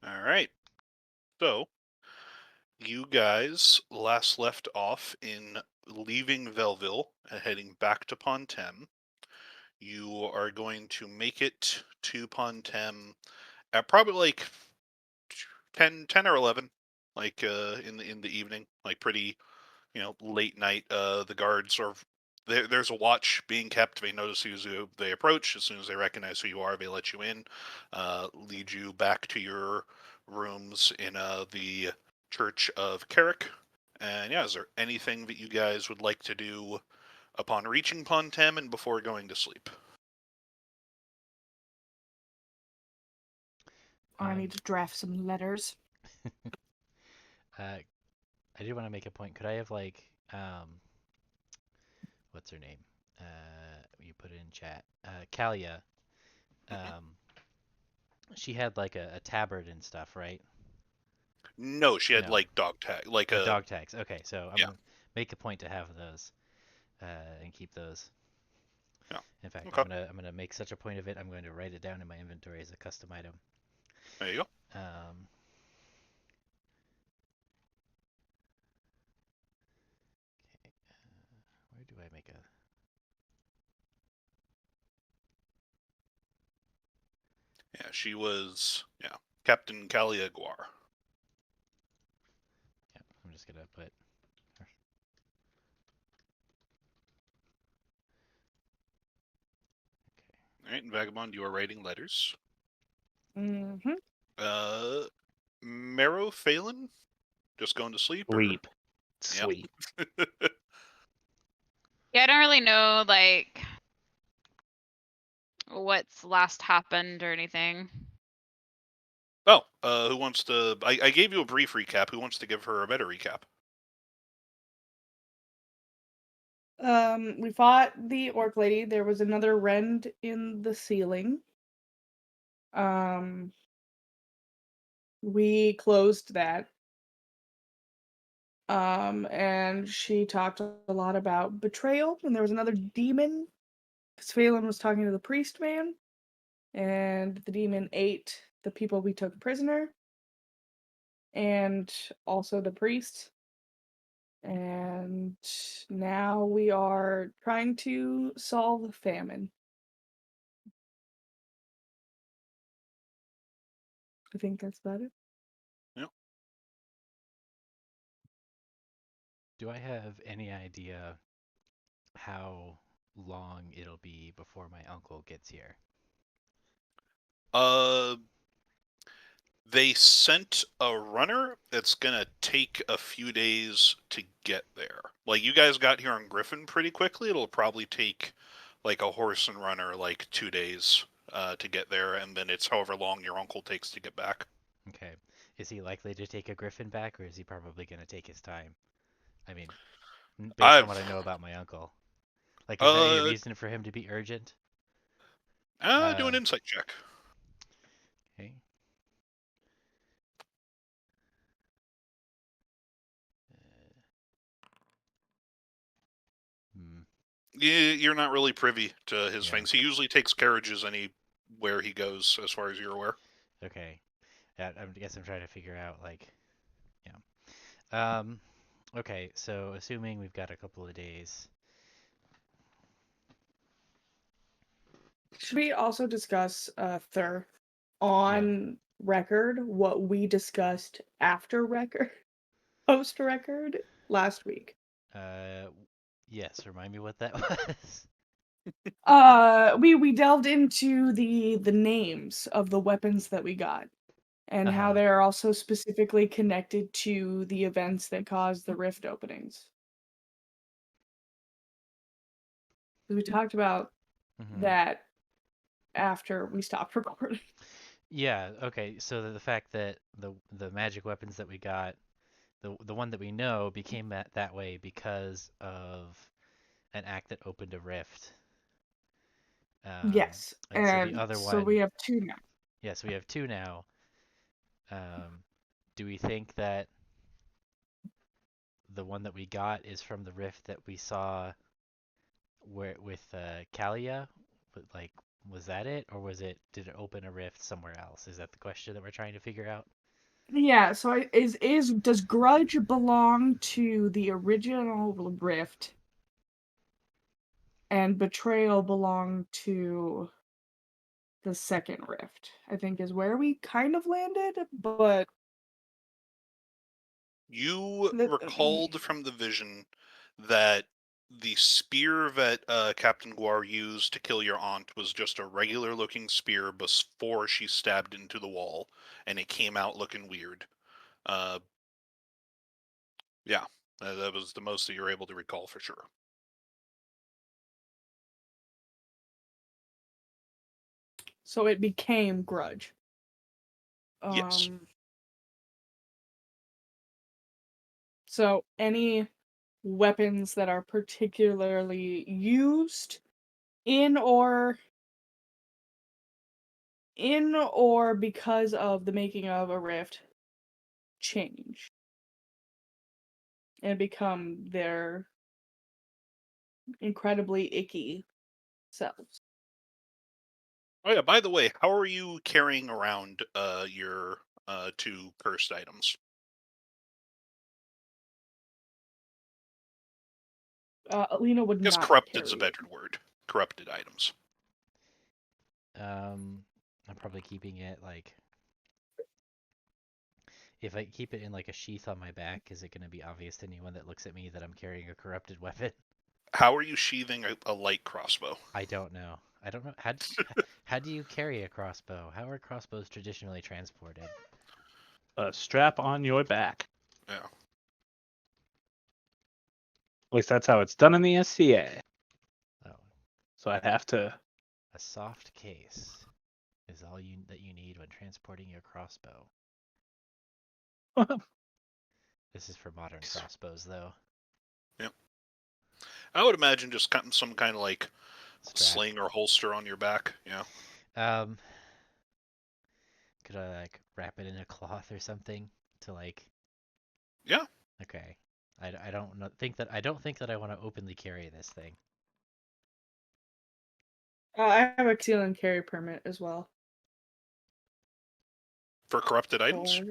All right. So you guys last left off in leaving Velville and heading back to Pontem. You are going to make it to Pontem at probably like 10 or 11, like in the evening, like pretty late night. The guards are there's a watch being kept. They notice who they approach. As soon as they recognize who you are, they let you in, lead you back to your rooms in the Church of Carrick. And yeah, is there anything that you guys would like to do upon reaching Pontem and before going to sleep? I need to draft some letters. uh, I do want to make a point. Could I have what's her name? You put it in chat. Kalia. Mhm. Um, she had like a tabard and stuff, right? No, she had No, like dog tag, like a dog tags. Okay, so I'm yeah, gonna make a point to have those and keep those. yeah. In fact, Okay, I'm gonna make such a point of it. I'm going to write it down in my inventory as a custom item. there you go. Um, okay, where do I make a? Yeah, she was Captain Caliaguar. Yeah, I'm just gonna put. All right, and Vagabond, you are writing letters. Mm-hmm. Uh, Marrow Phelan, just going to sleep, or Sleep. yep. Sleep. Yeah, I don't really know like what's last happened or anything. Oh, who wants to? I gave you a brief recap. Who wants to give her a better recap? We fought the orc lady. There was another rend in the ceiling. Um, we closed that. And she talked a lot about betrayal, and there was another demon. Because Phelan was talking to the priest man, and the demon ate the people we took prisoner, and also the priest. And now we are trying to solve the famine. I think that's about it. Yep. Do I have any idea how long it'll be before my uncle gets here? Uh, they sent a runner. It's gonna take a few days to get there. Like you guys got here on Griffin pretty quickly. It'll probably take like a horse and runner like 2 days to get there, and then it's however long your uncle takes to get back. Okay. Is he likely to take a griffin back, or is he probably going to take his time? I mean, based on what I I've know about my uncle. Like, is there any uh reason for him to be urgent? do an Uh, insight check. okay. Uh, hmm. You're not really privy to his Yeah. things. He usually takes carriages anywhere he goes, as far as you're aware. Okay. I guess I'm trying to figure out, like, yeah. Okay, so assuming we've got a couple of days. Should we also discuss, Thur, Yeah. on record what we discussed after record, post record last week? Uh, yes, remind me what that was. We delved into the names of the weapons that we got and how Uh-huh. they're also specifically connected to the events that caused the rift openings. We talked about Hmm. that after we stopped recording. Yeah, okay. So the fact that the magic weapons that we got, the one that we know became that way because of an act that opened a rift. Yes, And so the and other so we one, have two now. yes, we have two now. Um, do we think that the one that we got is from the rift that we saw where with Kalia, with like Was that it, or did it open a rift somewhere else? Is that the question that we're trying to figure out? Yeah, so does Grudge belong to the original Rift and Betrayal belong to the second Rift? I think is where we kind of landed, but You the, recalled from the vision that the spear that Captain Guar used to kill your aunt was just a regular looking spear before she stabbed into the wall, and it came out looking weird. Uh, yeah, that was the most that you're able to recall for sure. so it became Grudge. Yes. So any weapons that are particularly used in or because of the making of a rift change and become their incredibly icky selves. Oh yeah. By the way, how are you carrying around your two cursed items? Alina would I guess not corrupted's a carry it. better word. Corrupted items. I'm probably keeping it like if I keep it in like a sheath on my back, is it going to be obvious to anyone that looks at me that I'm carrying a corrupted weapon? How are you sheathing a light crossbow? I don't know. I don't know how do you carry a crossbow? How are crossbows traditionally transported? Strap on your back. Yeah. At least that's how it's done in the SCA. Oh, So I'd have to. a soft case is all you need when transporting your crossbow. This is for modern crossbows, though. Yeah. I would imagine just some kind of like Strap. sling or holster on your back. Yeah. Um, could I like wrap it in a cloth or something to like? Yeah. Okay. I don't think that I want to openly carry this thing. I have a conceal and carry permit as well. For corrupted items. For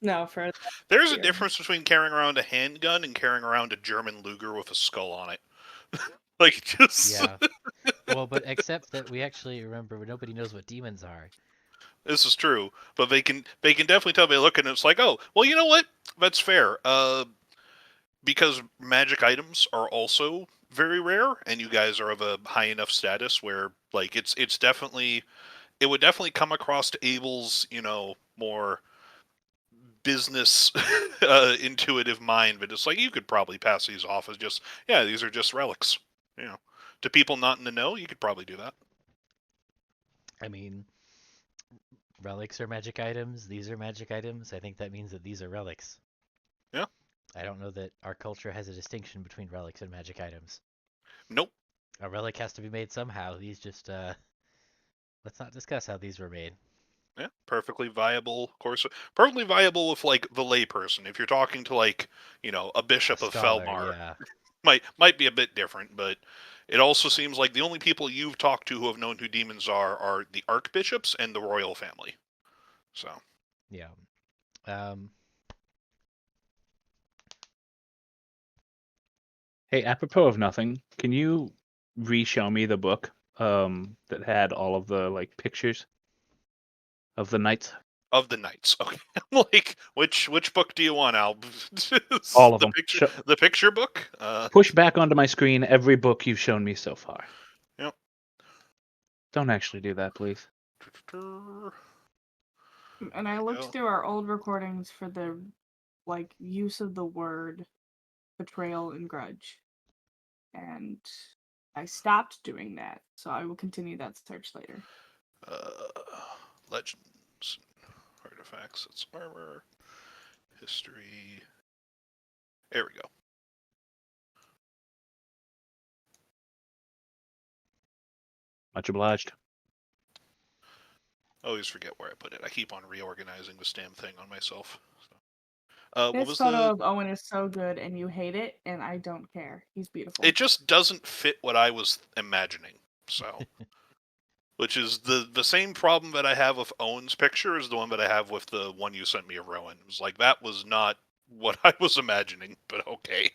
no, for There's a here. difference between carrying around a handgun and carrying around a German Luger with a skull on it. Like just Yeah. Well, but except that we actually remember nobody knows what demons are. this is true, but they can definitely tell by looking. It's like, oh, well, you know what? That's fair. Because magic items are also very rare, and you guys are of a high enough status where like it's definitely it would definitely come across to Abel's more business intuitive mind, but it's like you could probably pass these off as just these are just relics. You know, to people not in the know, you could probably do that. I mean, relics are magic items. These are magic items. I think that means that these are relics. Yeah. I don't know that our culture has a distinction between relics and magic items. Nope. A relic has to be made somehow. These just let's not discuss how these were made. Yeah, perfectly viable, of course. Perfectly viable with like the layperson. If you're talking to like a A bishop of scholar, Felmar, yeah. might be a bit different. But it also seems like the only people you've talked to who have known who demons are the archbishops and the royal family. So Yeah. Um Hey, apropos of nothing, can you re-show me the book that had all of the like pictures of the knights? of the knights, okay. Like which book do you want, Al? All of the them. picture the picture book. Push back onto my screen every book you've shown me so far. Yep. Don't actually do that, please. There And I you looked go. through our old recordings for the use of the word betrayal and grudge. And I stopped doing that, so I will continue that search later. Legends, artifacts. It's armor, history. There we go. Much obliged. I always forget where I put it. I keep on reorganizing this damn thing on myself. So. What This was photo the? of Owen is so good, and you hate it, and I don't care. He's beautiful. It just doesn't fit what I was imagining. So, which is the same problem that I have with Owen's picture is the one that I have with the one you sent me of Rowan. It was like that was not what I was imagining, but okay.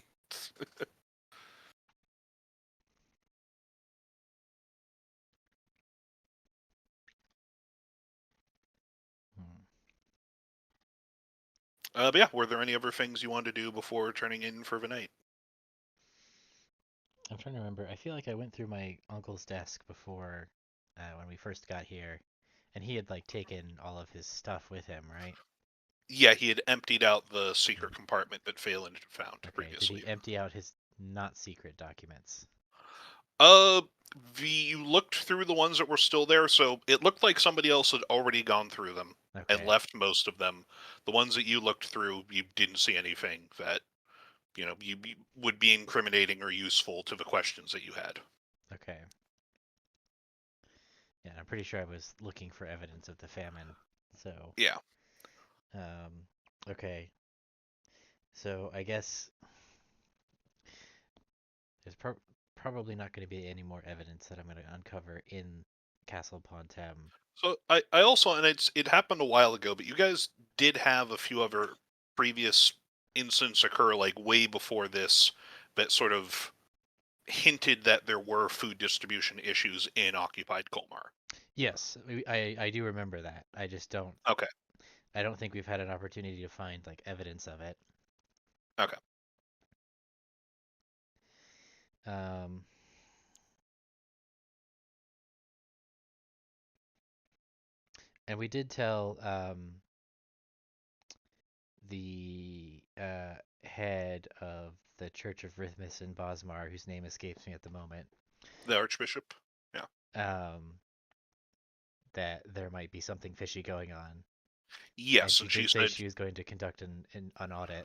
Hmm. But yeah, were there any other things you wanted to do before turning in for the night? I'm trying to remember. I feel like I went through my uncle's desk before when we first got here, and he had like taken all of his stuff with him, right? Yeah, he had emptied out the secret compartment that Phelan had found Okay. Did previously. he empty out his not secret documents? Uh, you looked through the ones that were still there, so it looked like somebody else had already gone through them and Okay. left most of them. The ones that you looked through, you didn't see anything that you would be incriminating or useful to the questions that you had. Okay. Yeah, I'm pretty sure I was looking for evidence of the famine. So, Yeah. um, okay. So I guess there's probably not going to be any more evidence that I'm going to uncover in Castle Pontem. So I also, and it happened a while ago, but you guys did have a few other previous incidents occur like way before this that sort of hinted that there were food distribution issues in occupied Colmar. Yes, I do remember that. I just don't Okay. I don't think we've had an opportunity to find like evidence of it. Okay. Um, and we did tell the head of the Church of Rithmus in Bosmar, whose name escapes me at the moment, The Archbishop. Yeah. um, that there might be something fishy going on. And Yes, she and she did say said she was going to conduct an audit.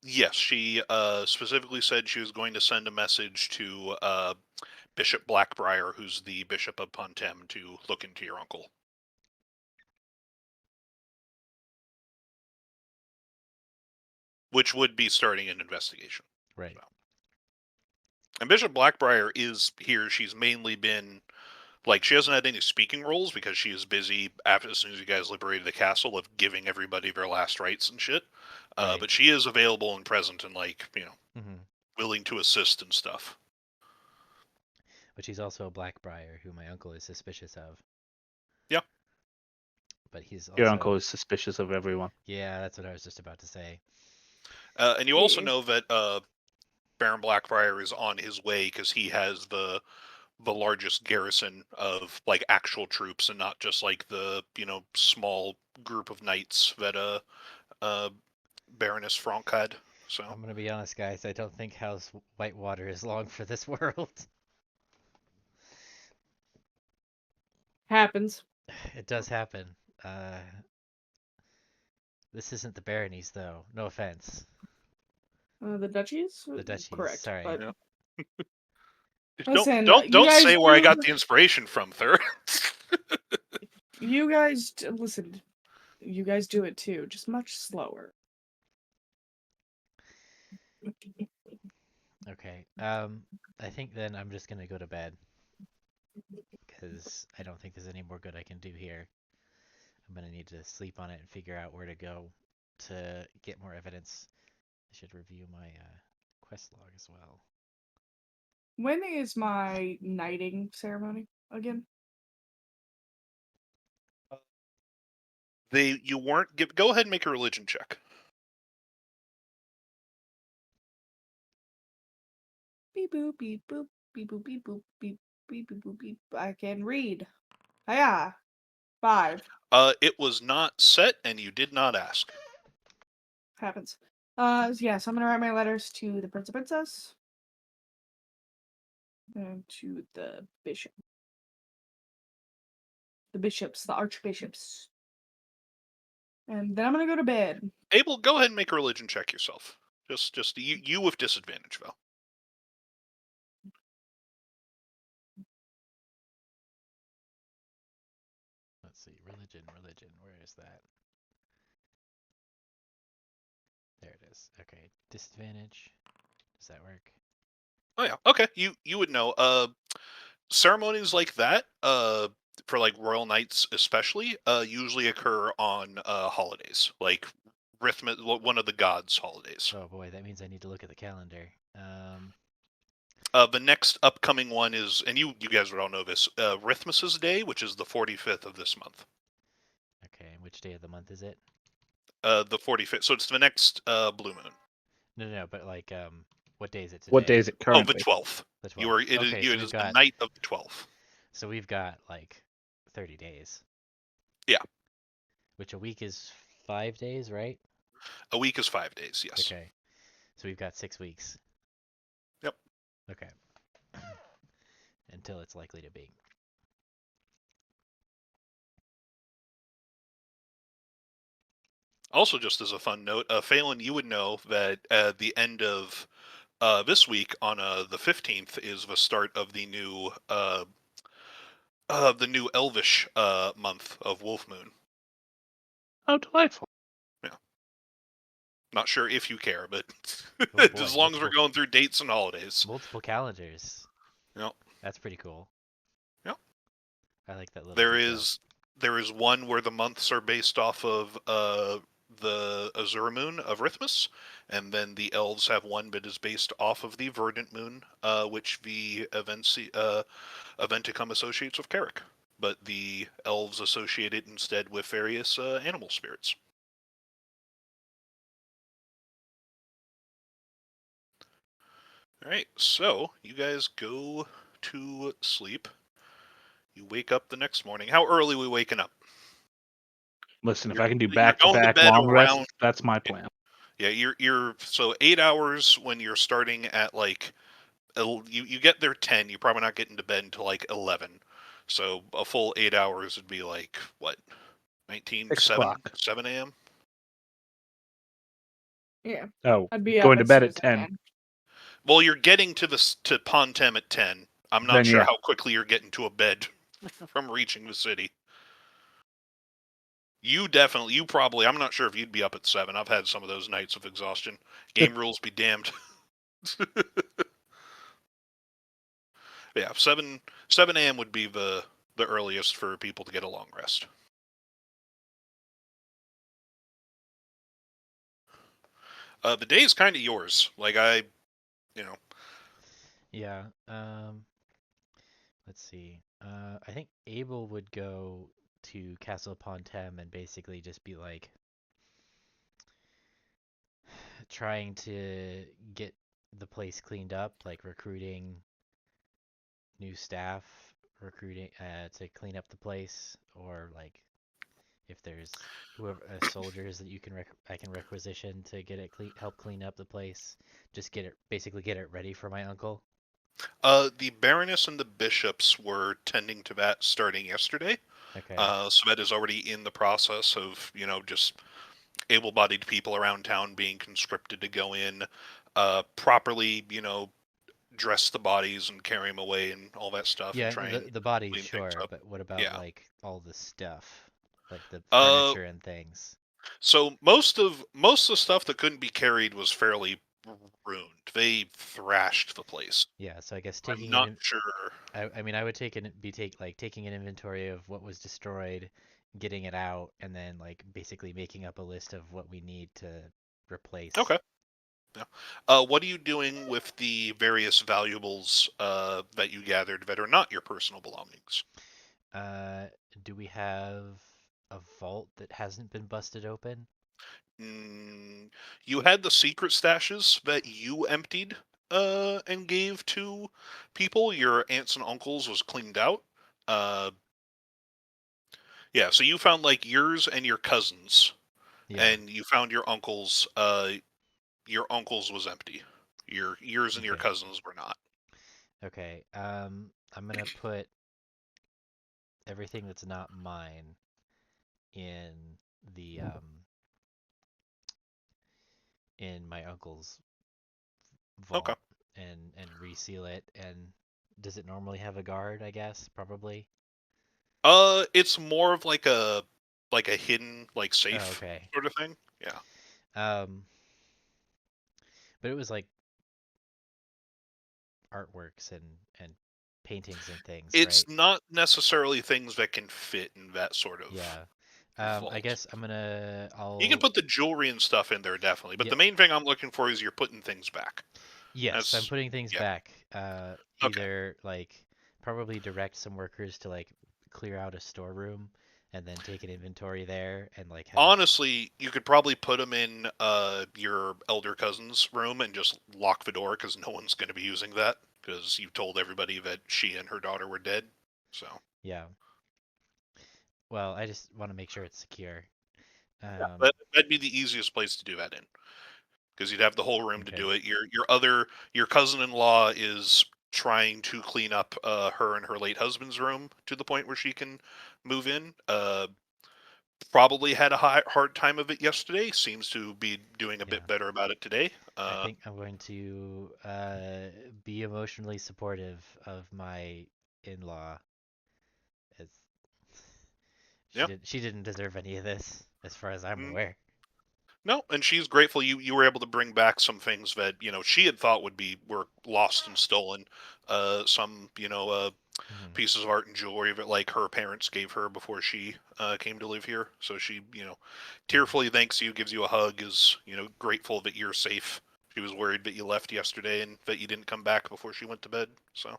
yes. She specifically said she was going to send a message to Bishop Blackbriar, who's the Bishop of Pontem, to look into your uncle. Which would be starting an investigation. Right. So. And Bishop Blackbriar is here. She's mainly been like she hasn't had any speaking roles because she is busy after as soon as you guys liberated the castle of giving everybody their last rites and shit. Right. But she is available and present and Hmm. willing to assist and stuff. But she's also a Blackbriar, who my uncle is suspicious of. Yeah. But he's Your uncle also, is suspicious of everyone. yeah, that's what I was just about to say. And you also know that Baron Blackbriar is on his way because he has the largest garrison of like actual troops and not just like the small group of knights that uh Baroness Franck had. So I'm gonna be honest, guys. I don't think House Whitewater is long for this world. Happens. It does happen. Uh, this isn't the baronies, though. No offense. The duchies? The duchies. Correct. Sorry. But yeah. Don't listen, don't you don't guys say where I do. got the inspiration from, Thur. You guys listen. You guys do it too, just much slower. Okay. I think then I'm just gonna go to bed because I don't think there's any more good I can do here. I'm gonna need to sleep on it and figure out where to go to get more evidence. I should review my quest log as well. When is my knighting ceremony again? You weren't go ahead and make a religion check. Beep boop beep boop beep boop beep boop beep beep beep boop beep. I can read. Hiya. 5. It was not set and you did not ask. Happens. Yes, I'm gonna write my letters to the Prince and Princess. And to the bishop. The bishops, the archbishops. And then I'm gonna go to bed. Abel, go ahead and make a religion check yourself. Just you with disadvantage though. Let's see. Religion. Where is that? There it is. Okay, disadvantage. Does that work? Oh yeah. Okay. You would know. Ceremonies like that, for like royal knights especially, usually occur on holidays, like one of the gods' holidays. Oh boy, that means I need to look at the calendar. The next upcoming one is, and you guys would all know this, Rithmus's Day, which is the 45th of this month. Okay, which day of the month is it? The 45th. So it's the next blue moon. No, but like, what day is it What day today? is it Oh, the currently? 12th. The You 12th. are it is Okay, it so is the night of the 12th. we've got like 30 days. Yeah. Which a week is 5 days, right? A week is 5 days. Yes. Okay, so we've got 6 weeks. Yep. Okay. Until it's likely to be. Also, just as a fun note, Phelan, you would know that at the end of this week, on the 15th, is the start of the new Elvish month of Wolf Moon. Oh, delightful. Yeah. Not sure if you care, but Oh boy, as long as we're going through dates and holidays. multiple calendars. Yep. That's pretty cool. Yep. I like that little There detail. is one where the months are based off of the Azure moon of Rithmus, and then the elves have one that is based off of the Verdant moon, which the Aventicum associates with Carrick, but the elves associate it instead with various animal spirits. All right, so you guys go to sleep. You wake up the next morning. How early are we waking up? Listen, if You're I can do you're going to back-to-back bed long around. rests, that's my plan. Yeah, you're so 8 hours when you're starting at like you get there 10. You're probably not getting to bed until like 11. So a full 8 hours would be like what 19 6 o'clock. 7 a.m. Yeah. Oh, I'd be up going to as bed soon at as I 10. can. Well, you're getting to Pontem at 10. I'm not Then sure yeah. how quickly you're getting to a bed from reaching the city. You probably, I'm not sure if you'd be up at 7. I've had some of those nights of exhaustion. Game rules be damned. Yeah, 7 a.m. would be the earliest for people to get a long rest. The day is kind of yours. Like you know, Yeah. Let's see. I think Abel would go to Castle Pontem and basically just be like trying to get the place cleaned up, like recruiting new staff, recruiting to clean up the place, or like if there's whoever soldiers that you can I can requisition to get it help clean up the place, just basically get it ready for my uncle. the Baroness and the bishops were tending to that starting yesterday. Okay. So that is already in the process of just able-bodied people around town being conscripted to go in, properly dress the bodies and carry them away and all that stuff and Yeah, try and the body, clean things sure, up. but what about Yeah. like all the stuff, like the Uh, furniture and things? so most of the stuff that couldn't be carried was fairly ruined. They thrashed the place. Yeah, so I guess I'm taking not sure. I mean, I would taking an inventory of what was destroyed, getting it out, and then like basically making up a list of what we need to replace. Okay. Yeah. What are you doing with the various valuables that you gathered that are not your personal belongings? Uh, do we have a vault that hasn't been busted open? Mm, you had the secret stashes that you emptied and gave to people. Your aunts and uncles was cleaned out. Uh, yeah, so you found like yours and your cousins, Yeah. and you found your uncles. Your uncles was empty. Yours and your Okay. cousins were not. Okay. I'm gonna put everything that's not mine in the in my uncle's Okay. vault and reseal it. And does it normally have a guard? I guess probably. It's more of like a hidden like Oh, safe okay. sort of thing. Yeah. Um, but it was like artworks and paintings and things, It's right? not necessarily things that can fit in that sort of Yeah. I vault. guess I'm gonna You can I'll put the jewelry and stuff in there definitely, but yeah the main thing I'm looking for is you're putting things back. yes, I'm That's putting things yeah. back. Okay. Either like probably direct some workers to like clear out a storeroom and then take an inventory there and like have it. Honestly, you could probably put them in your elder cousin's room and just lock the door because no one's going to be using that because you told everybody that she and her daughter were dead. So Yeah. Well, I just want to make sure it's secure. yeah, Um, that'd be the easiest place to do that in because you'd have the whole room to okay. do it. Your cousin-in-law is trying to clean up her and her late husband's room to the point where she can move in. Probably had a hard time of it yesterday. Seems to be doing a Yeah. bit better about it today. I think I'm going to be emotionally supportive of my in-law as Yeah. she didn't deserve any of this as far as I'm Mm, aware. no, and she's grateful you were able to bring back some things that she had thought were lost and stolen. Some Hmm. pieces of art and jewelry that like her parents gave her before she came to live here. So she Yeah. tearfully thanks you, gives you a hug, is grateful that you're safe. She was worried that you left yesterday and that you didn't come back before she went to bed. So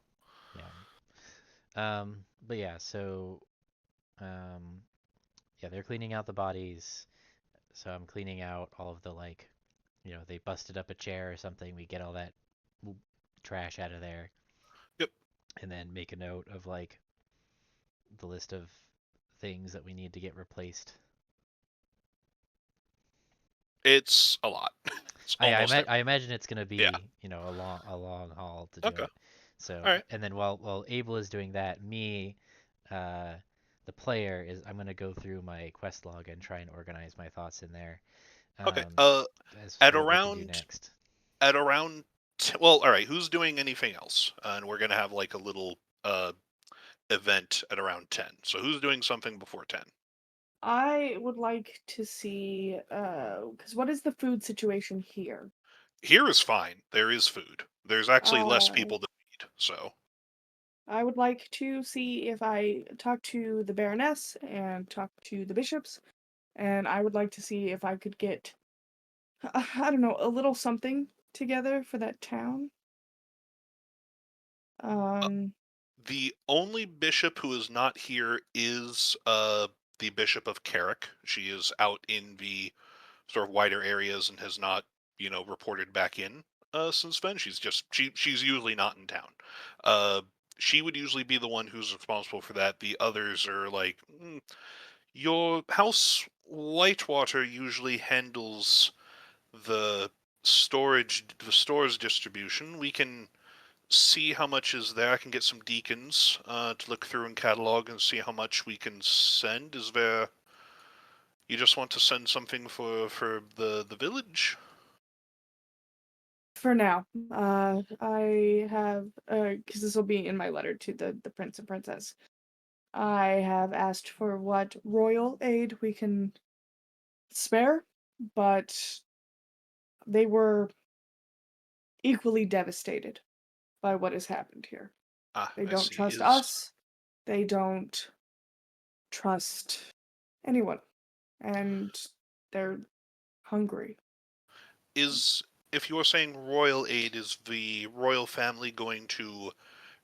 Yeah. But yeah, so um yeah, they're cleaning out the bodies. So I'm cleaning out all of the like, they busted up a chair or something. We get all that trash out of there yep, and then make a note of like the list of things that we need to get replaced. it's a lot. It's almost I every. imagine it's gonna Yeah. be, a long haul to do Okay. it. So, All right. and then while Abel is doing that, me, uh, the player I'm gonna go through my quest log and try and organize my thoughts in there, Okay. um, as At for what we can do around next. at around. Well, all right. Who's doing anything else? And we're gonna have like a little uh event at around 10. So who's doing something before 10? I would like to see, because what is the food situation here? Here is fine. There is food. There's actually less Uh, people to feed. So I would like to see if I talk to the Baroness and talk to the bishops, and I would like to see if I could get, I don't know, a little something together for that town. uh, Um, the only bishop who is not here is the Bishop of Carrick. She is out in the sort of wider areas and has not, reported back in since then. She's usually not in town. Uh, she would usually be the one who's responsible for that. The others are like, your House Whitewater usually handles the the stores distribution. We can see how much is there. I can get some deacons to look through and catalog and see how much we can send. Is there? You just want to send something for the village? for now, I have, because this will be in my letter to the prince and princess. I have asked for what royal aid we can spare, but they were equally devastated by what has happened here. Ah, They I don't see. trust us. They don't trust anyone. And they're hungry. Is if you're saying royal aid, is the royal family going to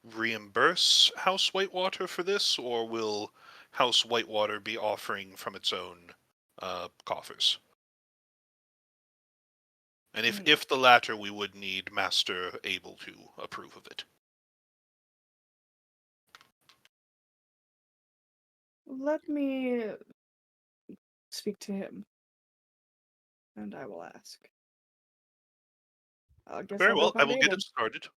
reimburse House Whitewater for this, or will House Whitewater be offering from its own coffers? And if Mm. if the latter, we would need Master Able to approve of it. Let me speak to him, and I will ask. I guess Very I'll go well, I find will get it Abel. started.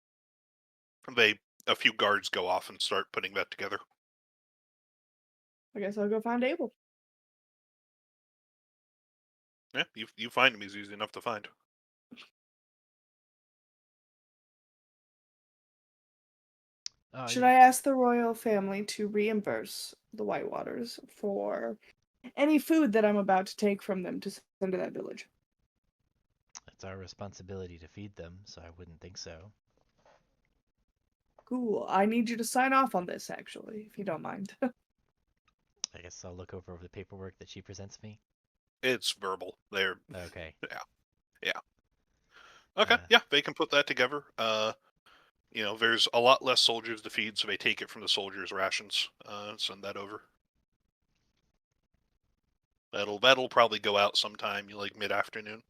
A few guards go off and start putting that together. I guess I'll go find Abel. Yeah, you find him. He's easy enough to find. Uh, Should I ask the royal family to reimburse the Whitewaters for any food that I'm about to take from them to send to that village? It's our responsibility to feed them, so I wouldn't think so. Cool. I need you to sign off on this, actually, if you don't mind. I guess I'll look over the paperwork that she presents me. It's verbal. They're Okay. yeah. Okay, Uh, yeah, they can put that together. There's a lot less soldiers to feed, so they take it from the soldiers' rations. Send that over. That'll probably go out sometime, like mid-afternoon,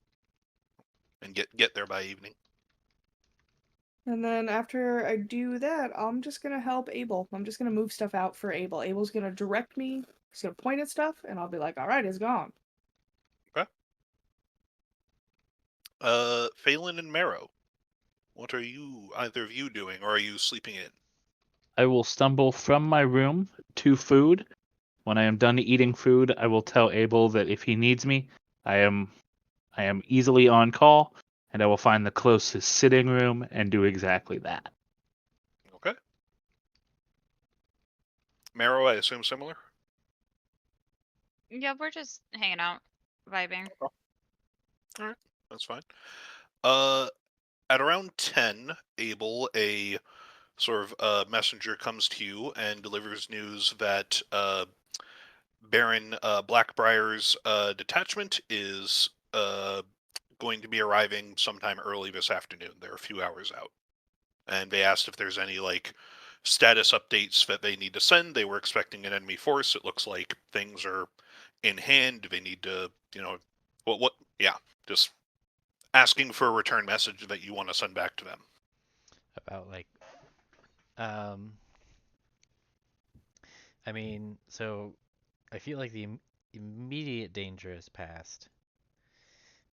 and get there by evening. And then after I do that, I'm just gonna help Abel. I'm just gonna move stuff out for Abel. Abel's gonna direct me. He's gonna point at stuff, and I'll be like, "All right, it's gone." Okay. Phelan and Marrow, what are either of you doing, or are you sleeping in? I will stumble from my room to food. When I am done eating food, I will tell Abel that if he needs me, I am easily on call, and I will find the closest sitting room and do exactly that. Okay. Marrow, I assume similar. Yeah, we're just hanging out, vibing. All right, that's fine. Uh, at around 10, Abel, a sort of messenger comes to you and delivers news that Baron Blackbriar's detachment is going to be arriving sometime early this afternoon. They're a few hours out. And they asked if there's any, status updates that they need to send. They were expecting an enemy force. It looks like things are in hand. They need to, yeah, just asking for a return message that you want to send back to them. about um, I mean, so I feel like the immediate danger is past.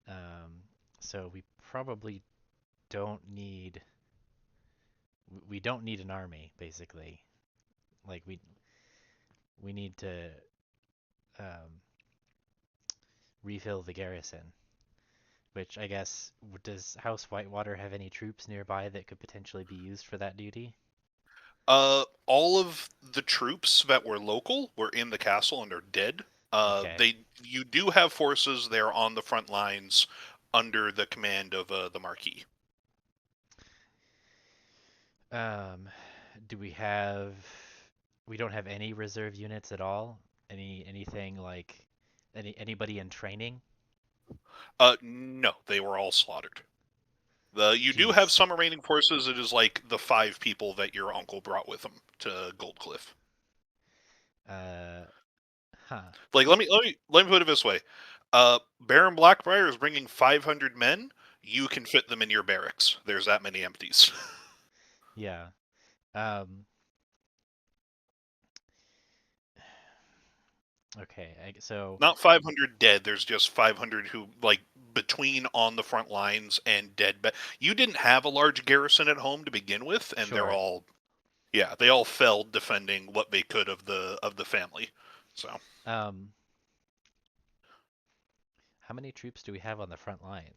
Um, so we probably don't need we don't need an army, basically. Like we need to um, refill the garrison. Which I guess does House Whitewater have any troops nearby that could potentially be used for that duty? All of the troops that were local were in the castle and are dead. Okay. You do have forces there on the front lines under the command of the Marquis. Um, do we have? We don't have any reserve units at all. Anything like anybody in training? No, they were all slaughtered. You do have Jeez. some remaining forces. It is like the 5 people that your uncle brought with him to Goldcliff. Uh, huh. Like, let me put it this way: Baron Blackbriar is bringing 500 men. You can fit them in your barracks. There's that many empties. Yeah. Um. Okay. So Not 500 dead. There's just 500 who, between on the front lines and dead. But you didn't have a large garrison at home to begin with, and they're sure. all, yeah, they all fell defending what they could of the family. So, Um. How many troops do we have on the front line?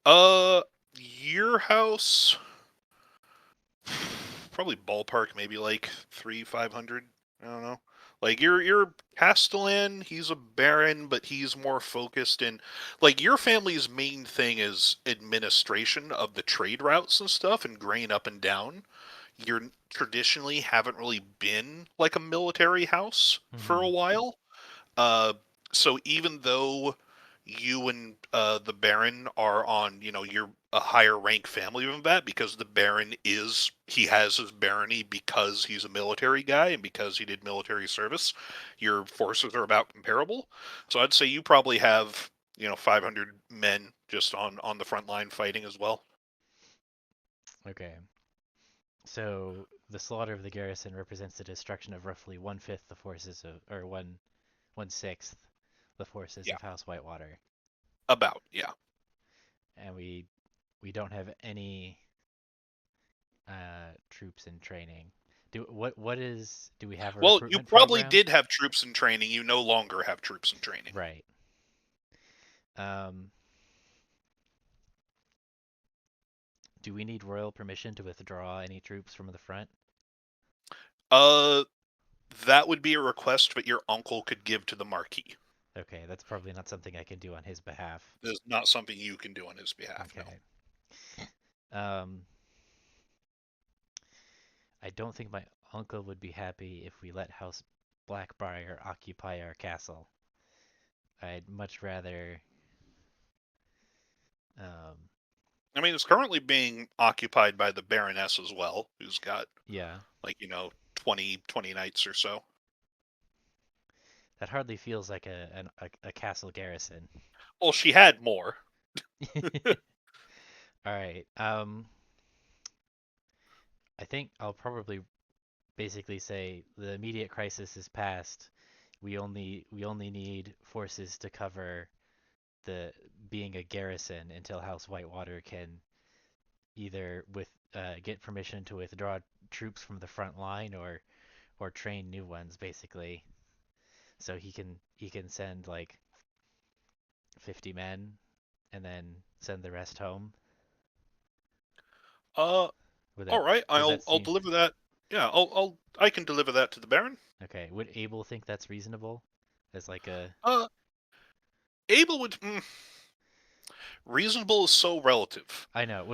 uh, your house probably ballpark maybe like 500. I don't know. Like your Castellan, he's a baron, but he's more focused in, like, your family's main thing is administration of the trade routes and stuff and grain up and down. You're traditionally haven't really been like a military house for Mm-hmm. a while. Uh, so even though you and the Baron are on, you're a higher rank family than that, because the Baron he has his barony because he's a military guy and because he did military service. Your forces are about comparable. So I'd say you probably have, 500 men just on the front line fighting as well. Okay. So the slaughter of the garrison represents the destruction of roughly one-fifth the forces of, or one-sixth the forces Yeah, of House Whitewater, about, yeah. and we don't have any troops in training. Do we have a Well, you recruitment probably program? did have troops in training. You no longer have troops in training. Right. Um, do we need royal permission to withdraw any troops from the front? Uh, that would be a request that your uncle could give to the Marquis. Okay, that's probably not something I can do on his behalf. This is not something you can do on his behalf, no. Okay. Um, I don't think my uncle would be happy if we let House Blackbriar occupy our castle. I'd much rather, um, I mean, it's currently being occupied by the Baroness as well, who's got, yeah, like, 20 knights or so. that hardly feels like a castle garrison. Well, she had more. All right. I think I'll probably basically say the immediate crisis is past. We only need forces to cover the being a garrison until House Whitewater can either get permission to withdraw troops from the front line or train new ones basically. So he can send like 50 men and then send the rest home. Uh, Would all that right, would that I'll seem deliver that. Yeah, I can deliver that to the Baron. okay? Would Abel think that's reasonable? As like a Uh, Abel would. Reasonable is so relative. I know.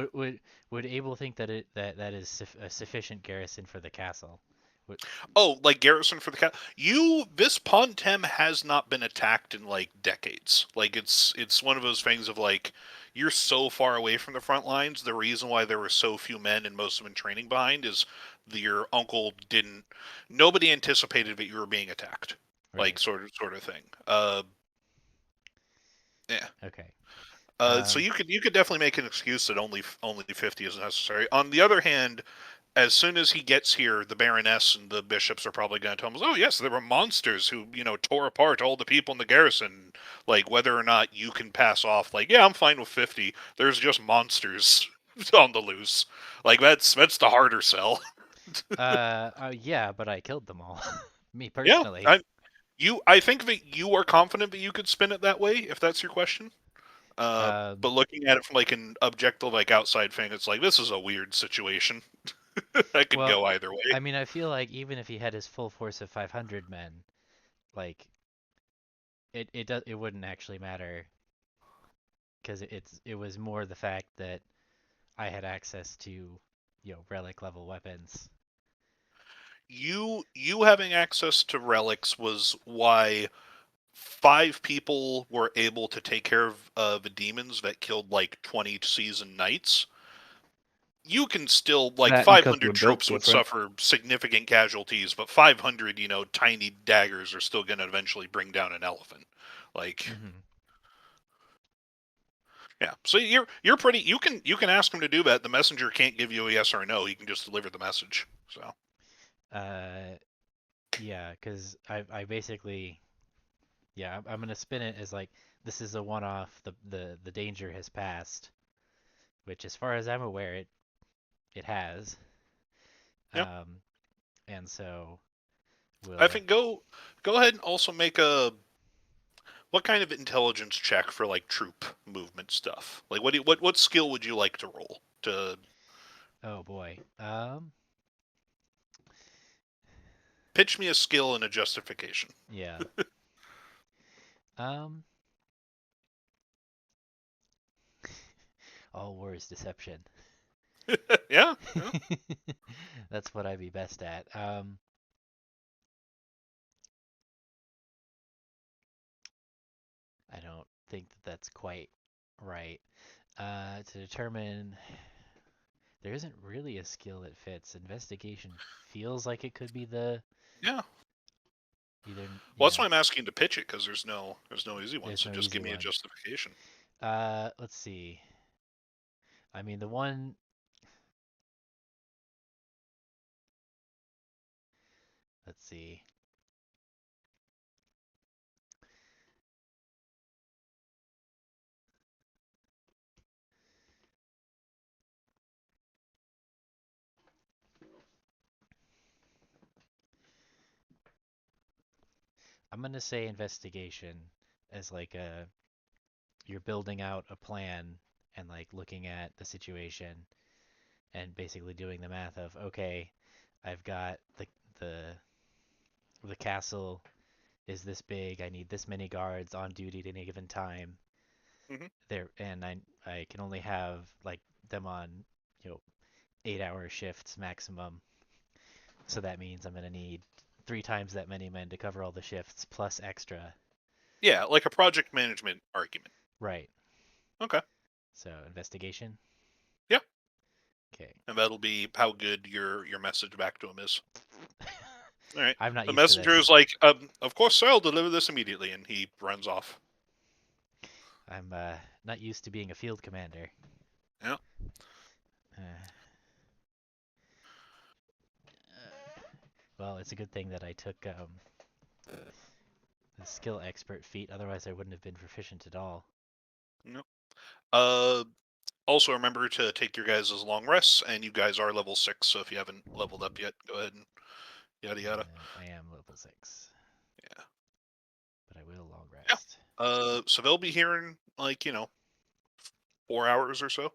Would Abel think that that is a sufficient garrison for the castle? Would, Oh, like garrison for the cat. This Pontem has not been attacked in like decades. Like it's one of those things of like you're so far away from the front lines. The reason why there were so few men and most of them training behind is your uncle didn't. Nobody anticipated that you were being attacked. Like right. sort of thing. Yeah. Okay. So Um. you could definitely make an excuse that only 50 is necessary. On the other hand, as soon as he gets here, the Baroness and the bishops are probably going to tell him, "Oh yes, there were monsters who tore apart all the people in the garrison." Like whether or not you can pass off, like, yeah, I'm fine with 50. There's just monsters on the loose. Like that's the harder sell. Yeah, but I killed them all. Me Yeah, personally. I think that you are confident that you could spin it that way if that's your question. But Um. looking at it from like an objective, like outside thing, it's like this is a weird situation. That could Well, go either way. I mean, I feel like even if he had his full force of 500 men, like it wouldn't actually matter because it was more the fact that I had access to, relic level weapons. You having access to relics was why 5 people were able to take care of the demons that killed like 20 seasoned knights. You can still, like, That and because we're 500 built troops would different. suffer significant casualties, but 500, tiny daggers are still going to eventually bring down an elephant. Like, Hmm. yeah. So you're pretty. You can ask him to do that. The messenger can't give you a yes or a no. He can just deliver the message. So Uh, yeah, because I basically, yeah, I'm gonna spin it as like this is a one-off. The danger has passed, which, as far as I'm aware, it has. yeah, Um, and so I we'll. think go ahead and also make a what kind of intelligence check for like troop movement stuff. Like what skill would you like to roll to Oh boy. pitch me a skill and a justification? Yeah. Um. All war is deception. Yeah, yeah. That's what I'd be best at. I don't think that that's quite right. To determine, there isn't really a skill that fits. Investigation feels like it could be the Yeah. either. Well, that's Yeah, why I'm asking to pitch it because there's no easy one. there's So no just easy give me a one. justification. Let's see. I mean, the one. Let's see. I'm gonna say investigation as like you're building out a plan and like looking at the situation and basically doing the math of okay, I've got the castle is this big. I need this many guards on duty at any given time. Hmm. There, and I can only have like them on, you know, 8-hour shifts maximum. So that means I'm gonna need 3 times that many men to cover all the shifts plus extra. Yeah, like a project management argument. Right. Okay. So investigation. Yeah, Okay. and that'll be how good your message back to him is. All right. I'm not The used to messenger this. is like, of course, sir, I'll deliver this immediately, and he runs off. I'm not used to being a field commander. Yeah. Uh, well, it's a good thing that I took the skill expert feat. Otherwise, I wouldn't have been proficient at all. No. Uh, Also remember to take your guys' long rests, and you guys are level 6, so if you haven't leveled up yet, go ahead and yada yada. I am level 6, Yeah. but I will long Yeah. rest. So they'll be here in, like, 4 hours or so.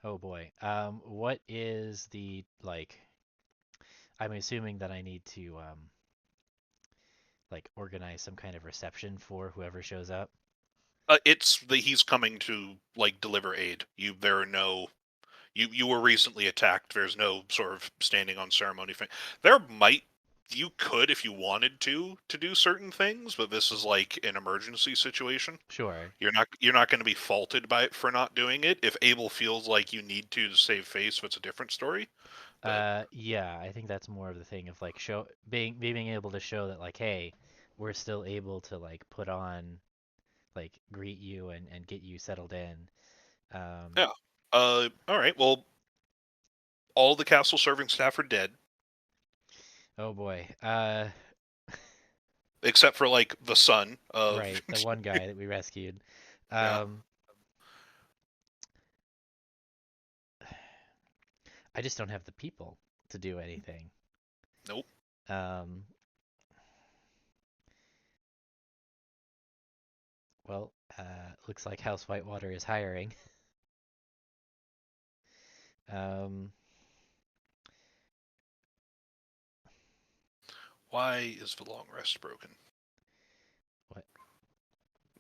Oh boy. What is the like? I'm assuming that I need to like organize some kind of reception for whoever shows up. He's coming to, like, deliver aid. There are no you were recently attacked. There's no sort of standing on ceremony thing. You could, if you wanted to do certain things, but this is like an emergency situation. Sure. You're not going to be faulted by it for not doing it. If Abel feels like you need to save face, that's a different story. But Yeah, I think that's more of the thing of like being able to show that like, hey, we're still able to like put on like greet you and get you settled in. Um, yeah. All right. Well, all the castle serving staff are dead, oh boy. except for like the son of. Right, the one guy that we rescued. Yeah. Um, I just don't have the people to do anything. Nope. Um, well, looks like House Whitewater is hiring. Um, Why is the long rest broken? what?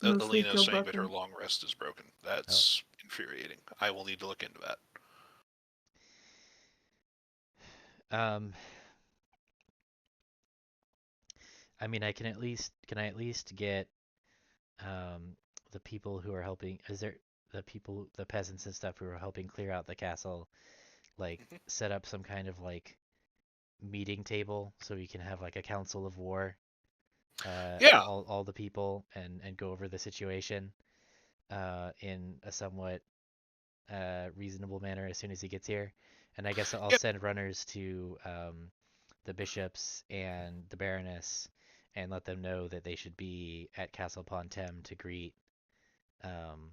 No sleep Alina is till saying that her broken. long rest is broken. Oh, That's infuriating. I will need to look into that. um, I mean, can I at least get um the people who are helping? Is there the peasants and stuff who are helping clear out the castle, like Mhm. set up some kind of like meeting table so we can have like a council of war, Yeah, all the people and go over the situation in a somewhat reasonable manner as soon as he gets here. And I guess I'll yeah, send runners to the bishops and the baroness and let them know that they should be at Castle Pontem to greet um,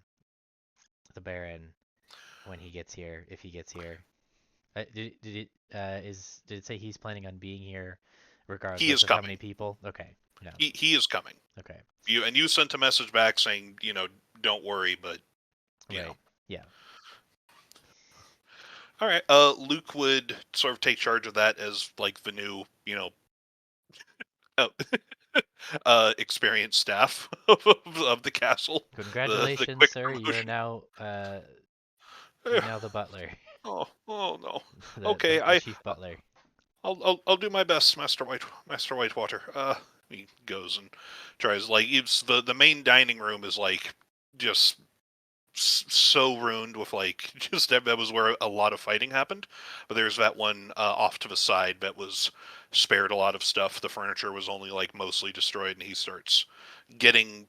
the baron when he gets here, if he gets here. Did it say he's planning on being here he regardless is of how coming. many people? Okay, no, He is coming. okay, You sent a message back saying, don't worry, but you know. right, yeah, All right. Luke would sort of take charge of that as like the new, uh, experienced staff of the castle. The Congratulations, quick sir. promotion. You're now the butler, Oh no. the Okay, the chief butler. I'll do my best, Master Whitewater. He goes and tries, like, it's the main dining room is like just so ruined with, like, just that was where a lot of fighting happened. But there's that one off to the side that was spared a lot of stuff. The furniture was only like mostly destroyed, and he starts getting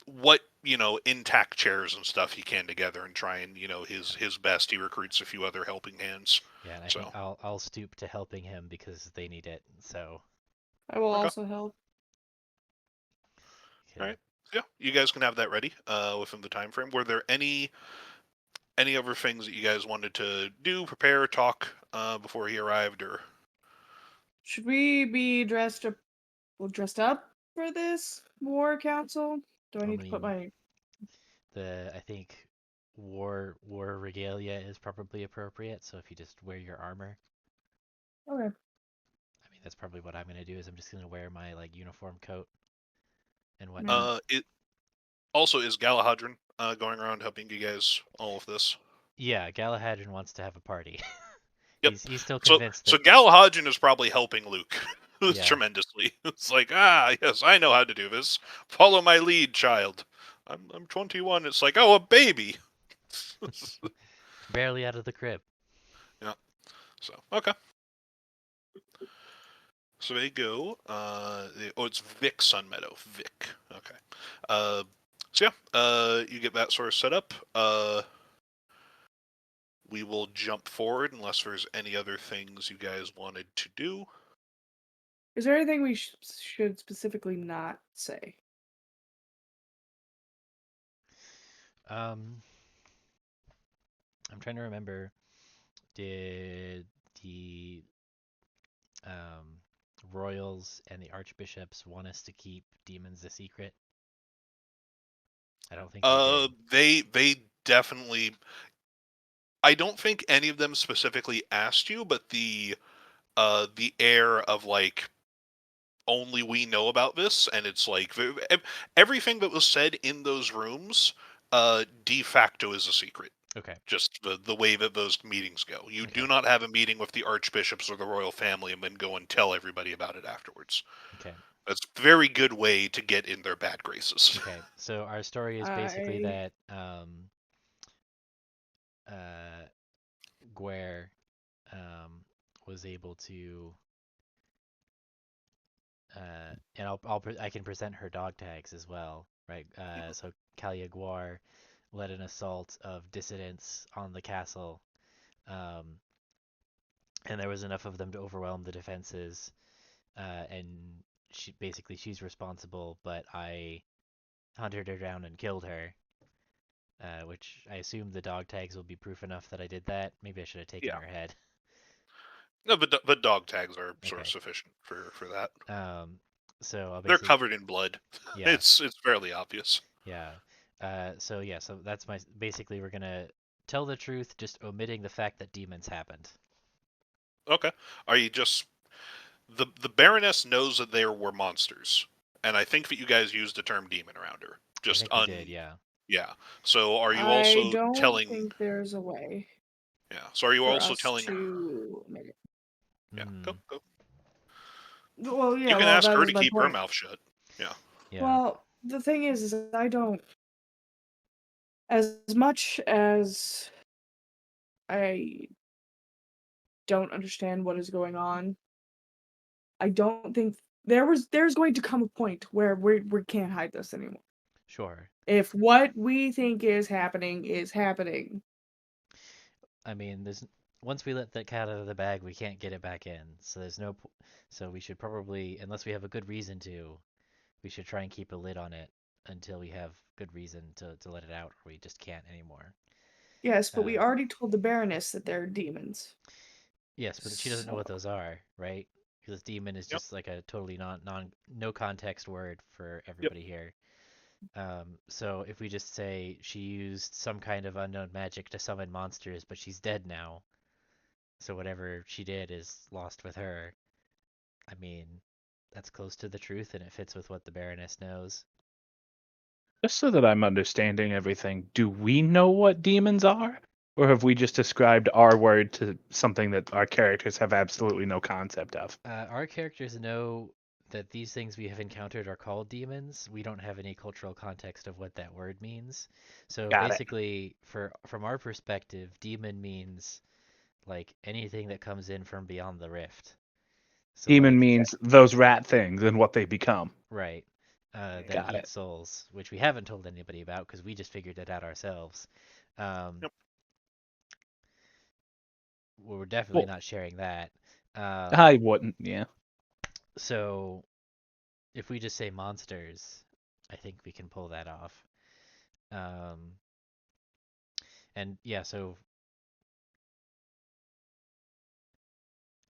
what intact chairs and stuff he can together and trying his best. He recruits a few other helping hands. Yeah, and I think So I'll stoop to helping him because they need it. So, I will okay. also help. All okay. right. Yeah, you guys can have that ready within the time frame. Were there any other things that you guys wanted to do, prepare, talk before he arrived, or? Should we be dressed up for this war council? Do I I need to put mean, my? I think war regalia is probably appropriate. So if you just wear your armor, Okay. I mean that's probably what I'm gonna do. Is I'm just gonna wear my like uniform coat and Yeah. whatnot. It also is Galahadron going around helping you guys all of this. Yeah, Galahadron wants to have a party. Yep. He's still So convinced so that. Galahadron is probably helping Luke Yeah, tremendously. It's like, yes, I know how to do this. Follow my lead, child. I'm 21. It's like, oh, a baby. barely out of the crib. Yeah. So okay. So they go. It's Vic Sunmeadow. Vic. Okay. Uh, so yeah. You get that sort of set up. We will jump forward unless there's any other things you guys wanted to do. Is there anything we should specifically not say? Um, I'm trying to remember. Did the um, royals and the archbishops want us to keep demons a secret? I don't think they did. They definitely. I don't think any of them specifically asked you, but the air of like only we know about this, and it's like everything that was said in those rooms, de facto is a secret. Okay. Just the way that those meetings go. You Okay. do not have a meeting with the archbishops or the royal family and then go and tell everybody about it afterwards. Okay. That's a very good way to get in their bad graces. Okay. So our story is basically I that uh, Guer was able to and I can present her dog tags as well, right? So Kalia Guar led an assault of dissidents on the castle, um, and there was enough of them to overwhelm the defenses. And she's responsible, but I hunted her down and killed her. Which I assume the dog tags will be proof enough that I did that. Maybe I should have taken Yeah. her head. No, but the dog tags are sort of Okay. sufficient for that. So I'll They're basically, covered in blood. yeah, It's fairly obvious. yeah. So yeah, so that's my basically we're gonna tell the truth, just omitting the fact that demons happened. Okay. Are you just the Baroness knows that there were monsters, and I think that you guys used the term demon around her. I Just think we did, yeah. yeah. So are you I also don't telling? think there's a way Yeah. So are you for also us telling? to make it. Yeah. Go Hmm. go. Well, You yeah, can well, ask that her was to my keep her point. mouth shut. Yeah. Yeah. Well, the thing is I don't, as much as I don't understand what is going on, I don't think there's going to come a point where we can't hide this anymore. Sure. If what we think is happening, I mean, there's once we let that cat out of the bag, we can't get it back in. So there's no, so we should probably, unless we have a good reason to, we should try and keep a lid on it until we have good reason to let it out, or we just can't anymore. yes, but we Uh, already told the Baroness that they're demons. yes, but she doesn't know what So, those are, right? Because demon is Yep. just like a totally no context word for Yep. everybody here. So if we just say she used some kind of unknown magic to summon monsters, but she's dead now, so whatever she did is lost with her. I mean, that's close to the truth, and it fits with what the Baroness knows. Just so that I'm understanding everything, do we know what demons are? Or have we just described our word to something that our characters have absolutely no concept of? Our characters know that these things we have encountered are called demons. We don't have any cultural context of what that word means. So Got it. basically, from our perspective, demon means like anything that comes in from beyond the rift. So Demon like, means those rat things and what they become. right, that Got eat it. souls, which we haven't told anybody about because we just figured it out ourselves. Um, Yep. we're definitely Well, not sharing that. I wouldn't, yeah. So if we just say monsters, I think we can pull that off. Um, and yeah, so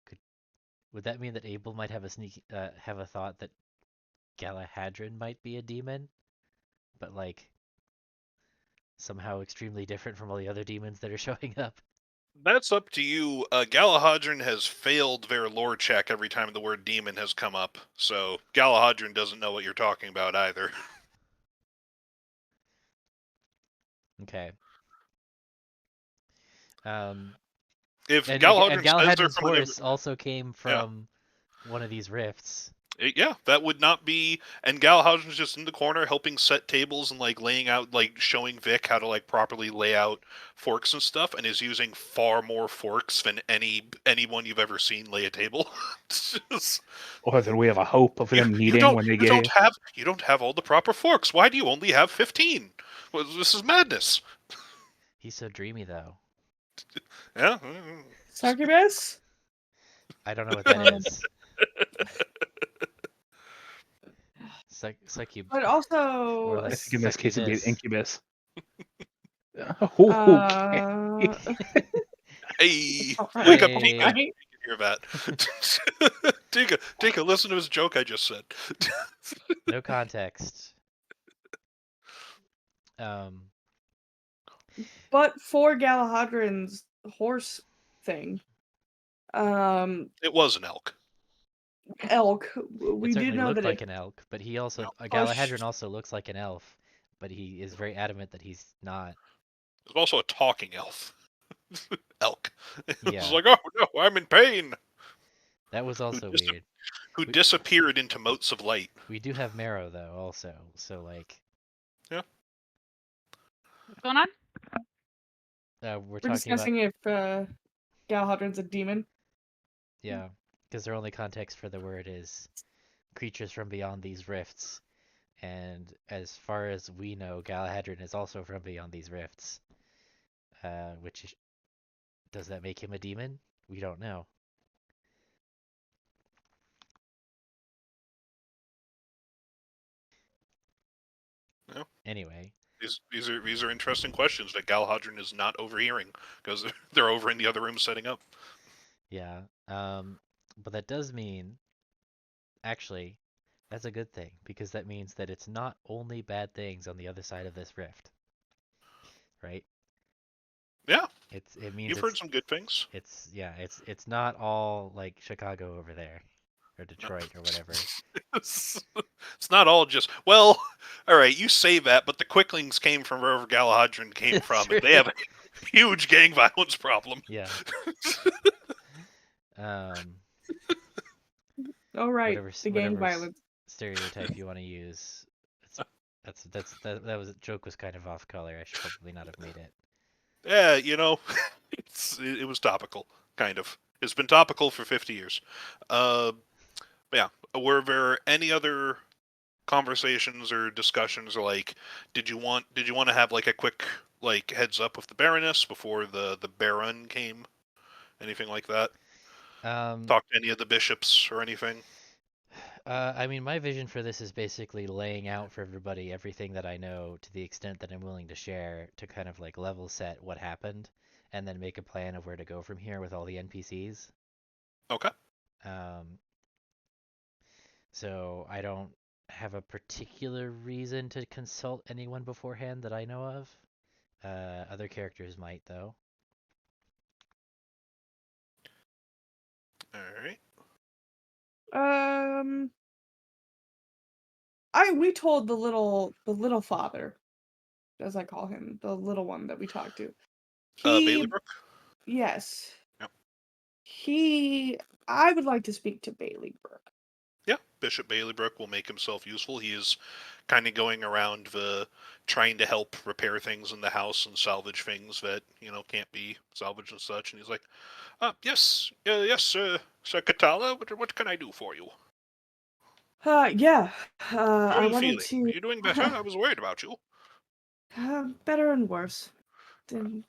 could would that mean that Abel might have have a thought that Galahadron might be a demon, but like somehow extremely different from all the other demons that are showing up? That's up to you. Galahadron has failed their lore check every time the word demon has come up, so Galahadron doesn't know what you're talking about either. Okay. Um, If and Galahadron says they're Galahadron's from a different... horse also came Yeah. from one of these rifts. Yeah, that would not be... And Galahadron's just in the corner helping set tables and, like, laying out, like, showing Vic how to, like, properly lay out forks and stuff, and is using far more forks than anyone you've ever seen lay a table. It's just... Or then we have a hope of them You needing don't when they you get don't here. have all the proper forks. Why do you only have 15? Well, this is madness. He's so dreamy, though. Yeah. Succubus? I don't know what that Um, is. Succub, But more also, like I think in this case it'd be an succubus. incubus. Okay. Hey, all wake right, up, all Tika. Hey. right. You can hear that. Tika, listen to his joke I just said. No context. Um, But for Galahadron's horse thing, It was an elk. elk, it we did certainly know looked that like it an elk, but he also, pushed. Galahadron also looks like an elf, but he is very adamant that he's not. There's also a talking elf. Elk. It was Yeah, like, oh no, I'm in pain. that was Who, also weird. who We, disappeared into motes of light. we do have Marrow, though, also, so, like, Yeah. What's going on? we're We're talking about, discussing if Galahadron's a demon. yeah, because their only context for the word is creatures from beyond these rifts. And as far as we know, Galahadron is also from beyond these rifts. Which is, does that make him a demon? We don't know. Yeah. Anyway, These are interesting questions that Galahadron is not overhearing because they're over in the other room setting up. yeah. But that does mean, actually, that's a good thing because that means that it's not only bad things on the other side of this rift, right? Yeah, It means you've heard some good things. it's not all like Chicago over there or No. Detroit or whatever. It's not all just, well, all right, you say that, but the Quicklings came from wherever Galahadron came It's from, and true. they have a huge gang violence problem. Yeah. Um, Oh right, whatever the gang whatever violence. stereotype you want to use. That was joke was kind of off color. I should probably not have made it. Yeah, it was topical, kind of. It's been topical for 50 years. But yeah, were there any other conversations or discussions, or like, did you want to have like a quick like heads up with the Baroness before the Baron came? Anything like that? Um, Talk to any of the bishops or anything? I mean, my vision for this is basically laying out for everybody everything that I know to the extent that I'm willing to share to kind of like level set what happened and then make a plan of where to go from here with all the NPCs. Okay. Um, so I don't have a particular reason to consult anyone beforehand that I know of. Other characters might, though. All right. Um, we told the little father, as I call him, the little one that we talked to. Bailey He Brook? yes, Yep. I would like to speak to Bailey Brook. Yeah, Bishop Bailey Brook will make himself useful. He is kind of going around trying to help repair things in the house and salvage things that can't be salvaged and such. And he's like, yes, yes, Sir Katala, what can I do for you? Yeah. How are I you wanted feeling? Are to you doing better? I was worried about you. better and worse than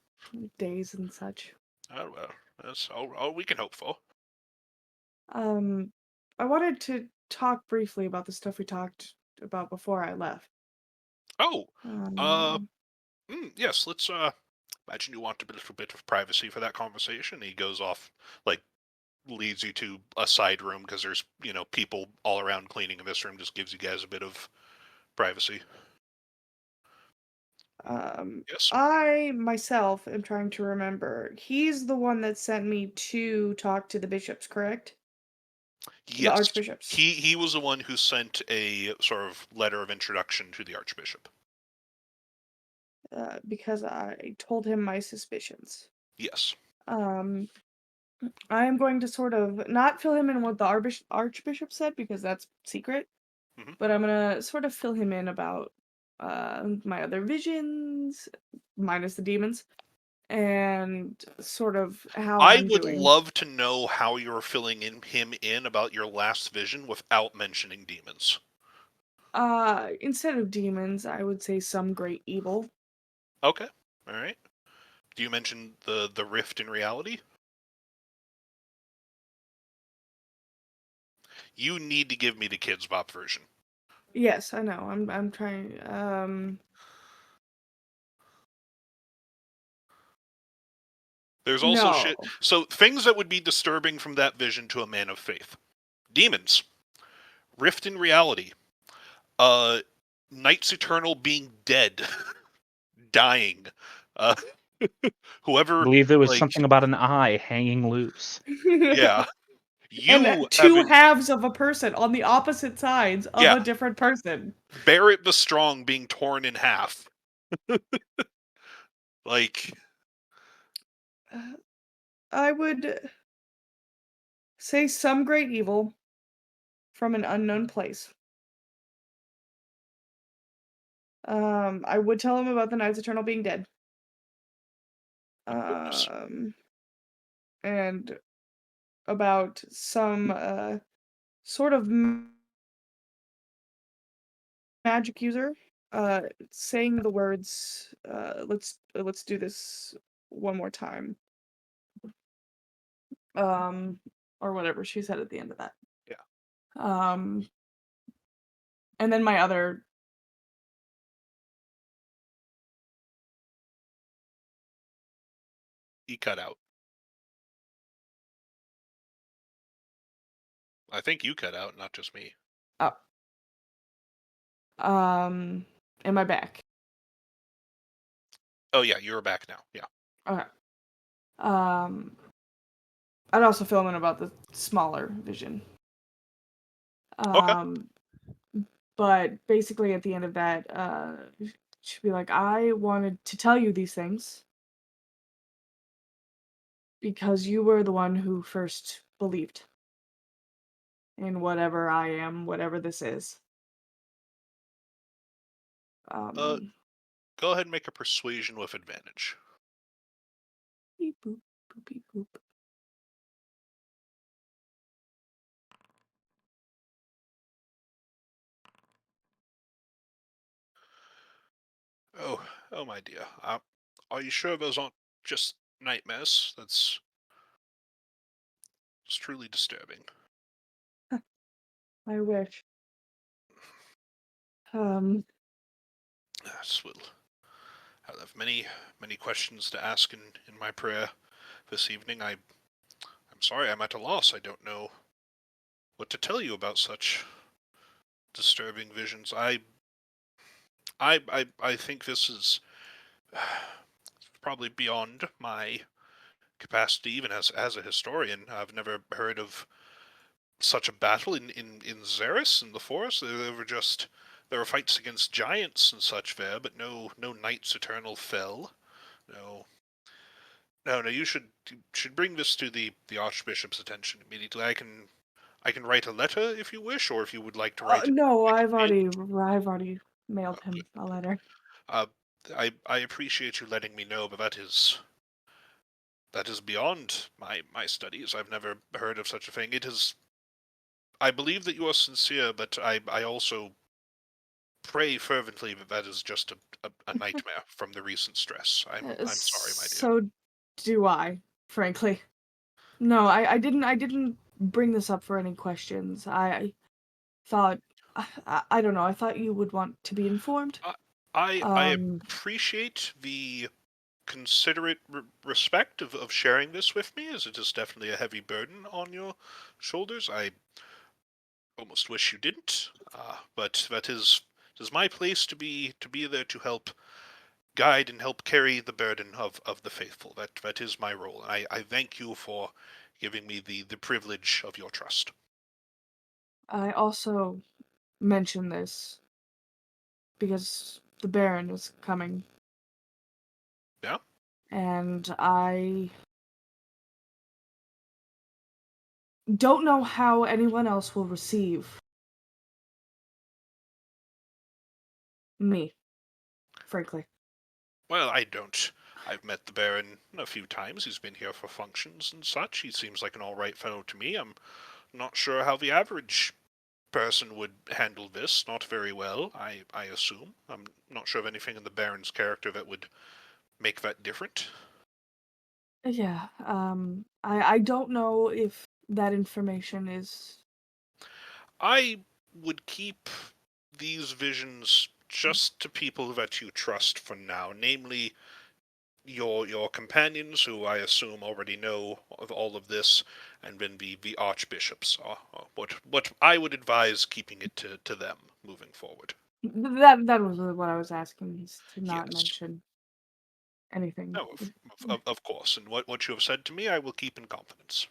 days and such. Oh, well, that's all we can hope for. Um, I wanted to talk briefly about the stuff we talked about before I left. Oh, uh, Um, yes, let's, imagine you want a little bit of privacy for that conversation. He goes off, like, leads you to a side room because there's, people all around cleaning in this room, just gives you guys a bit of privacy. Yes. I myself am trying to remember. He's the one that sent me to talk to the bishops, correct? The Yes. archbishops. He was the one who sent a sort of letter of introduction to the archbishop. Because I told him my suspicions. Yes. Um, I am going to sort of not fill him in what the archbishop said because that's secret, Mhm. but I'm gonna sort of fill him in about my other visions, minus the demons, and sort of how I I'm would doing. love to know how you're filling him in about your last vision without mentioning demons. Instead of demons, I would say some great evil. Okay. All right. Do you mention the rift in reality? You need to give me the Kids Bop version. Yes, I know. I'm trying. There's also shit. No. So things that would be disturbing from that vision to a man of faith: demons, rift in reality, uh, knights eternal being dead, dying, uh, I whoever, believe there was like, something about an eye hanging loose. yeah, And you have two halves of a person on the opposite sides of yeah, a different person. Barrett the Strong being torn in half, like, Uh, I would say some great evil from an unknown place. I would tell him about the Knights Eternal being dead. of course. Um, and about some sort of magic user saying the words let's do this one more time. Um or whatever she said at the end of that. Yeah, Um and then my other he cut out. I think you cut out, not just me. oh um am I back? Oh yeah, you're back now. Yeah. Okay. Um I'd also fill in about the smaller vision. Okay. Um but basically at the end of that, she'd be like, I wanted to tell you these things because you were the one who first believed in whatever I am, whatever this is. Uh, Um, go ahead and make a persuasion with advantage. beep boop, boop beep boop. Oh, oh my dear. Are you sure those aren't just nightmares? It's truly disturbing. I wish. Um, Yes, will. I'll have many questions to ask in my prayer this evening. I'm sorry, I'm at a loss. I don't know what to tell you about such disturbing visions. I think this is probably beyond my capacity, even as a historian. I've never heard of such a battle in Xeris in the forest. There were fights against giants and such there, but no knights eternal fell. No, no. You should bring this to the archbishop's attention immediately. I can write a letter if you wish, or if you would like to write it. no, I can mail it. I've already mailed Good. him a letter. Uh, I appreciate you letting me know, but that is beyond my studies. I've never heard of such a thing. It is. I believe that you are sincere, but I also pray fervently that that is just a nightmare from the recent stress. I'm sorry, my dear. So do I, frankly. No, I didn't bring this up for any questions. I thought, I don't know. I thought you would want to be informed. I I Um, appreciate the considerate respect of sharing this with me, as it is definitely a heavy burden on your shoulders. I almost wish you didn't, but that is it is my place to be there to help guide and help carry the burden of the faithful. That is my role. I thank you for giving me the privilege of your trust. I also mention this because the Baron is coming, Yeah? and I don't know how anyone else will receive me, frankly. Well, I don't. I've met the Baron a few times. He's been here for functions and such. He seems like an all right fellow to me. I'm not sure how the average person would handle this. Not very well, I assume. I'm not sure of anything in the Baron's character that would make that different. Yeah, I don't know if that information is. I would keep these visions just to people that you trust for now, namely your companions, who I assume already know of all of this, and then the archbishops. What I would advise keeping it to them moving forward. That was what I was asking, is to not Yes. mention anything. No, of course. And what you have said to me, I will keep in confidence.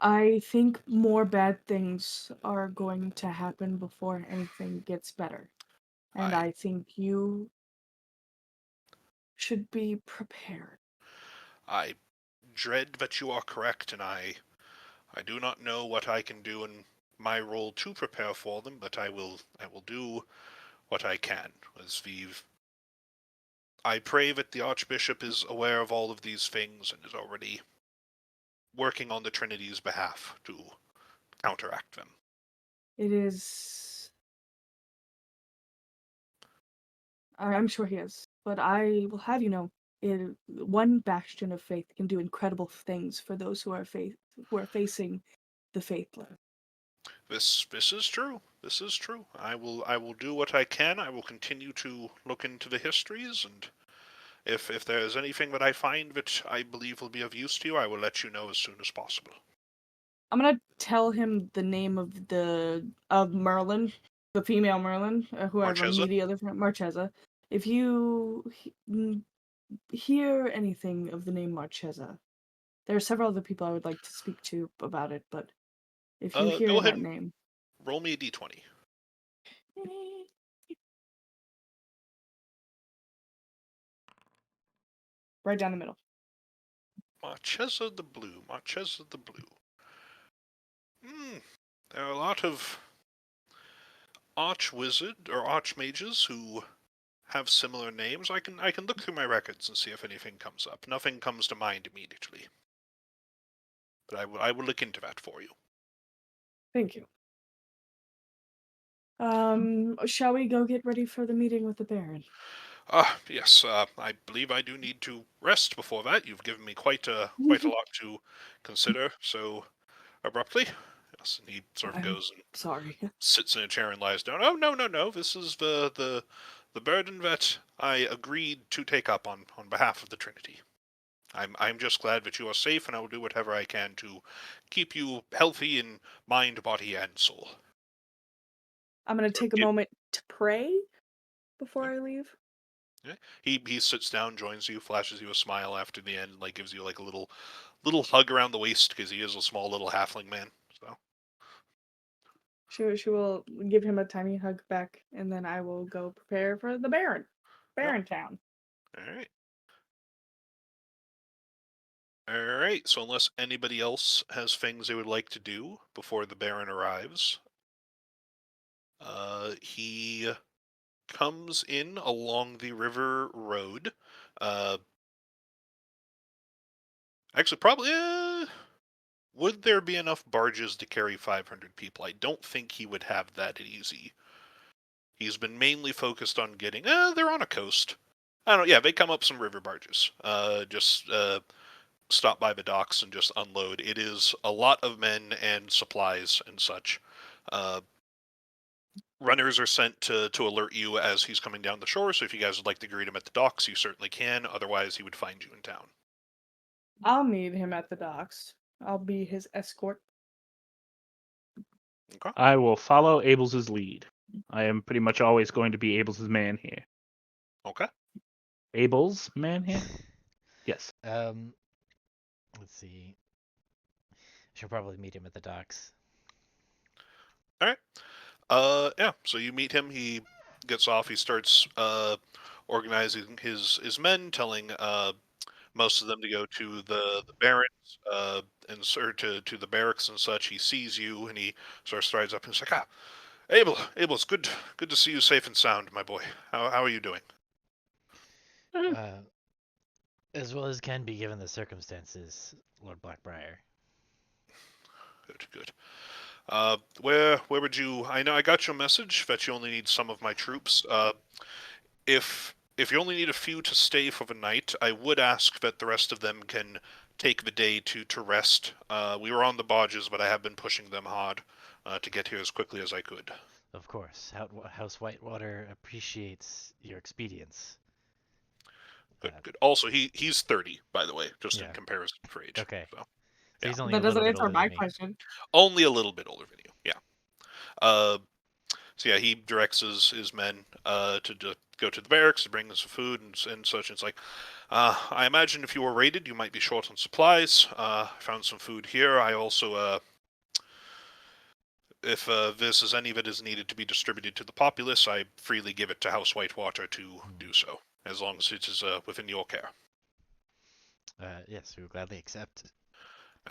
I think more bad things are going to happen before anything gets better. And I I think you should be prepared. I dread that you are correct, and I do not know what I can do in my role to prepare for them, but I will do what I can. As I pray that the Archbishop is aware of all of these things and is already working on the Trinity's behalf to counteract them. It is. I'm sure he is. But I will have you know, one bastion of faith can do incredible things for those who are facing the faithless. This is true. This is true. I will do what I can. I will continue to look into the histories, and if there is anything that I find that I believe will be of use to you, I will let you know as soon as possible. I'm gonna tell him the name of Merlin, the female Merlin, whoever I'm Marchesa? meeting other from Marchesa. If you hear anything of the name Marchesa, there are several other people I would like to speak to about it, but if you Go hear ahead that and name, roll me a d20. right down the middle. Marchesa the Blue. Marchesa the Blue. There are a lot of archwizard or archmages who have similar names. I can look through my records and see if anything comes up. Nothing comes to mind immediately, but I will look into that for you. Thank you. Shall we go get ready for the meeting with the Baron? Yes. I believe I do need to rest before that. You've given me quite a lot to consider so abruptly. Yes, and he sort of I'm goes and sorry. sits in a chair and lies down. Oh, no, no, no. This is the burden that I agreed to take up on behalf of the Trinity. I'm just glad that you are safe, and I will do whatever I can to keep you healthy in mind, body, and soul. I'm gonna Sort of take a moment to pray before I leave. yeah. He sits down, joins you, flashes you a smile after the end, like gives you like a little hug around the waist because he is a small little halfling man. So She will give him a tiny hug back, and then I will go prepare for the yeah. Baron Town. All right. All right. So unless anybody else has things they would like to do before the Baron arrives, he comes in along the river road. Uh, actually, probably. Would there be enough barges to carry 500 people? I don't think he would have that easy. He's been mainly focused on getting. They're on a coast. I don't know. Yeah, they come up some river barges. Just stop by the docks and just unload. It is a lot of men and supplies and such. Uh, Runners are sent to alert you as he's coming down the shore. So if you guys would like to greet him at the docks, you certainly can. Otherwise, he would find you in town. I'll meet him at the docks. I'll be his escort. Okay. I will follow Abel's lead. I am pretty much always going to be Abel's man here. Okay. Abel's man here? Yes. Let's see. She'll probably meet him at the docks. All right. Yeah. So you meet him. He gets off. He starts organizing his men, telling most of them to go to the barracks and sir to the barracks and such. He sees you and he sort of strides up and he's like, "Ah, Abel, it's good to see you safe and sound, my boy. How are you doing?" Uh, as well as can be given the circumstances, Lord Blackbriar. Good, good. Where would you? I know I got your message that you only need some of my troops. If you only need a few to stay for the night, I would ask that the rest of them can take the day to rest. We were on the barges, but I have been pushing them hard to get here as quickly as I could. Of course, House Whitewater appreciates your expedience. Good, Uh, good. Also, he's 30, by the way, just in yeah. comparison for age. Okay. So So yeah, he's only That a little doesn't bit answer older than my me. question. only a little bit older than you. Yeah. Uh, so yeah, he directs his men to go to the barracks to bring us some food and such. And it's like, I imagine if you were raided, you might be short on supplies. I found some food here. I also, if this is any that is needed to be distributed to the populace, I freely give it to House Whitewater to Hmm. do so, as long as it is within your care. Yes, we will gladly accept.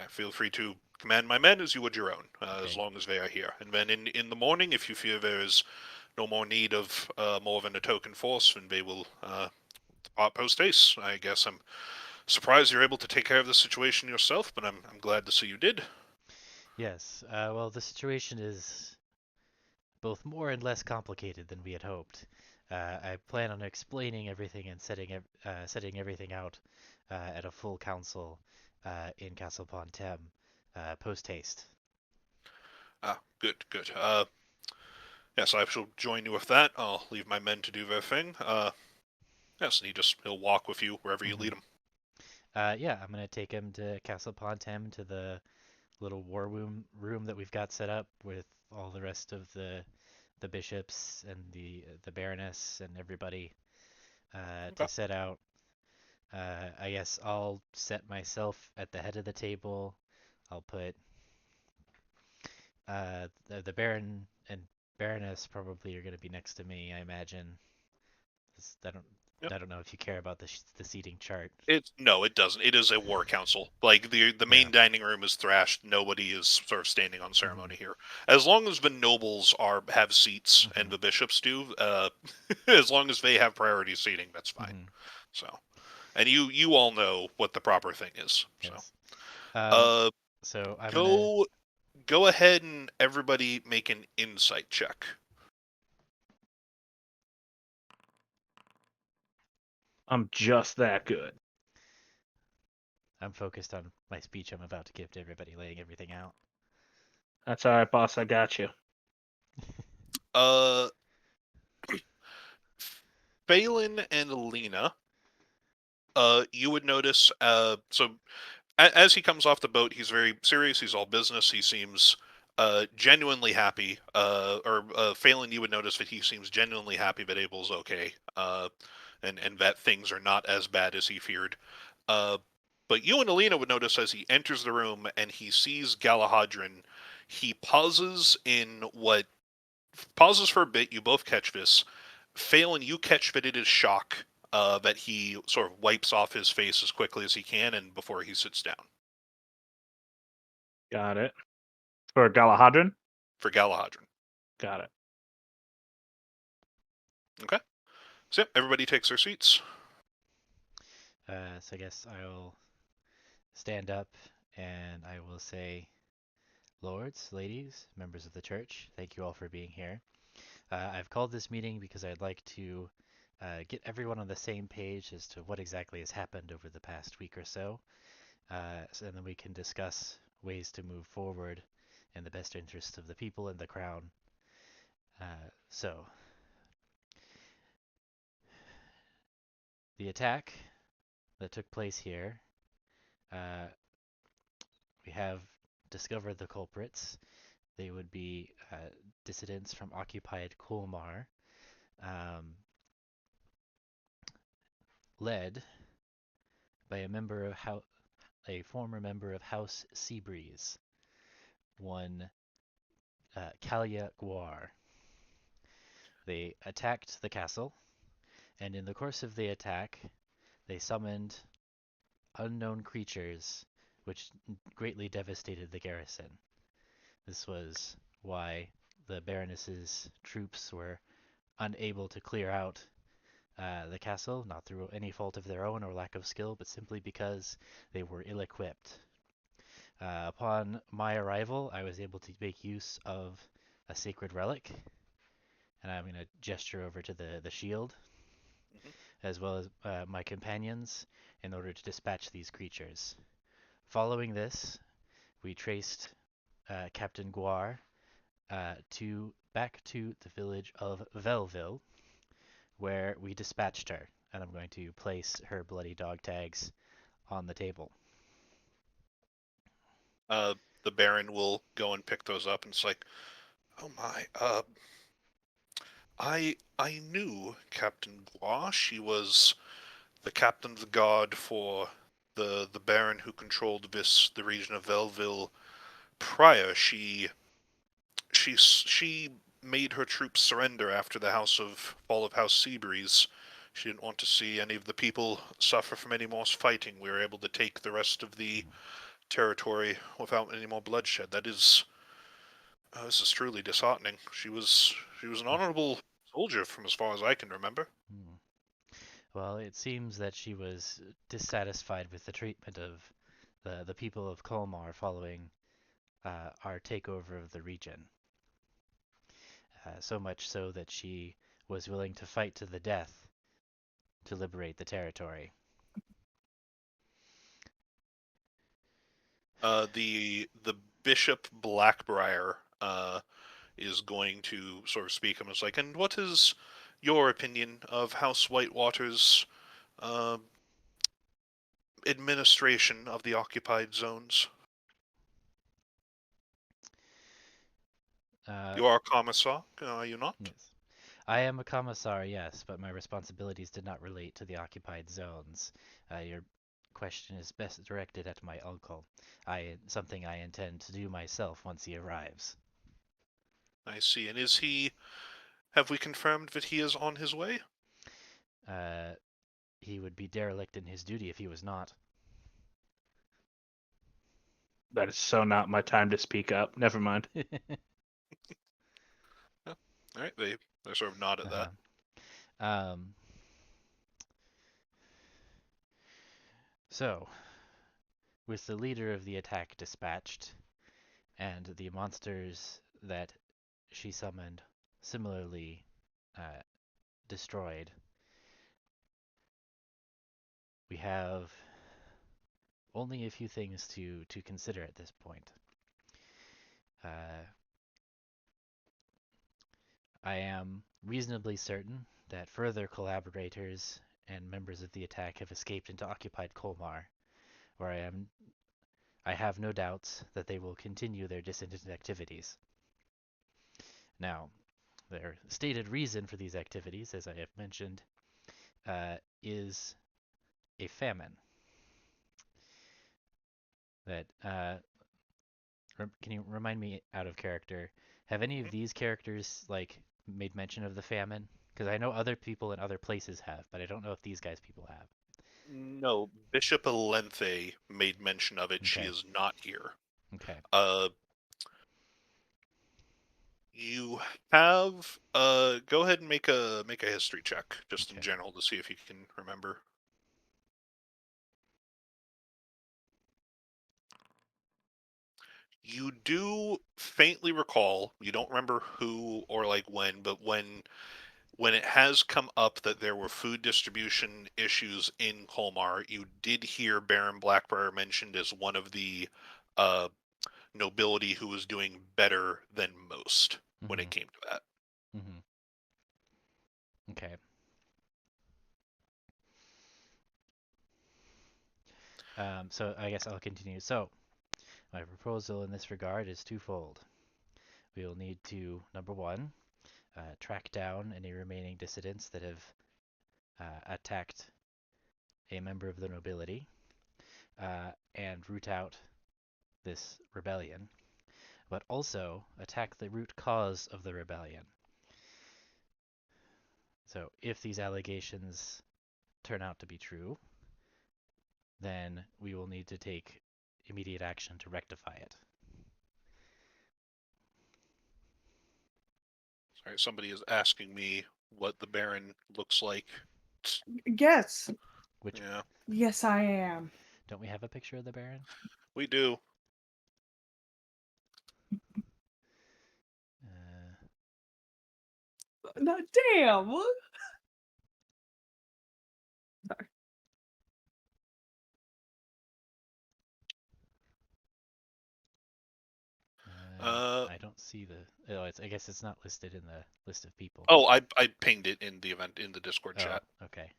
Feel free to command my men as you would your own, as Okay. long as they are here. And then in the morning, if you feel there is no more need of more than a token force, then they will depart post haste. I guess I'm surprised you're able to take care of the situation yourself, but I'm glad to see you did. Yes. Well, the situation is both more and less complicated than we had hoped. I plan on explaining everything and setting everything out at a full council in Castle Pontem post haste. Ah, good, good. Yes, I shall join you with that. I'll leave my men to do their thing. Yes, and he'll walk with you wherever you Hmm. lead him. Yeah, I'm gonna take him to Castle Pontem to the little war room that we've got set up with all the rest of the bishops and the baroness and everybody Okay. to set out. I guess I'll set myself at the head of the table. I'll put the Baron and Baroness probably are going to be next to me, I imagine. I don't Yep. I don't know if you care about the seating chart. No, it doesn't. It is a war council. Like the Yeah. main dining room is thrashed. Nobody is sort of standing on Hmm. ceremony here. As long as the nobles have seats and Hmm. the bishops do, as long as they have priority seating, that's fine. Hmm. So, and you all know what the proper thing is. So, Yes. Um. uh, So I'm gonna. go go ahead and everybody make an insight check. I'm just that good. I'm focused on my speech I'm about to give to everybody, laying everything out. That's all right, boss. I got you. Uh, Phelan and Alina, you would notice. So as he comes off the boat, he's very serious. He's all business. He seems genuinely happy. Or Phelan, you would notice that he seems genuinely happy that Abel's okay, and that things are not as bad as he feared. Uh, but you and Alina would notice as he enters the room and he sees Galahadran, he pauses for a bit. You both catch this. Phelan, you catch that it is shock. That he sort of wipes off his face as quickly as he can, and before he sits down. Got it. For Galahadran? For Galahadran. Got it. Okay. So yep, everybody takes their seats. So I guess I'll stand up and I will say, Lords, ladies, members of the church, thank you all for being here. I've called this meeting because I'd like to get everyone on the same page as to what exactly has happened over the past week or so, and then we can discuss ways to move forward in the best interest of the people and the crown. So, the attack that took place here, uh, we have discovered the culprits. They would be dissidents from occupied Kulmar. Um, led by a former member of House Seabreeze, one Kalia Guar. They attacked the castle, and in the course of the attack, they summoned unknown creatures which greatly devastated the garrison. This was why the Baroness's troops were unable to clear out the castle, not through any fault of their own or lack of skill, but simply because they were ill-equipped. Upon my arrival, I was able to make use of a sacred relic, and I'm going to gesture over to the shield, Mhm. as well as my companions, in order to dispatch these creatures. Following this, we traced Captain Guar back to the village of Velville, where we dispatched her, and I'm going to place her bloody dog tags on the table. The Baron will go and pick those up, and it's like, oh my, I knew Captain Glois. She was the captain of the guard for the Baron who controlled the region of Velville prior. She made her troops surrender after the fall of House Seabreeze. She didn't want to see any of the people suffer from any more fighting. We were able to take the rest of the territory without any more bloodshed. This is truly disheartening. She was an honorable soldier from as far as I can remember. Hmm. Well, it seems that she was dissatisfied with the treatment of the people of Colmar following our takeover of the region. So much so that she was willing to fight to the death to liberate the territory. The Bishop Blackbriar is going to sort of speak. And was like, and what is your opinion of House Whitewater's uh, administration of the occupied zones? Uh, You are a commissar, are you not? yes. I am a commissar, yes, but my responsibilities did not relate to the occupied zones. Your question is best directed at my uncle. Something I intend to do myself once he arrives. I see. And have we confirmed that he is on his way? Uh, he would be derelict in his duty if he was not. That is so not my time to speak up. Never mind. Yeah. All right, they sort of nod at that. Um, so, with the leader of the attack dispatched, and the monsters that she summoned similarly uh, destroyed, we have only a few things to consider at this point. Uh, I am reasonably certain that further collaborators and members of the attack have escaped into occupied Colmar, where I have no doubts that they will continue their dissident activities. Now, their stated reason for these activities, as I have mentioned, is a famine. That can you remind me out of character? Have any of Mhm. these characters like made mention of the famine? Because I know other people in other places have, but I don't know if these guys people have. No, Bishop Alenthe made mention of it. She Okay. is not here. Okay. Uh, you have go ahead and make a history check, just in Okay. general, to see if you can remember. You do faintly recall, you don't remember who or like when, but when it has come up that there were food distribution issues in Colmar, you did hear Baron Blackbriar mentioned as one of the uh, nobility who was doing better than most when it Mhm. came to that. Mhm. Okay. So I guess I'll continue. So my proposal in this regard is twofold. We will need to, number one, track down any remaining dissidents that have attacked a member of the nobility and root out this rebellion, but also attack the root cause of the rebellion. So if these allegations turn out to be true, then we will need to take immediate action to rectify it. Sorry, somebody is asking me what the Baron looks like. Yes. Which Yeah, Yes, I am. don't we have a picture of the Baron? we do. Uh, No, damn. What? Sorry. I don't see the. Oh, I guess it's not listed in the list of people. Oh, I pinged it in the event in the Discord Oh, chat. okay.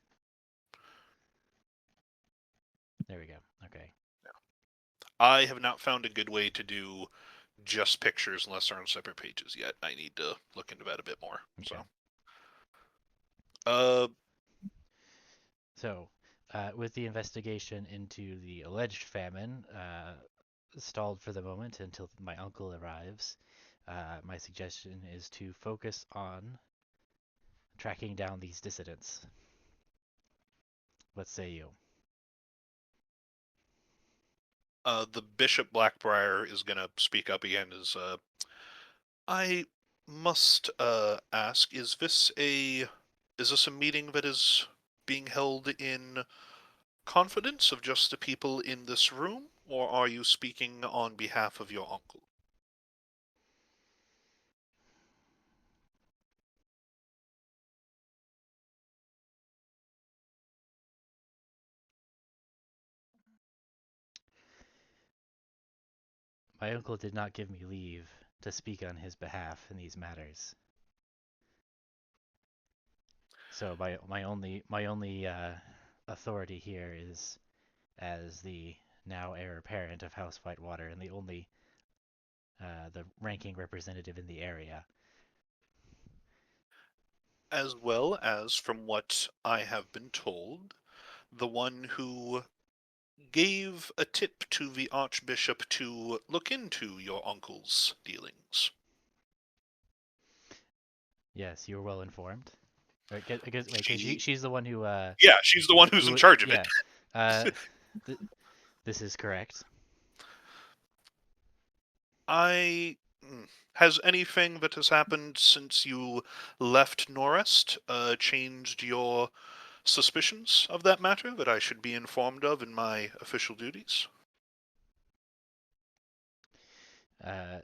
There we go. Okay. I have not found a good way to do just pictures unless they're on separate pages yet. I need to look into that a bit more. Okay. So, With the investigation into the alleged famine stalled for the moment until my uncle arrives, my suggestion is to focus on tracking down these dissidents. What say you? the Bishop Blackbriar is gonna speak up again. I must ask: is this a meeting that is being held in confidence of just the people in this room, or are you speaking on behalf of your uncle? My uncle did not give me leave to speak on his behalf in these matters. So my only authority here is as the now heir apparent of House Whitewater and the ranking representative in the area. As well as, from what I have been told, the one who gave a tip to the Archbishop to look into your uncle's dealings. Yes, you're well informed. Because wait, because She, she's the one who yeah, she's the one who's in charge of it. yeah, uh, th this is correct. I has anything that has happened since you left Norest changed your suspicions of that matter that I should be informed of in my official duties? Uh,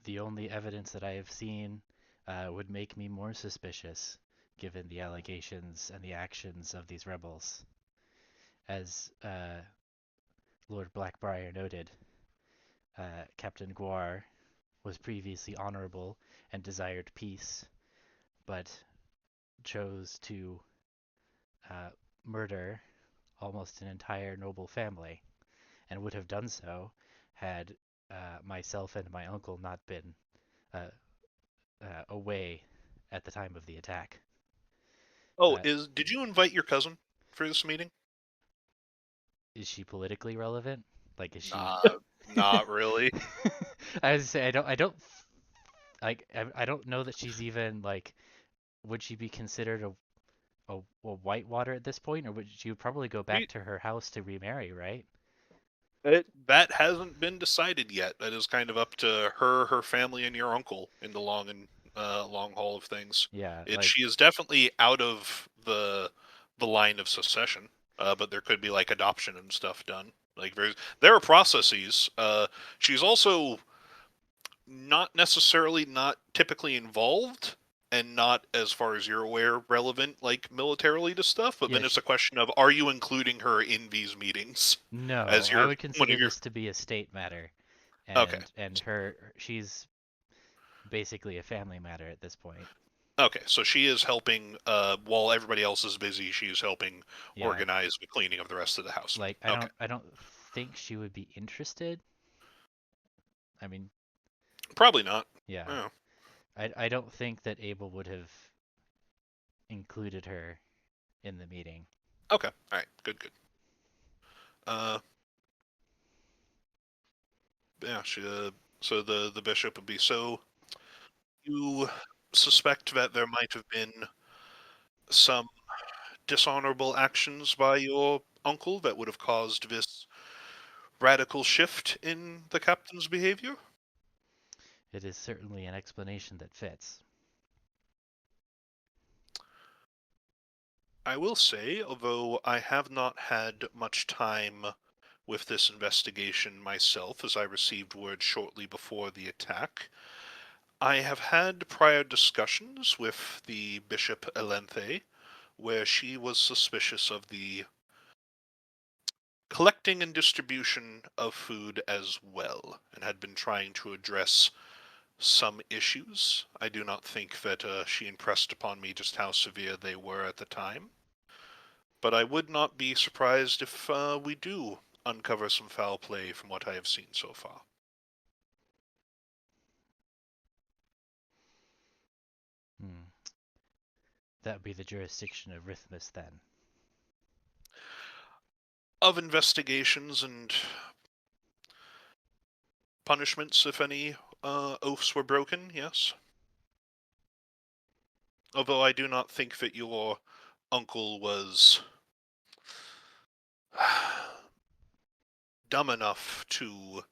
the only evidence that I have seen would make me more suspicious, given the allegations and the actions of these rebels. As Lord Blackbriar noted, Captain Guar was previously honorable and desired peace, but chose to murder almost an entire noble family, and would have done so had myself and my uncle not been uh, away at the time of the attack. Oh, Uh, did you invite your cousin for this meeting? is she politically relevant? Like, is she? Nah, not really. I was say I don't know that she's even like. Would she be considered a Whitewater at this point, or would she would probably go back We, to her house to remarry, right? that hasn't been decided yet. That is kind of up to her, her family, and your uncle in the long haul of things. Yeah, She is definitely out of the line of succession, but there could be like adoption and stuff done. Like there are processes. She's also not typically involved and not, as far as you're aware, relevant like militarily to stuff, but yeah. then it's a question of, are you including her in these meetings No, as I your would one consider of your this to be a state matter, okay. and she's basically a family matter at this point. Okay, so she is helping while everybody else is busy, she's helping Yeah, organize the cleaning of the rest of the house. like Okay. I don't think she would be interested. I mean, Probably not. yeah, Oh. I don't think that Abel would have included her in the meeting. Okay, all right, good, good. Yeah, so the bishop would be, so you suspect that there might have been some dishonorable actions by your uncle that would have caused this radical shift in the captain's behavior? It is certainly an explanation that fits. I will say, although I have not had much time with this investigation myself, as I received word shortly before the attack, I have had prior discussions with the Bishop Elenthe, where she was suspicious of the collecting and distribution of food as well, and had been trying to address some issues. I do not think that she impressed upon me just how severe they were at the time, but I would not be surprised if we do uncover some foul play from what I have seen so far. Hmm. That would be the jurisdiction of Rithmus then. Of investigations and punishments, if any oaths were broken, yes. Although I do not think that your uncle was dumb enough to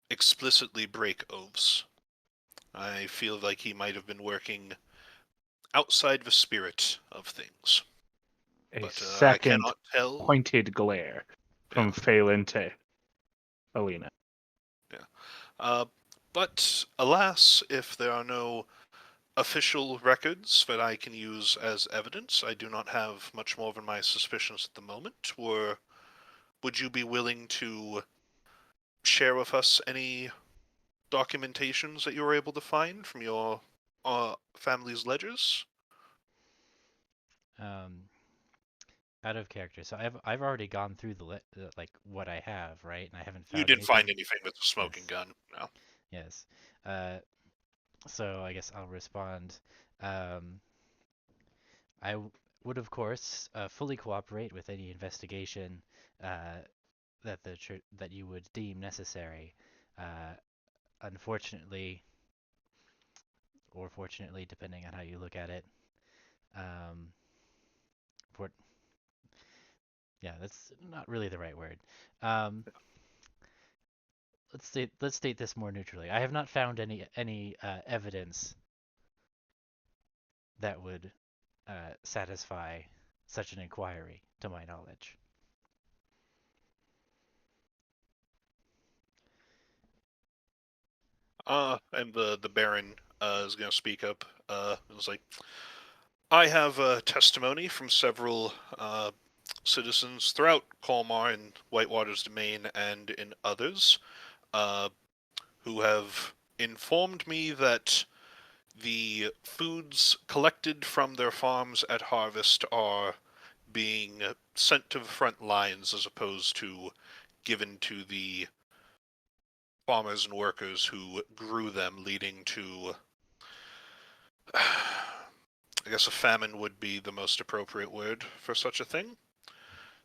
explicitly break oaths. I feel like he might have been working outside the spirit of things. A But I second cannot tell. pointed glare Yeah, from Phelan to Alina. yeah. Uh, but alas, if there are no official records that I can use as evidence, I do not have much more than my suspicions at the moment. Or would you be willing to share with us any documentations that you were able to find from your family's ledgers? Um, Out of character. So I've already gone through like what I have, right? And I haven't You found didn't find anything. anything with a smoking Yes. gun, no. Yes. Uh, so I guess I'll respond. Um, would of course fully cooperate with any investigation uh, that you would deem necessary. Uh, Unfortunately, or fortunately, depending on how you look at it, um, for yeah, that's not really the right word. Um, let's state this more neutrally. I have not found any evidence that would satisfy such an inquiry, to my knowledge. And the Baron is going to speak up. It was like, I have testimony from several citizens throughout Colmar and Whitewater's domain and in others uh, who have informed me that the foods collected from their farms at harvest are being sent to the front lines as opposed to given to the farmers and workers who grew them, leading to, I guess, a famine would be the most appropriate word for such a thing.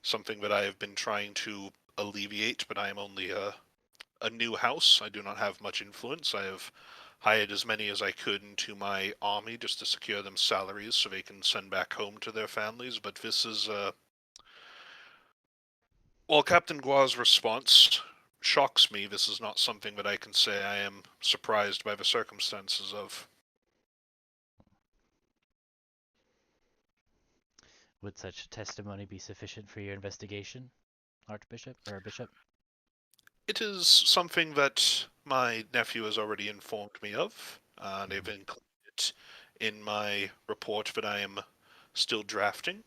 Something that I have been trying to alleviate, but I am only a new house. I do not have much influence. I have hired as many as I could into my army just to secure them salaries so they can send back home to their families. But this is, while Captain Gua's response shocks me, this is not something that I can say I am surprised by the circumstances of. Would such testimony be sufficient for your investigation, Archbishop or Bishop? It is something that my nephew has already informed me of. They've Mhm. included it in my report that I am still drafting.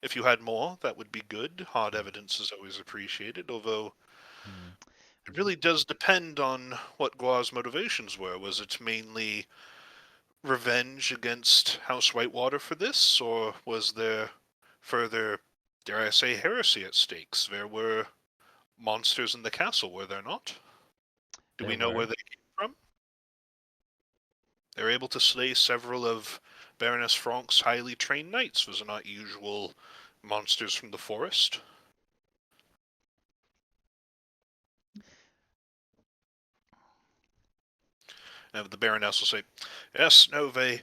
If you had more, that would be good. Hard evidence is always appreciated, although Hmm. it really does depend on what Gua's motivations were. Was it mainly revenge against House Whitewater for this, or was there further, dare I say, heresy at stakes? There were monsters in the castle, were there not? Do we There know where were. they came from? They were able to slay several of Baroness Frank's highly trained knights. Was not usual monsters from the forest. And the Baroness will say, "Yes, no, they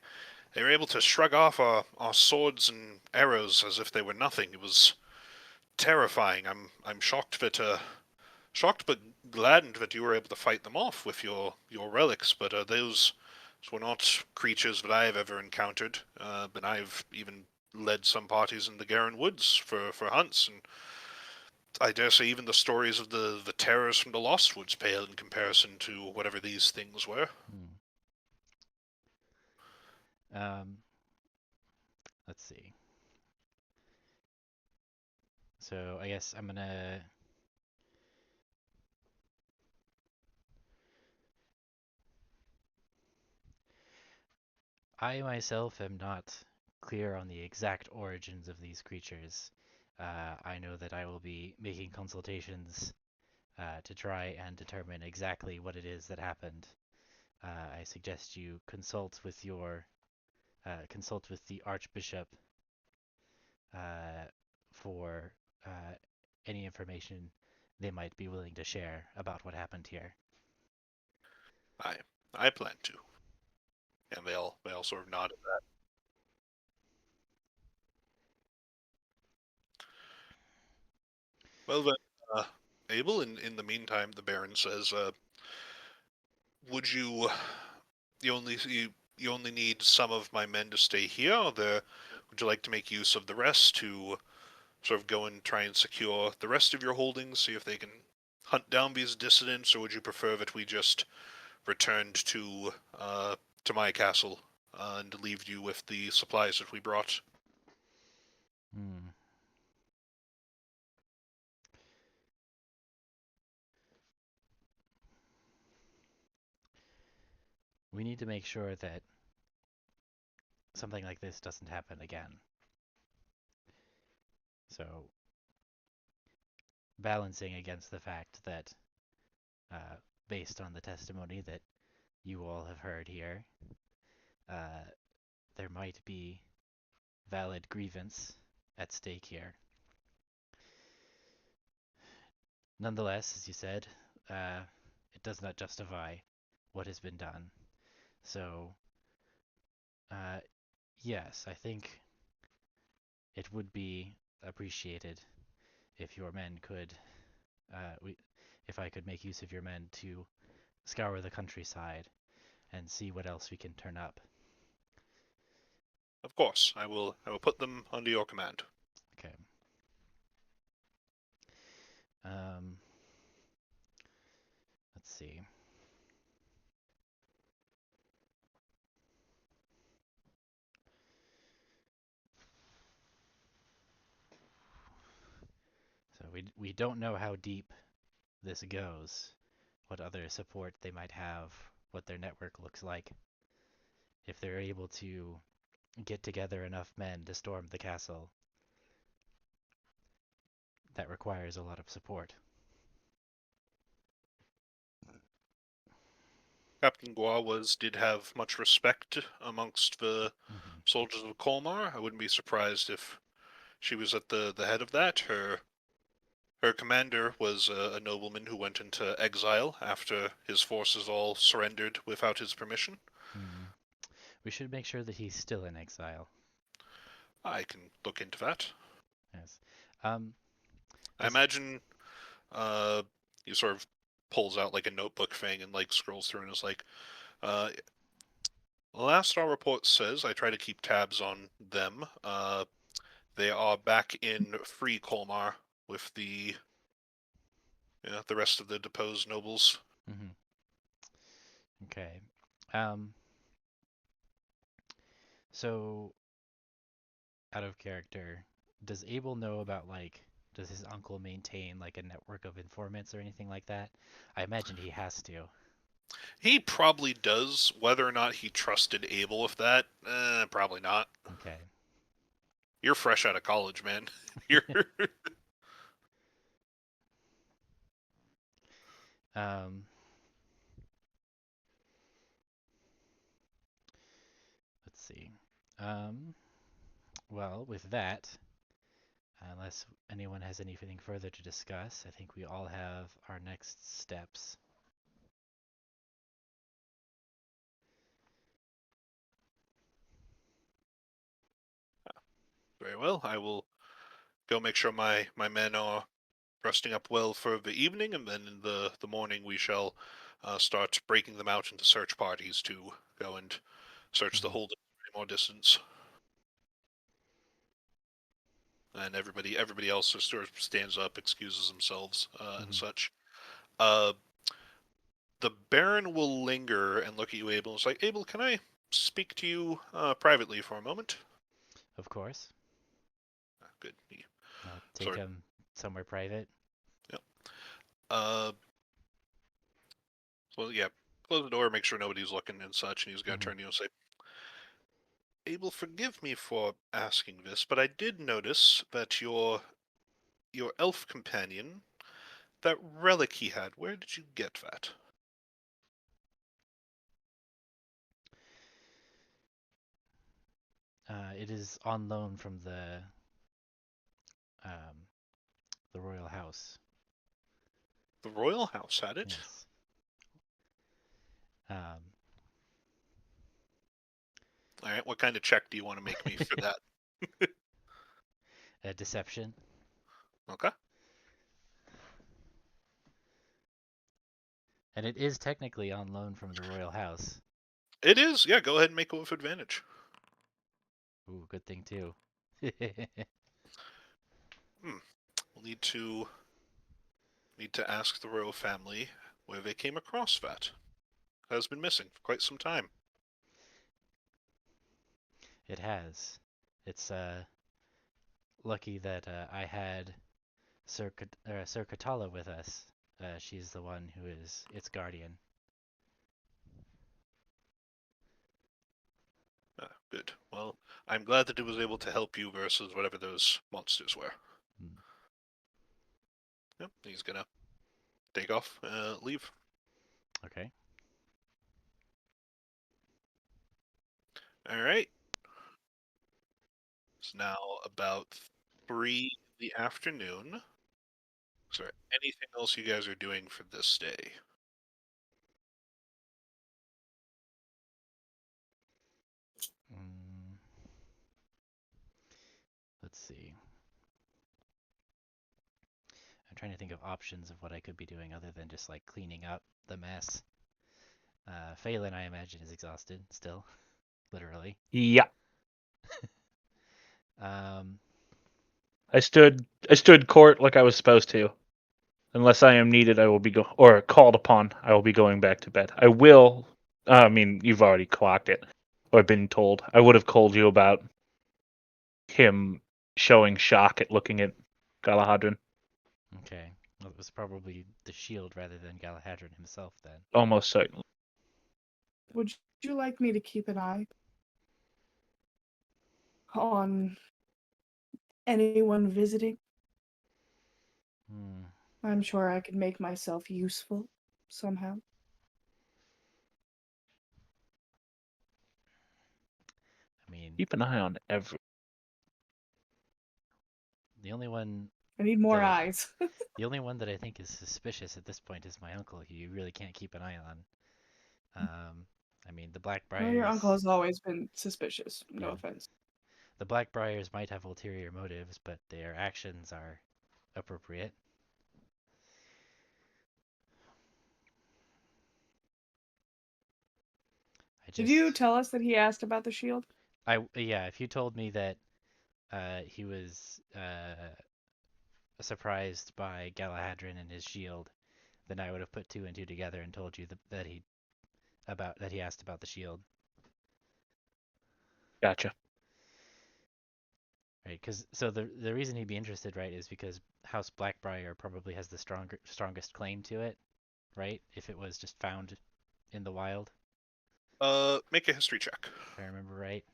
were able to shrug off our swords and arrows as if they were nothing. It was terrifying. I'm shocked but gladdened that you were able to fight them off with your relics. But those were not creatures that I have ever encountered. But I've even led some parties in the Garin Woods for hunts, and I dare say even the stories of the terrors from the Lost Woods pale in comparison to whatever these things were." Let's see. So I guess I'm gonna I myself am not clear on the exact origins of these creatures. I know that I will be making consultations to try and determine exactly what it is that happened. I suggest you consult with the Archbishop for any information they might be willing to share about what happened here. I I plan to, and they all sort of nod at that. Well then, Abel. In the meantime, the Baron says, "Would you you only need some of my men to stay here, or would you like to make use of the rest to sort of go and try and secure the rest of your holdings, see if they can hunt down these dissidents, or would you prefer that we just returned to my castle and leave you with the supplies that we brought?" Hmm. We need to make sure that something like this doesn't happen again. So, balancing against the fact that, uh, based on the testimony that you all have heard here, uh, there might be valid grievance at stake here. Nonetheless, as you said, it does not justify what has been done. So, uh, yes, I think it would be appreciated if your men could, uh, we, if I could make use of your men to scour the countryside and see what else we can turn up. Of course, I will put them under your command. Okay. Um, let's see. So we don't know how deep this goes, what other support they might have, what their network looks like. If they're able to get together enough men to storm the castle, that requires a lot of support. Captain did have much respect amongst the Hmm. soldiers of Colmar. I wouldn't be surprised if she was at the head of that. Her commander was a nobleman who went into exile after his forces all surrendered without his permission. Hmm. We should make sure that he's still in exile. I can look into that. Yes. Um, I does imagine he sort of pulls out like a notebook thing and like scrolls through and is like, uh, last our report says, I try to keep tabs on them. They are back in free Colmar with the rest of the deposed nobles. hmm. Okay. Um, so out of character, does Abel know about does his uncle maintain like a network of informants or anything like that? I imagine he has to. He probably does. Whether or not he trusted Abel with that, probably not. Okay. You're fresh out of college, man. You're Um, let's see. Well, with that, Unless anyone has anything further to discuss, I think we all have our next steps. Very well. I will go make sure my men are resting up well for the evening, and then in the morning we shall start breaking them out into search parties to go and search the Mhm. whole more distance. And everybody else just sort of stands up, excuses themselves, and Mhm. such. Uh, the Baron will linger and look at you, Abel. It's like, Abel, can I speak to you privately for a moment? Of course. Good. I'll take Sorry. him somewhere private. Yep. So yeah, close the door, make sure nobody's looking and such, and he's gonna Mhm. turn to you and say, Abel, forgive me for asking this, but I did notice that your elf companion, that relic he had, where did you get that? It is on loan from um, the royal house. The royal house had it? Yes. Um, Alright, what kind of check do you want to make me for that? a deception, Okay. and it is technically on loan from the royal house. It is, yeah, go ahead and make it with advantage. Ooh, good thing too. Hmm. We'll need to ask the royal family where they came across that. It has been missing for quite some time. It has. It's lucky that I had Sir Katala with us. She's the one who is its guardian. Good. Well, I'm glad that it was able to help you versus whatever those monsters were. Hmm. Yep, he's gonna take off, leave. Okay. Alright. It's now about 3 in the afternoon. Is there anything else you guys are doing for this day? Mm, let's see. I'm trying to think of options of what I could be doing other than just like cleaning up the mess. Phelan, I imagine, is exhausted still, literally. Yeah. Um, I stood court like I was supposed to. Unless I am needed, I will be or called upon. I will be going back to bed. I will. I mean, you've already clocked it or been told. I would have told you about him showing shock at looking at Galahadran. okay. Well, it was probably the shield rather than Galahadran himself then. Almost certainly. Would you like me to keep an eye on anyone visiting? Hmm. I'm sure I could make myself useful somehow. I mean, Keep an eye on every. the only one I need more that I eyes. the only one that I think is suspicious at this point is my uncle, who you really can't keep an eye on. I mean, the Well, your uncle Blackbriars, has always been suspicious. No yeah, offense. the Blackbriars might have ulterior motives, but their actions are appropriate. I Did you just, tell us that he asked about the shield? yeah, if you told me that he was surprised by Galahadran and his shield, then I would have put two and two together and told you that he asked about the shield, Gotcha. right? Because the reason he'd be interested, right, is because House Blackbriar probably has the strongest claim to it, right? If it was just found in the wild, Make a history check. if I remember right.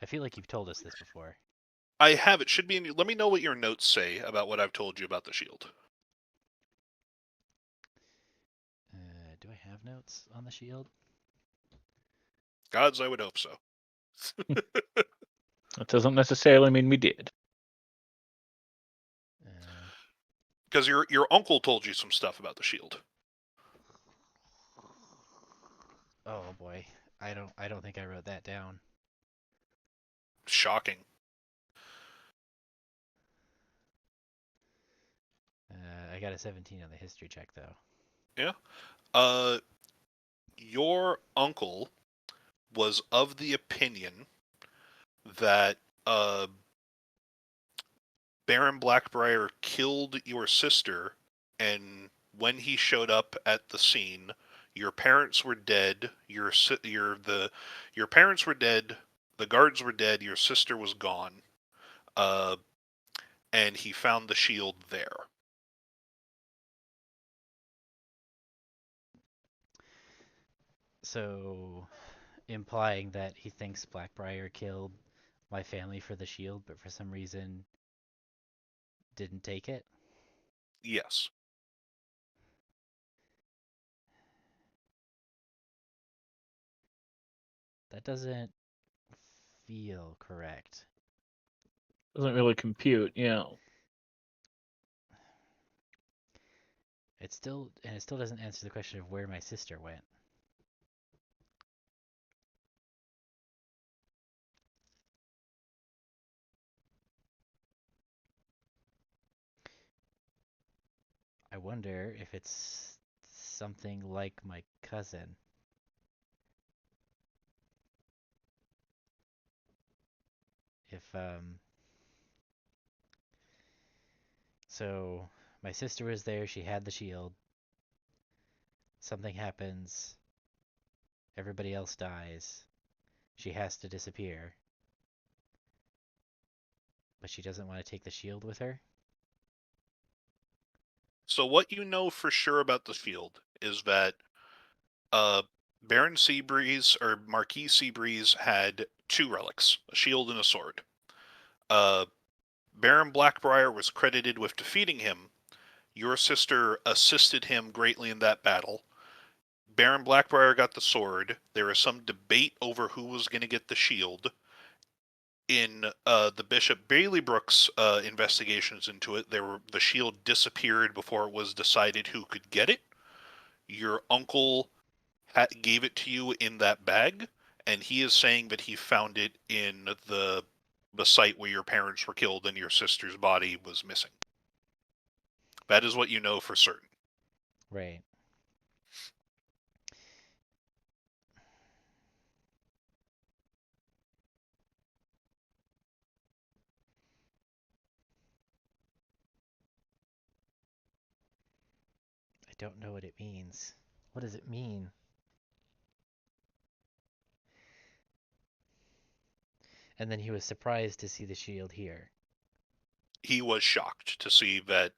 I feel like you've told us this before. I have it. Should be in. Let me know what your notes say about what I've told you about the shield. Do I have notes on the shield? Gods, I would hope so. That doesn't necessarily mean we did. Because your uncle told you some stuff about the shield. Oh boy, I don't think I wrote that down. Shocking. I got a 17 on the history check though. Yeah. Your uncle was of the opinion that Baron Blackbriar killed your sister, and when he showed up at the scene, your parents were dead. Your parents were dead. The guards were dead. Your sister was gone. And he found the shield there. So, implying that he thinks Blackbriar killed my family for the shield, but for some reason didn't take it? Yes. That doesn't feel correct. Doesn't really compute, yeah. It still doesn't answer the question of where my sister went. I wonder if it's something like my cousin. If so my sister was there, she had the shield. Something happens, everybody else dies. She has to disappear. But she doesn't want to take the shield with her? So what you know for sure about the shield is that Baron Seabreeze or Marquis Seabreeze had two relics, a shield and a sword. Baron Blackbriar was credited with defeating him. Your sister assisted him greatly in that battle. Baron Blackbriar got the sword. There was some debate over who was going to get the shield. In the Bishop Bailey Brooks investigations into it, the shield disappeared before it was decided who could get it. Your uncle gave it to you in that bag, and he is saying that he found it in the site where your parents were killed and your sister's body was missing. That is what you know for certain. Right. I don't know what it means. What does it mean? And then he was surprised to see the shield here. He was shocked to see that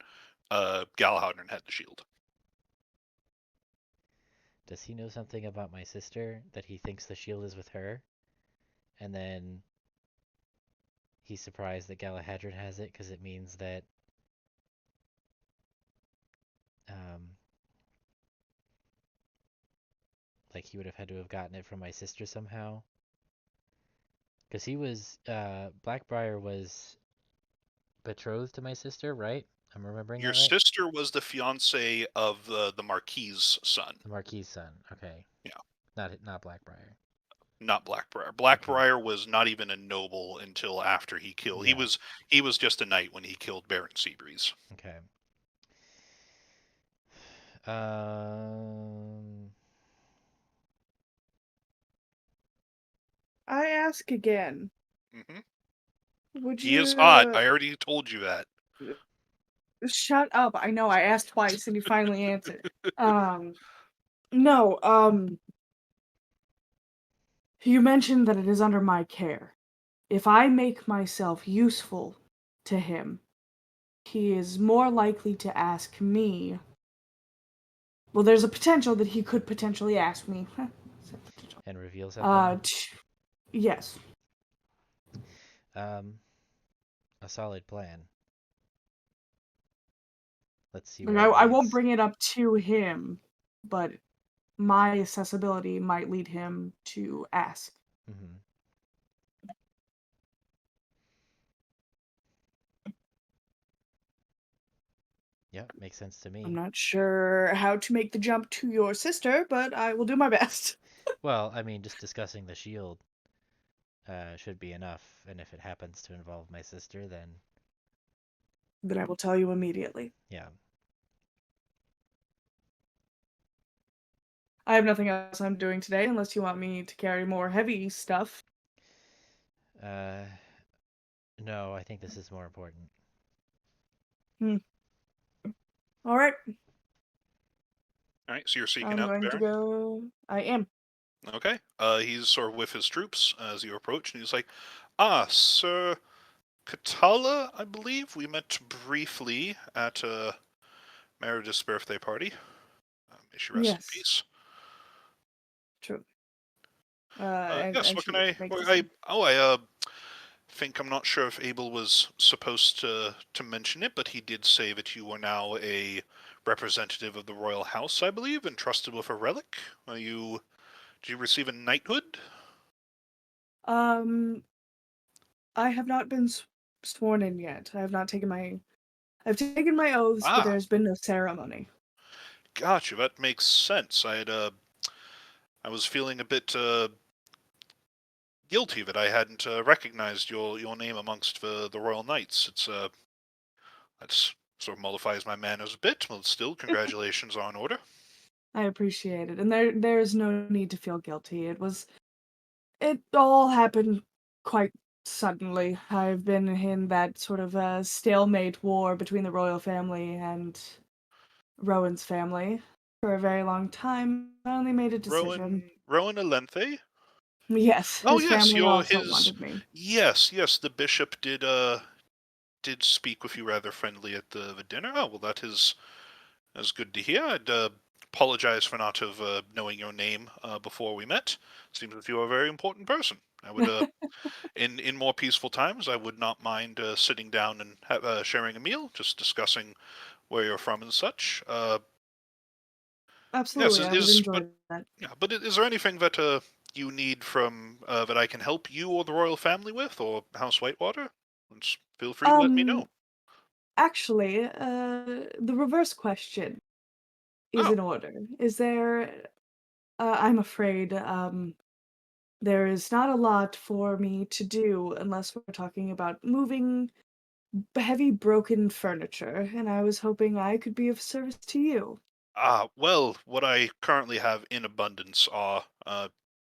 Galahadrin had the shield. Does he know something about my sister that he thinks the shield is with her? And then he's surprised that Galahadrin has it because it means that like he would have had to have gotten it from my sister somehow. Because he was Blackbriar was betrothed to my sister, right? I'm remembering Your that right? sister was the fiance of the Marquis's son. The Marquis' son. Okay. Yeah. Not Blackbriar. Not Blackbriar. Okay. Blackbriar was not even a noble until after he killed. Yeah. He was just a knight when he killed Baron Seabreeze. Okay. Um. I ask again. Mm-hmm. Would He is hot. you I already told you that. shut up? I know I asked twice and you finally answered. No, you mentioned that it is under my care. If I make myself useful to him, he is more likely to ask me. Well, there's a potential that he could potentially ask me. And reveal something. Yes. A solid plan. Let's see Like, where it I won't leads. bring it up to him, but my accessibility might lead him to ask. Mm-hmm. Yep, makes sense to I'm me. not sure how to make the jump to your sister, but I will do my best. Well, I mean, just discussing the shield should be enough, and if it happens to involve my sister, then Then I will tell you immediately. yeah. I have nothing else I'm doing today unless you want me to carry more heavy stuff. Uh, no, I think this is more important. Hmm. All right, All right, so you're seeking I'm out the going to Baron. go. I am. Okay. He's sort of with his troops as you approach, and he's like, Sir Katala, I believe. We met briefly at Meredith's birthday party. May she rest in Yes, peace. true. Yes, And what she can would I... make the What, same. I think I'm not sure if Abel was supposed to mention it, but he did say that you are now a representative of the royal house, I believe, entrusted with a relic. Did you receive a knighthood? Um, I have not been sworn in yet. I have not taken my. I've taken my oaths, but Ah, there's been no ceremony. gotcha. That makes sense. I was feeling a bit guilty that I hadn't recognized your name amongst the royal knights. That's sort of mollifies my manners a bit. Well, still, congratulations are in order. I appreciate it, and there is no need to feel guilty. It all happened quite suddenly. I've been in that sort of stalemate war between the royal family and Rowan's family for a very long time. I only made a decision. Rowan Alenthe? Yes, Oh his yes, family your also his wanted me. yes, the bishop did speak with you rather friendly at the dinner. Oh well, that's good to hear. I'd apologize for not have knowing your name before we met. Seems that you are a very important person. I would in more peaceful times, I would not mind sitting down and sharing a meal, just discussing where you're from and such. Yes, Absolutely, I would is but enjoy that. yeah, but is there anything that you need from that I can help you or the royal family with, or House Whitewater? Just feel free to let me know. Um, actually, the reverse question is Oh, in order. Is there? I'm afraid. There is not a lot for me to do unless we're talking about moving heavy broken furniture, and I was hoping I could be of service to you. well, what I currently have in abundance are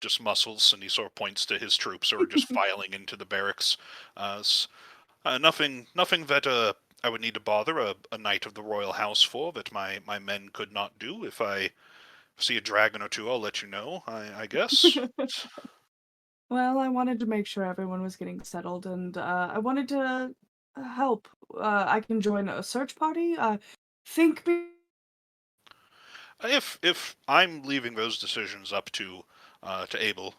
just muscles, and he sort of points to his troops who are just filing into the barracks. Nothing that I would need to bother a knight of the royal house for that my men could not do. If I see a dragon or two, I'll let you know. I guess. Well, I wanted to make sure everyone was getting settled, and I wanted to help. I can join a search party. Think me. If I'm leaving those decisions up to Abel,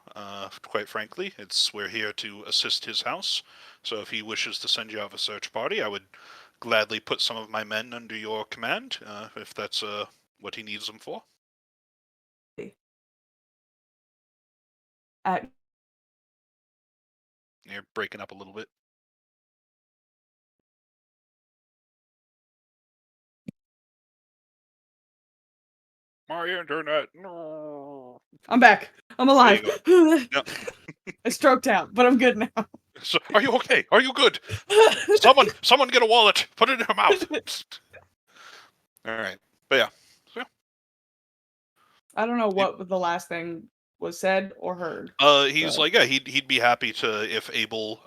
quite frankly, we're here to assist his house. So if he wishes to send you out a search party, I would gladly put some of my men under your command, if that's what he needs them for. At You're breaking up a little bit. My internet. No. I'm back. I'm There you alive. go. Yeah. I stroked out, but I'm good now. So, are you okay? Are you good? Someone get a wallet. Put it in her mouth. All right. But yeah. So, I don't know yeah. what the last thing was said or heard. He's So, like, yeah, he'd be happy to if Abel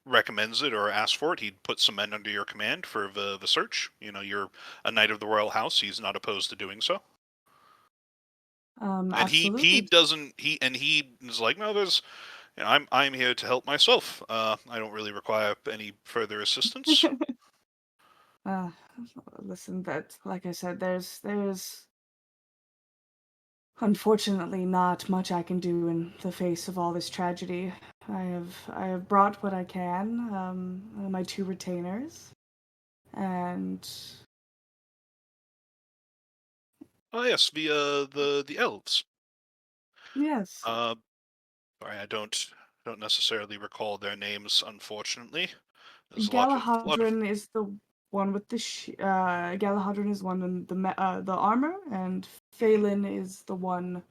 recommends it or asks for it. He'd put some men under your command for the search. You're a knight of the royal house. He's not opposed to doing so. And he absolutely. doesn't he is like, no, I'm here to help myself. I don't really require any further assistance. uh, listen, that like I said, there's unfortunately not much I can do in the face of all this tragedy. I have brought what I can, my two retainers, and Oh yes, the elves. yes, Uh, Sorry, I don't necessarily recall their names, unfortunately. There's a lot of Galahadrin is the one with the Galahadron is one in the armor, and Phelan is the one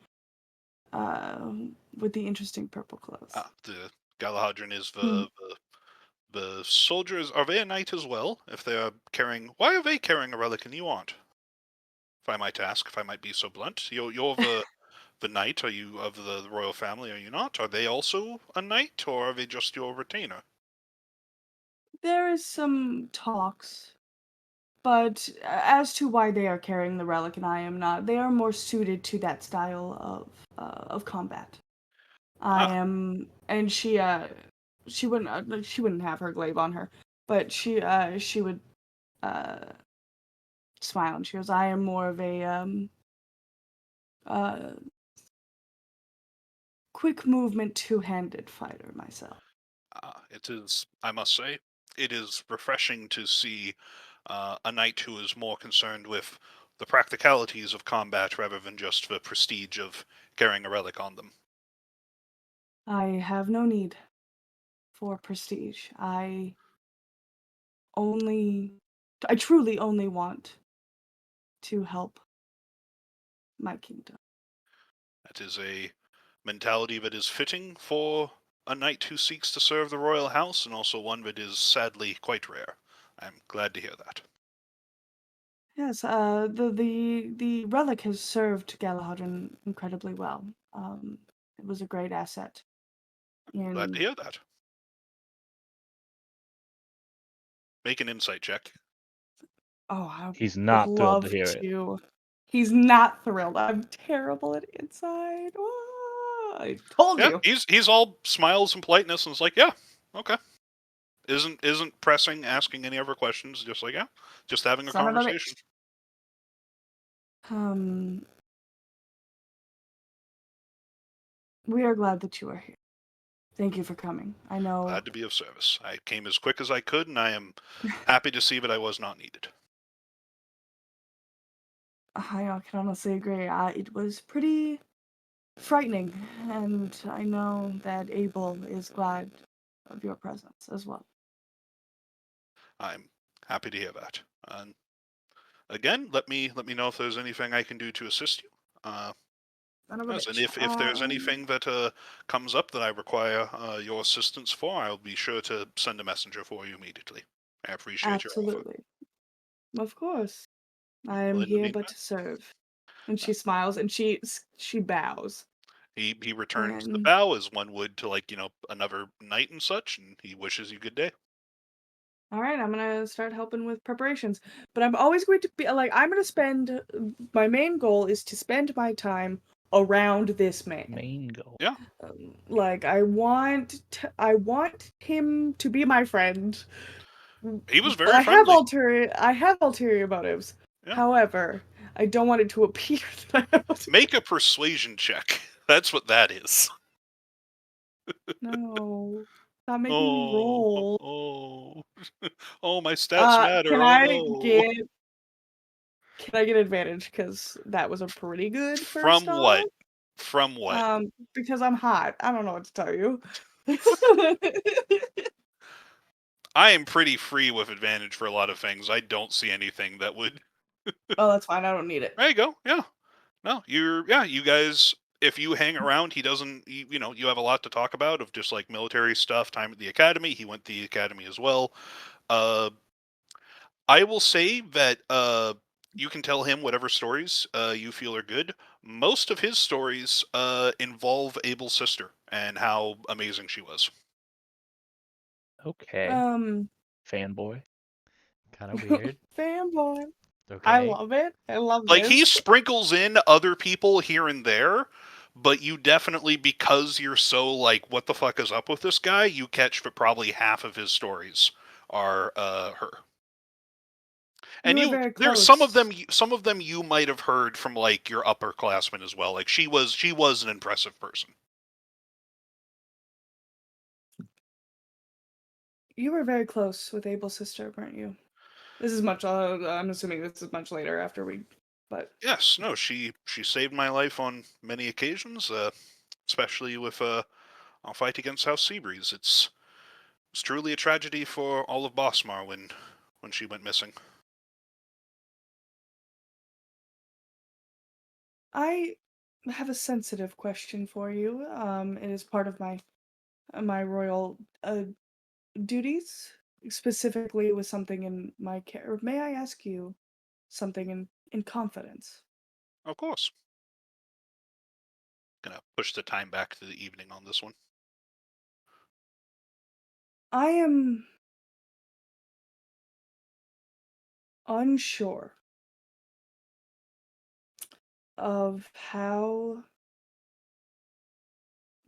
with the interesting purple clothes. The Galahadron is Hmm. the soldiers. Are they a knight as well? If they are carrying, why are they carrying a relic and you aren't? If I might ask, if I might be so blunt, you're the knight. Are you of the royal family? Are you not? Are they also a knight, or are they just your retainer? There is some talks, but as to why they are carrying the relic and I am not, they are more suited to that style of combat. I Ah, am, and she wouldn't have her glaive on her, but she would uh smile and she goes, I am more of a uh quick movement two-handed fighter myself. it is. I must say, it is refreshing to see a knight who is more concerned with the practicalities of combat rather than just the prestige of carrying a relic on them. I have no need for prestige. Only I truly only want to help my kingdom. That is a mentality that is fitting for a knight who seeks to serve the royal house, and also one that is sadly quite rare. I'm glad to hear that. Yes, the relic has served Galahadron incredibly well. It was a great asset. Glad to In hear that. Make an insight check. I He's would not thrilled to love hear it. to. He's not thrilled. I'm terrible at inside. Ah, I told Yeah, you. he's all smiles and politeness, and is like, yeah, okay. Isn't pressing, asking any other questions. Just like, yeah, just having a Son of a conversation. bitch. Um, we are glad that you are here. Thank you for coming. I know Glad to be of service. I came as quick as I could, and I am happy to see that I was not needed. I can honestly agree. It was pretty frightening, and I know that Abel is glad of your presence as well. I'm happy to hear that. And again, let me know if there's anything I can do to assist you. Son of a Yes, and bitch. if there's anything that comes up that I require your assistance for, I'll be sure to send a messenger for you immediately. I appreciate your offer. Absolutely. Of course. I am Well, in the here but meantime, to serve. And uh, she smiles and she bows. he returns the And bow as one would to, like, another knight and such, and he wishes you good day. all right, I'm gonna start helping with preparations. But I'm always going to be like, I'm gonna spend. My main goal is to spend my time around this man. Main goal. Yeah, Like I want him to be my friend. he was But very friendly. I have ulterior motives. Yeah, However, I don't want it to appear that I have ulterior. make a persuasion check. That's what that is. No, stop making me Oh, roll. oh, oh, my stats Can matter. Oh I no. get can I get advantage? Because that was a pretty good first From off. what? From what? Because I'm hot. I don't know what to tell you. I am pretty free with advantage for a lot of things. I don't see anything that would. Oh, that's fine. I don't need it. There you go. Yeah. No, yeah, you guys, if you hang around, he doesn't, you have a lot to talk about of just like military stuff, time at the academy. He went to the academy as well. Uh, I will say that you can tell him whatever stories you feel are good. Most of his stories involve Abel's sister and how amazing she was. Okay. Um, Fanboy. Kind of weird. fanboy. I Okay. love it. I love Like, he this. sprinkles in other people here and there, but you definitely, because you're so like, what the fuck is up with this guy, you catch that probably half of his stories are her. You And were you very there's close. some of them you might have heard from like your upperclassmen as well. Like, she was an impressive person. You were very close with Abel's sister, weren't you? This is much. I'm assuming this is much later after we. But Yes, no, she saved my life on many occasions, especially with our fight against House Seabreeze. It's truly a tragedy for all of Bossmar when when she went missing? I have a sensitive question for you. It is part of my royal duties, specifically with something in my care. May I ask you something in confidence? Of course. Gonna push the time back to the evening on this one. I am unsure of how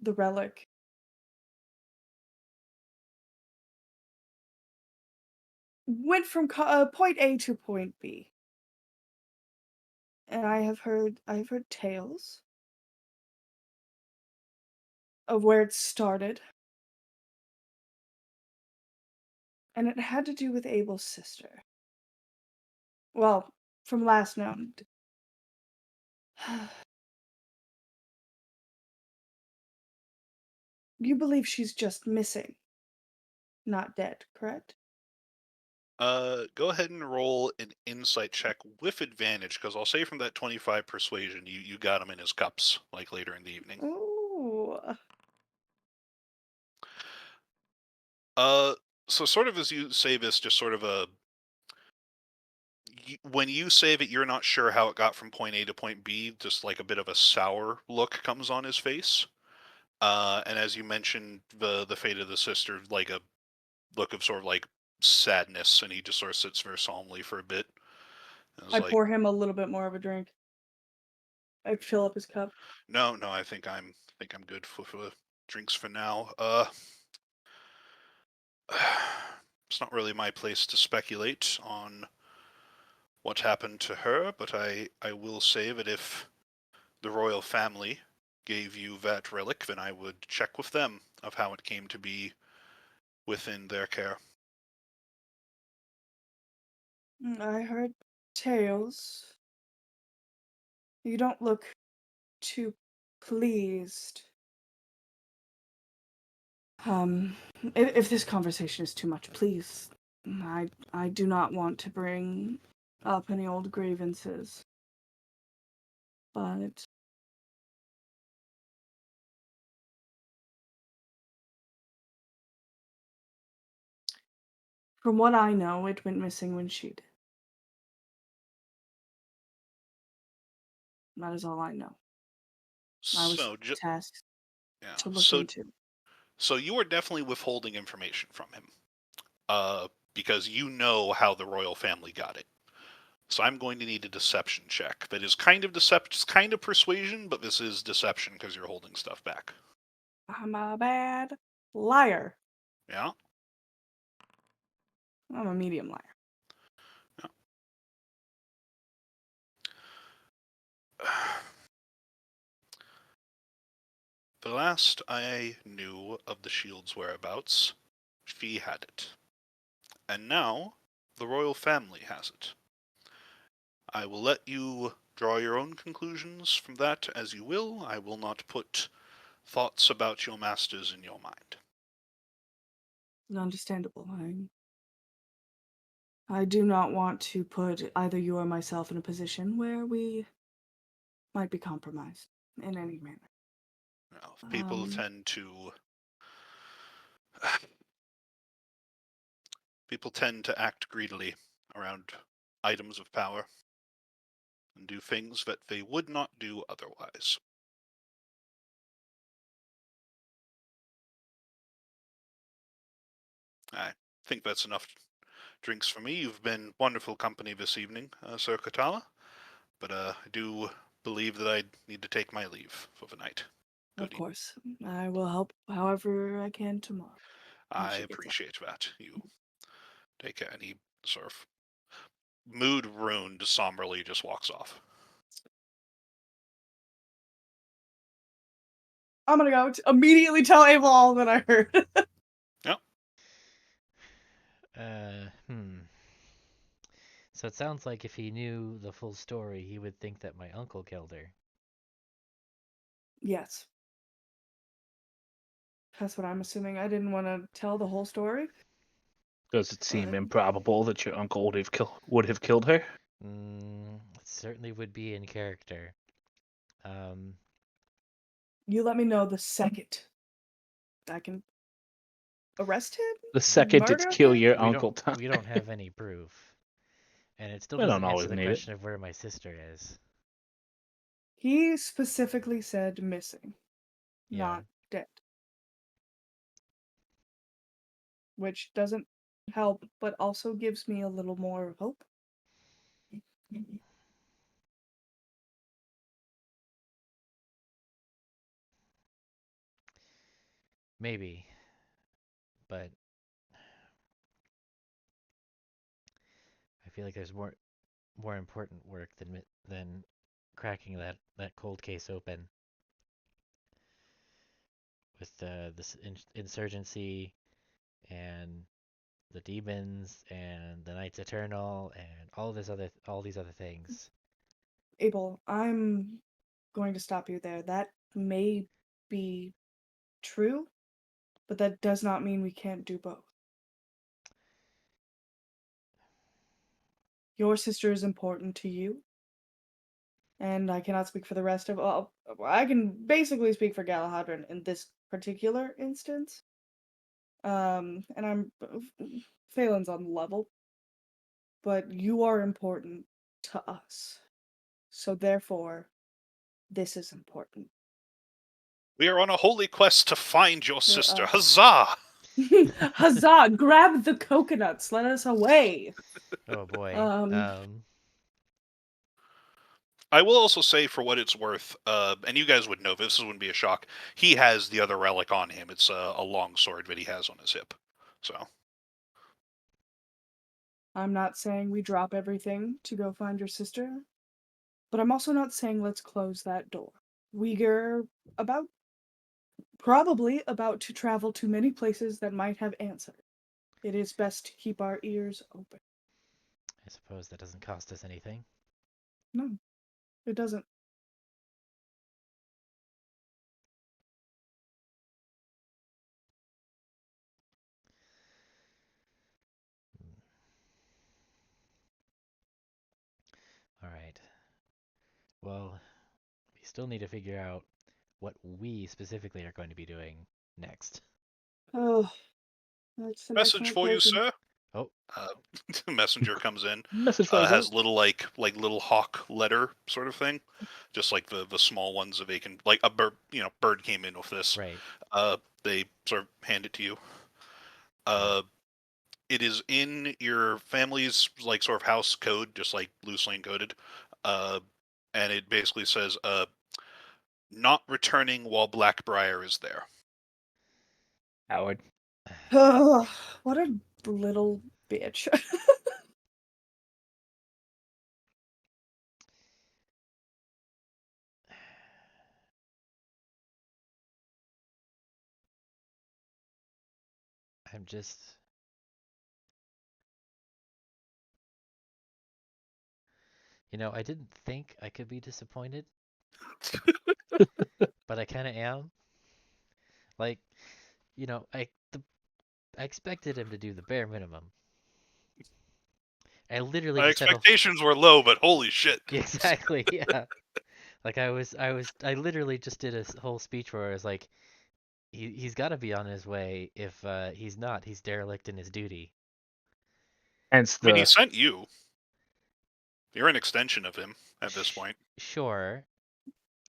the relic went from point A to point B. And I've heard tales of where it started, and it had to do with Abel's sister. Well, from last known. You believe she's just missing, not dead, correct? Go ahead and roll an insight check with advantage, because I'll say from that 25 persuasion, you got him in his cups, like later in the evening. Ooh. Uh, so sort of as you say this, just sort of when you save it, you're not sure how it got from point A to point B. Just like a bit of a sour look comes on his face. And as you mentioned, the fate of the sister, like a look of sort of like sadness, and he just sort of sits very solemnly for a bit. And it's I like, pour him a little bit more of a drink. I fill up his cup. no, no, I think I'm good for drinks for now. It's not really my place to speculate on what happened to her, but I will say that if the royal family gave you that relic, then I would check with them of how it came to be within their care. I heard tales. You don't look too pleased. Um, if this conversation is too much, please. I do not want to bring up any old grievances. But from what I know, it went missing when she did. That is all I know. I was So, tasked yeah, to look so into. so you are definitely withholding information from him, because you know how the royal family got it. So I'm going to need a deception check. That is kind of kind of persuasion, but this is deception because you're holding stuff back. I'm a bad liar. Yeah. I'm a medium liar. Yeah. The last I knew of the shield's whereabouts, she had it. And now the royal family has it. I will let you draw your own conclusions from that as you will. I will not put thoughts about your masters in your mind. Understandable. I do not want to put either you or myself in a position where we might be compromised in any manner. Now, people Um, tend to people tend to act greedily around items of power and do things that they would not do otherwise. I think that's enough drinks for me. You've been wonderful company this evening, Sir Katala, but I do believe that I need to take my leave for the night. of Good evening. course, I will help however I can tomorrow when I she gets up. appreciate that. You take care. And he sort of mood ruined somberly just walks off. I'm gonna go immediately tell Abel all that I heard. Yep. Hmm. So it sounds like if he knew the full story, he would think that my uncle killed her. Yes, that's what I'm assuming. I didn't want to tell the whole story. Does it seem But improbable that your uncle would have killed her? It certainly would be in character. Um, you let me know the second I can arrest The him, second it's murder kill him. your we don't uncle time. we don't have any proof, and it still We don't doesn't answer always the need it. question of where my sister is. He specifically said missing, Yeah. not dead, which doesn't help, but also gives me a little more hope. Maybe, but I feel like there's more important work than cracking that cold case open with this insurgency and the demons and the Knights Eternal and all these other things. Abel, I'm going to stop you there. That may be true, but that does not mean we can't do both. Your sister is important to you, and I cannot speak for the rest of. Well, I can basically speak for Galahad in this particular instance. And I'm Phelan's on the level, but you are important to us, so therefore, this is important. We are on a holy quest to find your For sister. us. Huzzah! Huzzah! Grab the coconuts. Let us away. Oh boy. Um, I will also say, for what it's worth, and you guys would know, this wouldn't be a shock, he has the other relic on him. It's a long sword that he has on his hip. So, I'm not saying we drop everything to go find your sister, but I'm also not saying let's close that door. We're about probably about to travel to many places that might have answers. It is best to keep our ears open. I suppose that doesn't cost us anything. No, it doesn't. Hmm. All right. Well, we still need to figure out what we specifically are going to be doing next. Oh, that's an message excellent for you, question. sir. Oh, Uh, messenger comes in. Message flies Has out. little like little hawk letter sort of thing, just like the small ones that they can, like a bird. Bird came in with this. right. They sort of hand it to you. Okay. Uh, it is in your family's like sort of house code, just like loosely encoded. Uh, and it basically says, "Not returning while Blackbriar is there." Howard. Oh, what a little bitch. I'm just, I didn't think I could be disappointed, but I kind of am. Like, you know, I the I expected him to do the bare minimum. I literally My just had a expectations were low, but holy shit. exactly, yeah. Like I literally just did a whole speech where I was like, he's got to be on his way. If he's not, he's derelict in his duty. Hence I mean, he the sent you. You're an extension of him at this point. Sure.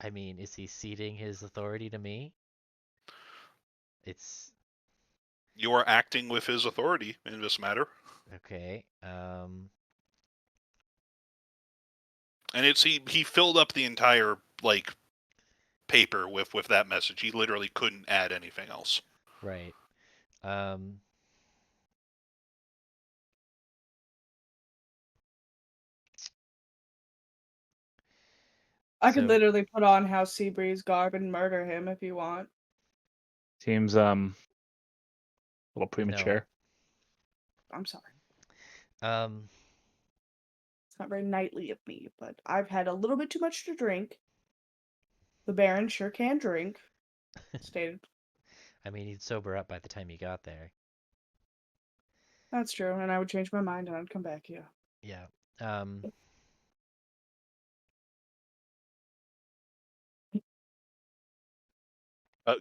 I mean, is he ceding his authority to me? It's You are acting with his authority in this matter. okay. And it's he filled up the entire like paper with that message. He literally couldn't add anything else. Right. Um, I could so literally put on House Seabreeze garb and murder him if you want. seems a little no. premature. I'm sorry. Um, It's not very knightly of me, but I've had a little bit too much to drink. The Baron sure can drink. Stated. I mean, he'd sober up by the time he got there. That's true, and I would change my mind and I'd come back, yeah. Yeah.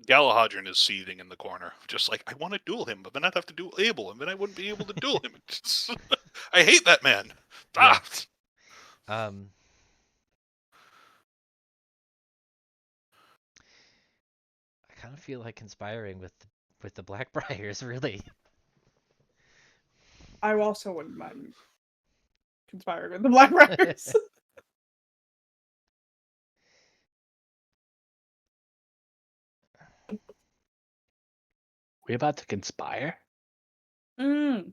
Galahadrian is seething in the corner, just like, I want to duel him, but then I'd have to duel Abel, and then I wouldn't be able to duel him. I hate that man. Yeah. Ah! I kind of feel like conspiring with the Blackbriars, really. I also wouldn't mind conspiring with the Blackbriars. We're about to conspire? Mm.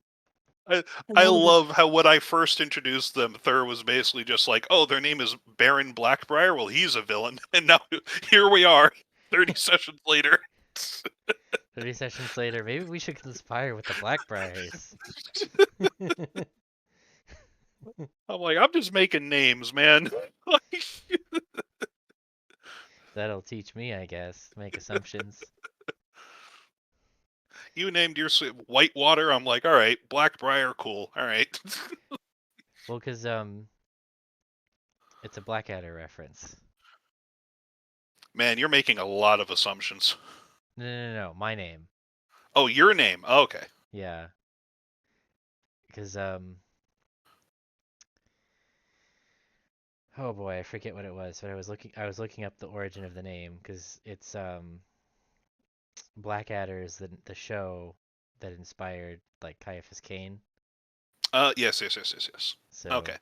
I love how when I first introduced them, Thur was basically just like, oh, their name is Baron Blackbriar? Well, he's a villain. And now here we are, 30 sessions later. 30 sessions later, maybe we should conspire with the Blackbriars. I'm like, I'm just making names, man. That'll teach me, I guess. Make assumptions. You named your Whitewater. I'm like, all right, Blackbriar, cool. All right. Well, because it's a Blackadder reference. Man, you're making a lot of assumptions. No, my name. Oh, your name. Oh, okay. Yeah. Because oh boy, I forget what it was, but I was looking up the origin of the name because it's Blackadder is the show that inspired like Caiaphas Cain. Yes. So Okay.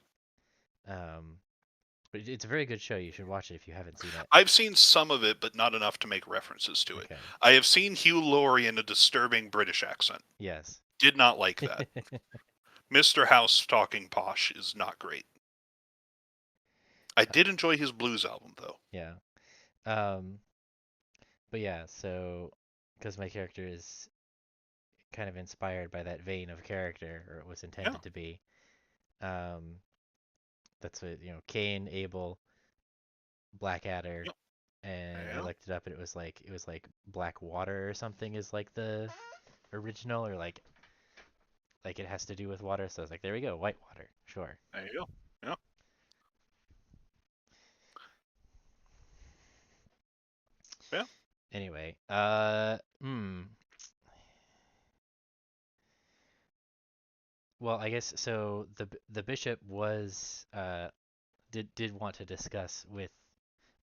but it's a very good show. You should watch it if you haven't seen it. I've seen some of it, but not enough to make references to it. Okay. I have seen Hugh Laurie in a disturbing British accent. Yes. Did not like that. Mr. House talking posh is not great. I did enjoy his blues album, though. Yeah. But yeah, so because my character is kind of inspired by that vein of character, or it was intended to be. That's what, Cain, Abel, Blackadder, Yep. and I Yeah. looked it up and it was like Black Water or something is like the original, or like it has to do with water. So I was like, there we go, Whitewater, sure. There you go. Yeah. Yeah. Anyway, well, I guess so. The bishop was did want to discuss with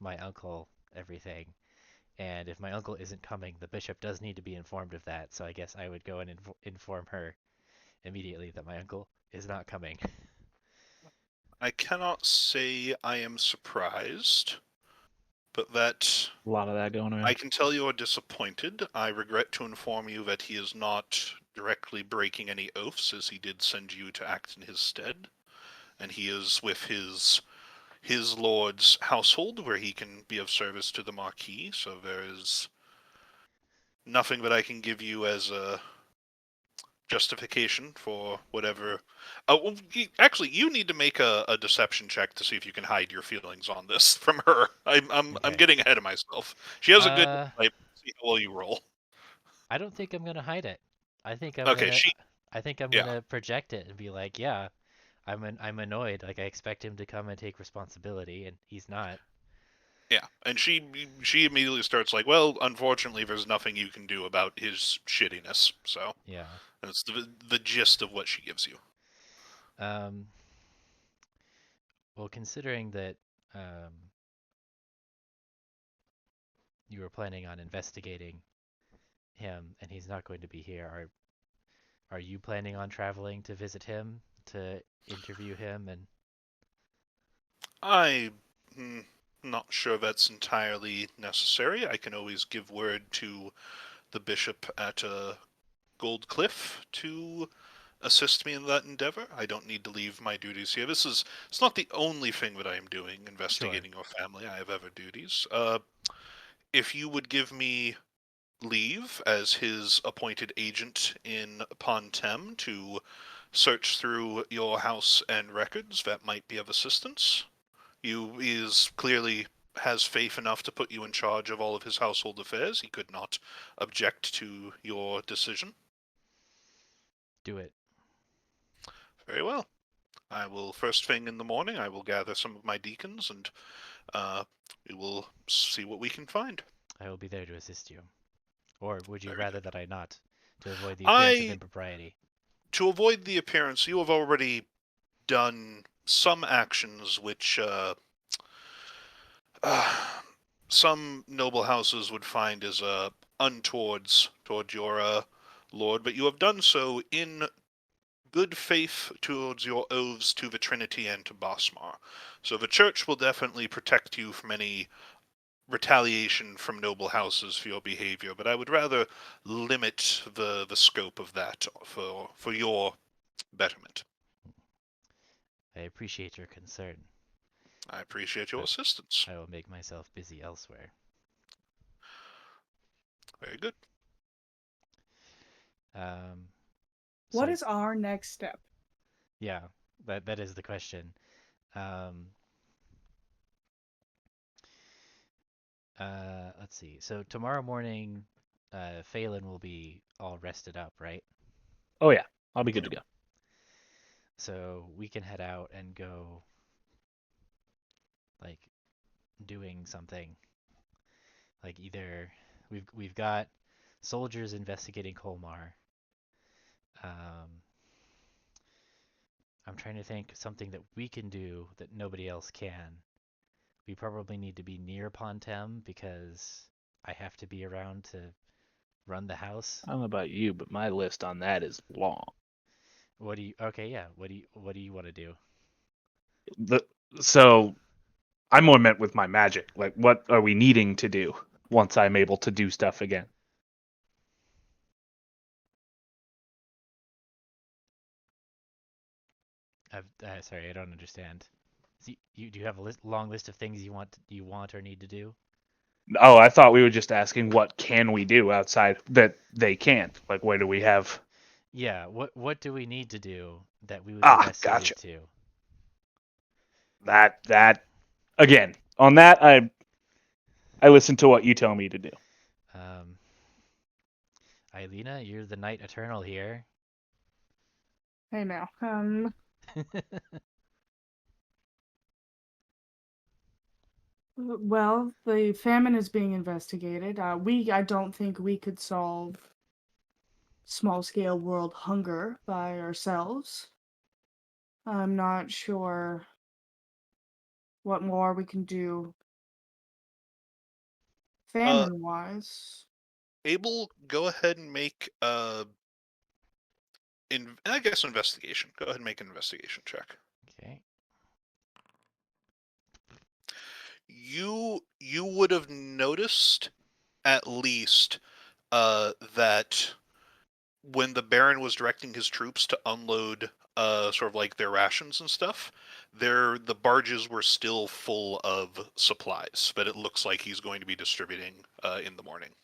my uncle everything, and if my uncle isn't coming, the bishop does need to be informed of that. So I guess I would go and inform her immediately that my uncle is not coming. I cannot say I am surprised, but that A lot of that going around. I can tell you are disappointed. I regret to inform you that he is not directly breaking any oaths, as he did send you to act in his stead, and he is with his lord's household, where he can be of service to the Marquis. So there is nothing that I can give you as a justification for whatever. Well, actually, you need to make a deception check to see if you can hide your feelings on this from her. I'm Okay. getting ahead of myself. She has a good type. See how well you roll. I don't think I'm gonna hide it. I think Okay, I'm yeah, gonna project it and be like, yeah, I'm annoyed. Like I expect him to come and take responsibility, and he's not. yeah, and she immediately starts like, well, unfortunately, there's nothing you can do about his shittiness. So Yeah. that's the gist of what she gives you. Um. Well, considering that you were planning on investigating him and he's not going to be here, are you planning on traveling to visit him to interview him and I'm not sure that's entirely necessary. I can always give word to the bishop at Gold Cliff to assist me in that endeavor. I don't need to leave my duties here. It's not the only thing that I am doing, investigating your family. I have other duties. If you would give me leave as his appointed agent in Pontem to search through your house and records, that might be of assistance. He is clearly has faith enough to put you in charge of all of his household affairs. He could not object to your decision. do it? Very well. I will first thing in the morning. I will gather some of my deacons, and we will see what we can find. I will be there to assist you. Or would you Very rather good. that I not, to avoid the appearance of I impropriety? To avoid the appearance, you have already done some actions which some noble houses would find as untowards toward your lord, but you have done so in good faith towards your oaths to the Trinity and to Bosmar. So the church will definitely protect you from any retaliation from noble houses for your behavior, but I would rather limit the scope of that for your betterment. I appreciate your concern, I appreciate your but assistance. I will make myself busy elsewhere. Very good. Um, What so is our next step? yeah, that is the question. Um, let's see. So tomorrow morning, Phelan will be all rested up, right? Oh yeah, I'll be good to go. So we can head out and go like doing something. Like either we've got soldiers investigating Colmar. Um, I'm trying to think something that we can do that nobody else can. We probably need to be near Pontem because I have to be around to run the house. I don't know about you, but my list on that is long. What do you? Okay, yeah. What do you want to do? The so I'm more meant with my magic. Like, what are we needing to do once I'm able to do stuff again? Sorry, I don't understand. Do you have a long list of things you want or need to do? Oh, I thought we were just asking what can we do outside that they can't. Like, where do we have? Yeah. What do we need to do that we would be Ah, best gotcha. suited to? That again. On that, I listen to what you tell me to do. Um, Eilina, you're the Knight Eternal here. Hey now. Well, the famine is being investigated. I don't think we could solve small-scale world hunger by ourselves. I'm not sure what more we can do Uh, famine-wise. Abel, go ahead and make I guess investigation. Go ahead and make an investigation check. Okay. You would have noticed at least that when the Baron was directing his troops to unload sort of like their rations and stuff, the barges were still full of supplies that it looks like he's going to be distributing in the morning.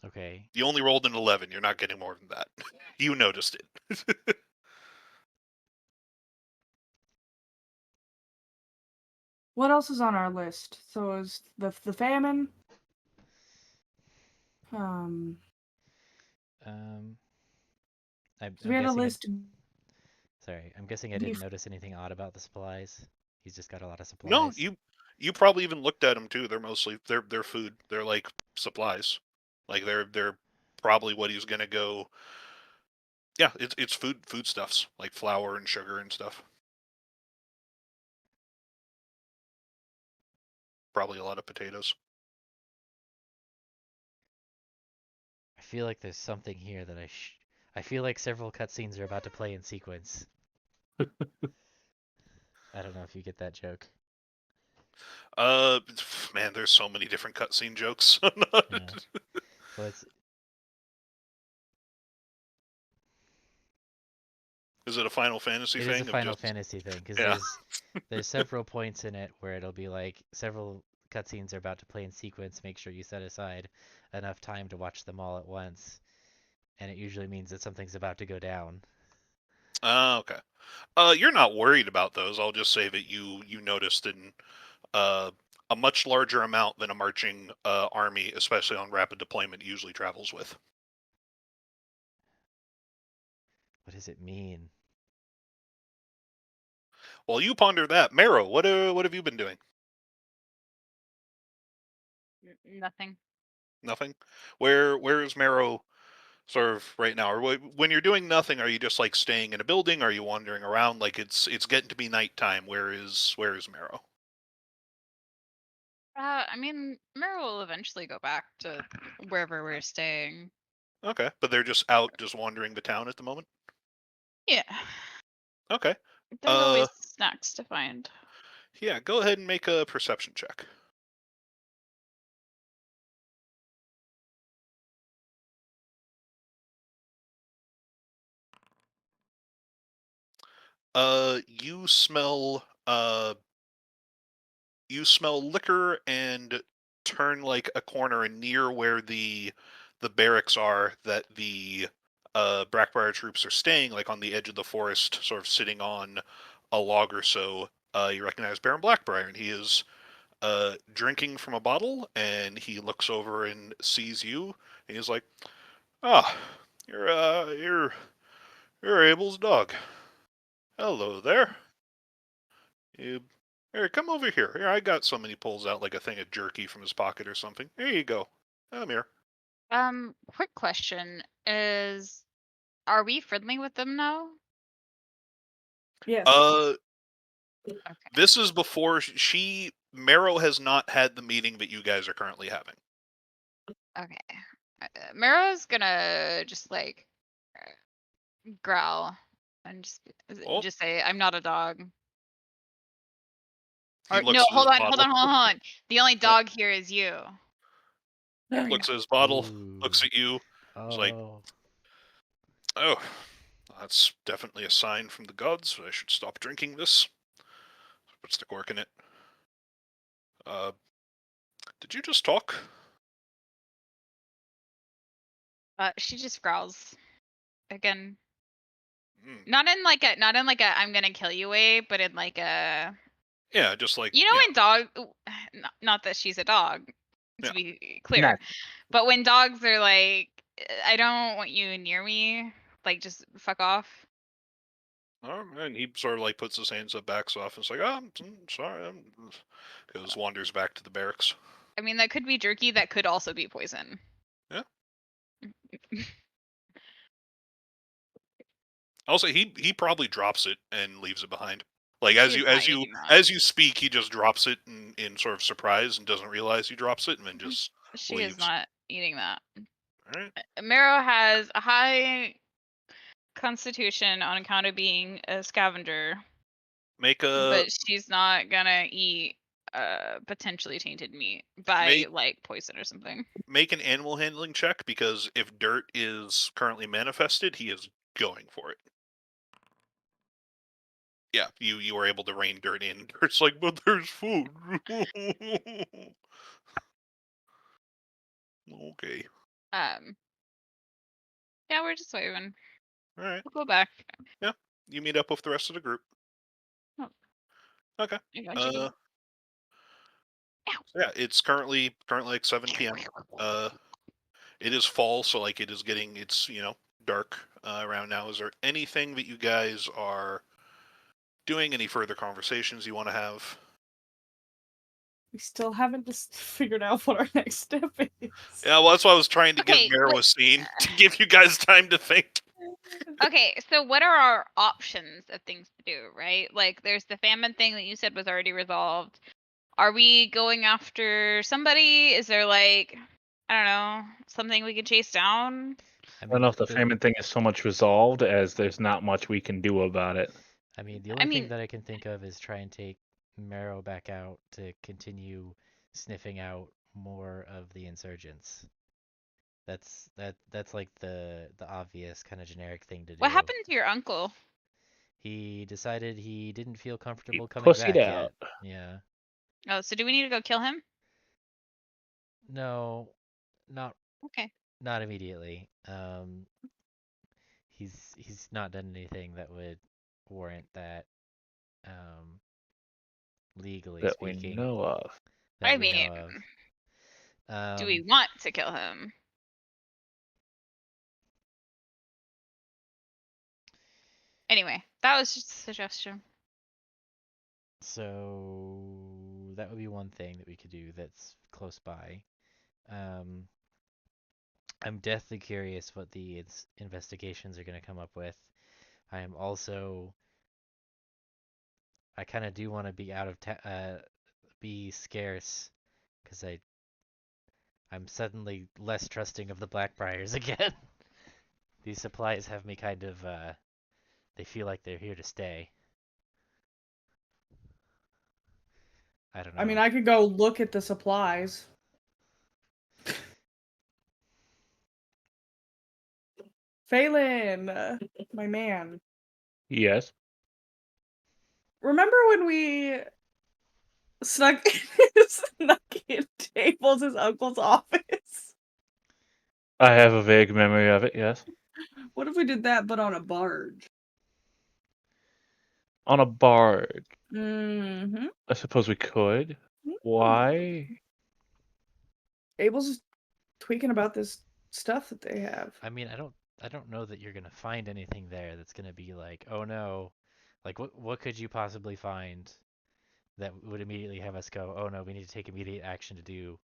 Okay. You only rolled an 11. You're not getting more than that. You noticed it. What else is on our list? So is the famine? Um, Um, I'm so we I'm had a guessing list. I'm guessing I didn't Beef. notice anything odd about the supplies. He's just got a lot of No, supplies. you probably even looked at them too. They're mostly they're food. They're like supplies. Like they're probably what he's gonna go. Yeah, it's foodstuffs like flour and sugar and stuff. Probably a lot of potatoes. I feel like there's something here that I feel like several cutscenes are about to play in sequence. I don't know if you get that joke. Uh, man, there's so many different cutscene jokes. Yeah. Well, Is it a Final Fantasy it is a thing of Final just Fantasy thing because yeah? there's several points in it where it'll be like several cutscenes are about to play in sequence. Make sure you set aside enough time to watch them all at once, and it usually means that something's about to go down. Okay. You're not worried about those. I'll just say that you noticed in uh a much larger amount than a marching army, especially on rapid deployment, usually travels with. What does it mean? While you ponder that, Marrow, what have you been doing? Nothing. Nothing. Where is Marrow sort of right now? Or when you're doing nothing, are you just like staying in a building? Are you wandering around? Like it's getting to be nighttime. Where is Marrow? I mean, Mira will eventually go back to wherever we're staying. Okay, but they're just out, just wandering the town at the moment. Yeah. Okay. There's always snacks to find. Yeah. Go ahead and make a perception check. You smell liquor and turn like a corner near where the barracks are that the Blackbriar troops are staying, like on the edge of the forest, sort of sitting on a log or so. You recognize Baron Blackbriar, and he is drinking from a bottle, and he looks over and sees you, and he's like, "Ah, you're Abel's dog. Hello there. You Here, come over here. Here, I got some." And he pulls out like a thing of jerky from his pocket or something. Here you go. Come here. Quick question is, are we friendly with them now? Yes. Okay. This is before Marrow has not had the meeting that you guys are currently having. Okay. Mira's gonna just like growl and Oh, just say, "I'm not a dog." he Or no, looks at his hold bottle. on. The only Uh, dog here is you. There we looks go. at his bottle. Looks Ooh. at you. He's like, Oh. "Oh, that's definitely a sign from the gods. I should stop drinking this." Puts the cork in it. Did you just talk? She just growls again. Mm. Not in like a I'm gonna kill you way, but in like a Yeah, just like you know when dog not that she's a dog, Yeah. to be clear. Not- But when dogs are like, I don't want you near me, like just fuck off. And he sort of like puts his hands up, backs off, and is like, "Oh, I'm sorry." Goes wanders back to the barracks. I mean, that could be jerky. That could also be poison. Yeah. I'll say he probably drops it and leaves it behind. Like as She's you not as you eating that. as you speak, he just drops it in sort of surprise and doesn't realize he drops it, and then just She is leaves. not eating that. All right. Marrow has a high constitution on account of being a scavenger, Make a but she's not gonna eat potentially tainted meat by like poison or something. make an animal handling check, because if dirt is currently manifested, he is going for it. Yeah, you are able to rain dirt in. Dirt's like, "But there's food." Okay. Yeah, we're just waving. All right. We'll go back. Yeah. You meet up with the rest of the group. Oh, Okay. I got you. So yeah, it's currently like 7 p.m. It is fall, so like it's dark around now. Is there anything that you guys are doing? Any further conversations you want to have? We still haven't just figured out what our next step is. Yeah, well, that's why I was trying to give Okay, Marrow a scene to give you guys time to think. Okay, so what are our options of things to do, right? Like, there's the famine thing that you said was already resolved. Are we going after somebody? Is there like, I don't know, something we can chase down? I I don't know mean, if the famine thing is so much resolved as there's not much we can do about it. the I only thing mean, that I can think of is try and take Marrow back out to continue sniffing out more of the insurgents. That's like the obvious kind of generic thing to what do. happened to your uncle? He decided he didn't feel He comfortable coming pussied back out. yet. Yeah. Oh, so do we need to go kill him? No, not Okay. not immediately. He's not done anything that would warrant that, legally That we speaking, know of. that I we mean, know of. do we want to kill him? Anyway, that was just a suggestion. So that would be one thing that we could do that's close by. I'm deathly curious what the investigations are going to come up with. I am also, I kind of do want to be be scarce, because I'm suddenly less trusting of the Blackbriars again. These supplies have me kind of, they feel like they're here to stay. I don't I mean, know. I could go look at the supplies. Phelan, my man. Yes. Remember when we snuck in Tables' uncle's office? I have a vague memory of it, yes. What if we did that, but on a barge? On a barge. Mm-hmm. I suppose we could. Why? Abel's tweaking about this stuff that they have. I mean, I don't know that you're gonna find anything there that's gonna be like, oh no, like what could you possibly find that would immediately have us go, oh no, we need to take immediate action to do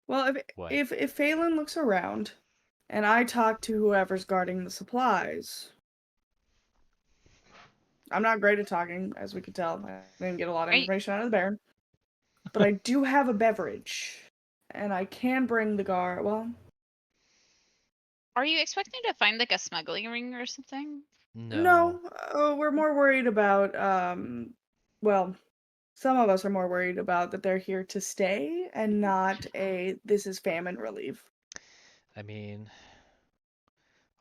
Well, what? if Phelan looks around, and I talk to whoever's guarding the supplies. I'm not great at talking, as we could tell. I didn't get a lot of Are you, information out of the Baron. But I do have a beverage. And I can bring the guard. Well, are you expecting to find like a smuggling ring or something? No. no. We're more worried about, well, some of us are more worried about that they're here to stay and not this is famine relief. I mean,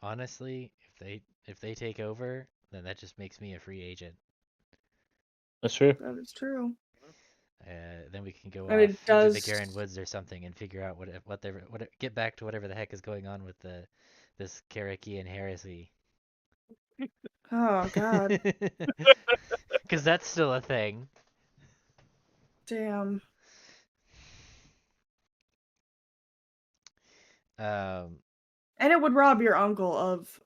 honestly, if they take over, then that just makes me a free agent. That's true. That is true. Then we can go And off it into the does. Garen Woods or something and figure out get back to whatever the heck is going on with this Karakian heresy. Oh, God. Because that's still a thing. Damn. Um, And it would rob your uncle of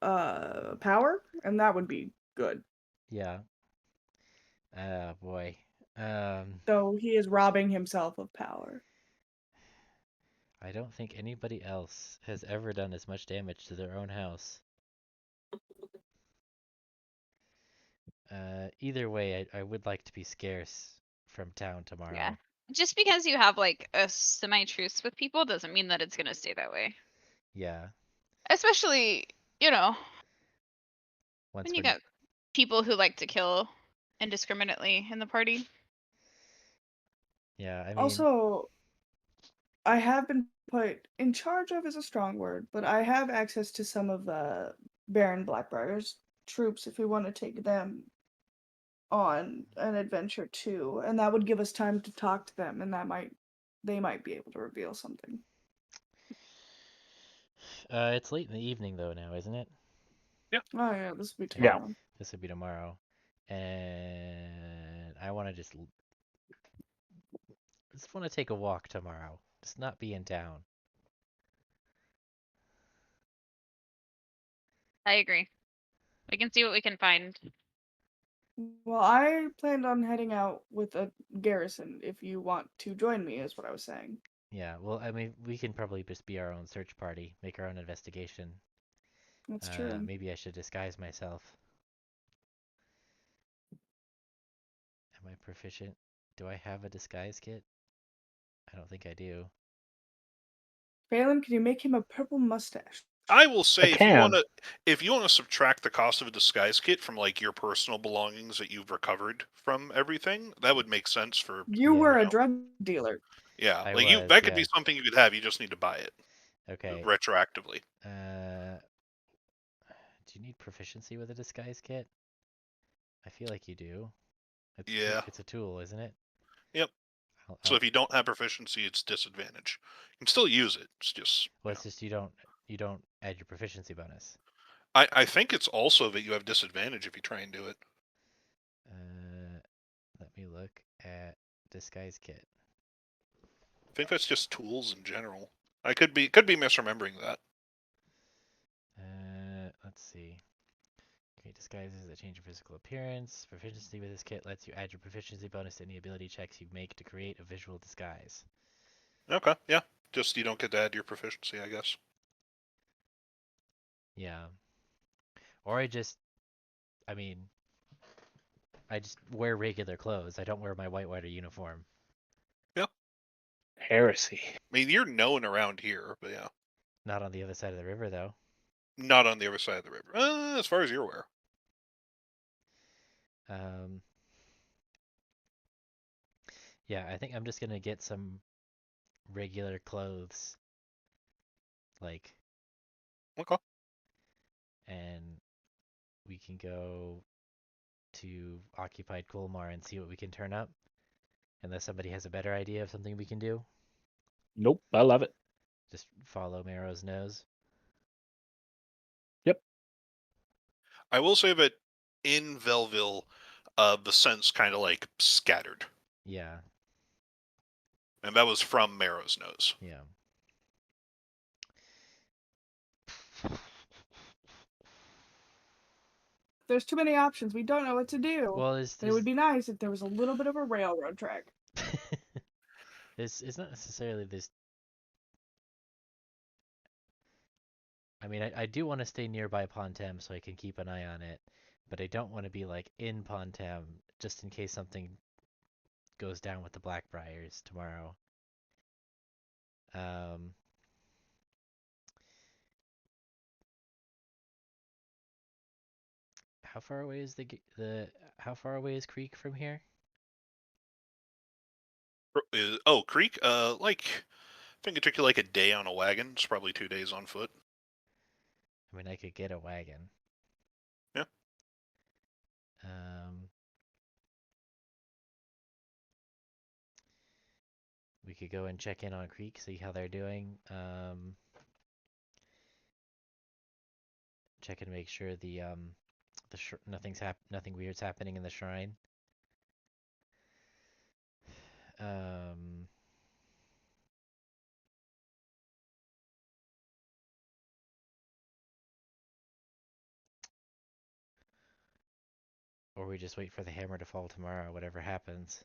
power, and that would be good. yeah. Oh boy. Um, So he is robbing himself of power. I don't think anybody else has ever done as much damage to their own house. Either way, I would like to be scarce from town Yeah. tomorrow. Just because you have like a semi-truce with people doesn't mean that it's gonna stay that way. Yeah. Especially, you know, Once when you we're got people who like to kill indiscriminately in the party. Yeah, I mean, Also, I have been put in charge of is a strong word, but I have access to some of the Baron Blackbriar's troops if we want to take them on an adventure too, and that would give us time to talk to them, and they might be able to reveal something. it's late in the evening though now, isn't it? Oh yeah, this will be Yeah, tomorrow. this would be tomorrow, and I want to just want to take a walk tomorrow. Just not be in town. I agree. We can see what we can find. Well, I planned on heading out with a garrison if you want to join me, is what I was saying. Yeah, well, I mean, we can probably just be our own search party, make our own investigation. That's true. Maybe I should disguise myself. Am I proficient? Do I have a disguise kit? I don't think I do. Phelan, can you make him a purple mustache? I will say, I can. if you want to subtract the cost of a disguise kit from like your personal belongings that you've recovered from everything, that would make sense for You Yeah, were a you know, drug dealer. yeah, I like you was, that could yeah. be something you could have. You just need to buy it Okay. retroactively. Do you need proficiency with a disguise kit? I feel like you do. Yeah. It's a tool, isn't it? Yep. So if you don't have proficiency, it's disadvantage. You can still use it. It's just Well, it's just you don't add your proficiency bonus. I think it's also that you have disadvantage if you try and do it. Let me look at disguise kit. I think that's just tools in general. I could be misremembering that. Let's see. Okay, disguises that change your physical appearance. Proficiency with this kit lets you add your proficiency bonus to any ability checks you make to create a visual disguise. Okay, yeah. Just you don't get to add your proficiency, I guess. Yeah. Or I mean, I just wear regular clothes. I don't wear my Whitewater uniform. Yeah. Heresy. I mean, you're known around here, but yeah. Not on the other side of the river, though. Not on the other side of the river. As far as you're aware. Um, yeah, I think I'm just gonna get some regular clothes, like, Okay. and we can go to occupied Kulmar and see what we can turn up. Unless somebody has a better idea of something we can do, Nope, I love it. just follow Marrow's nose. Yep. I will say that in Velville, the scent's kind of like scattered. Yeah, And that was from Marrow's nose. yeah. There's too many options. We don't know what to do. Well, And it would be nice if there was a little bit of a railroad track. it's not necessarily this. I mean, I do want to stay nearby Pontem so I can keep an eye on it, but I don't want to be like in Pontem just in case something goes down with the Blackbriars tomorrow. Um, how far away is how far away is Creek from here? Creek? Like, I think it took you like a day on a wagon. It's probably 2 days on foot. I mean, I could get a wagon. Yeah. Um, we could go and check in on Creek, see how they're doing. Check and make sure nothing weird's happening in the shrine. Um, or we just wait for the hammer to fall tomorrow, whatever happens.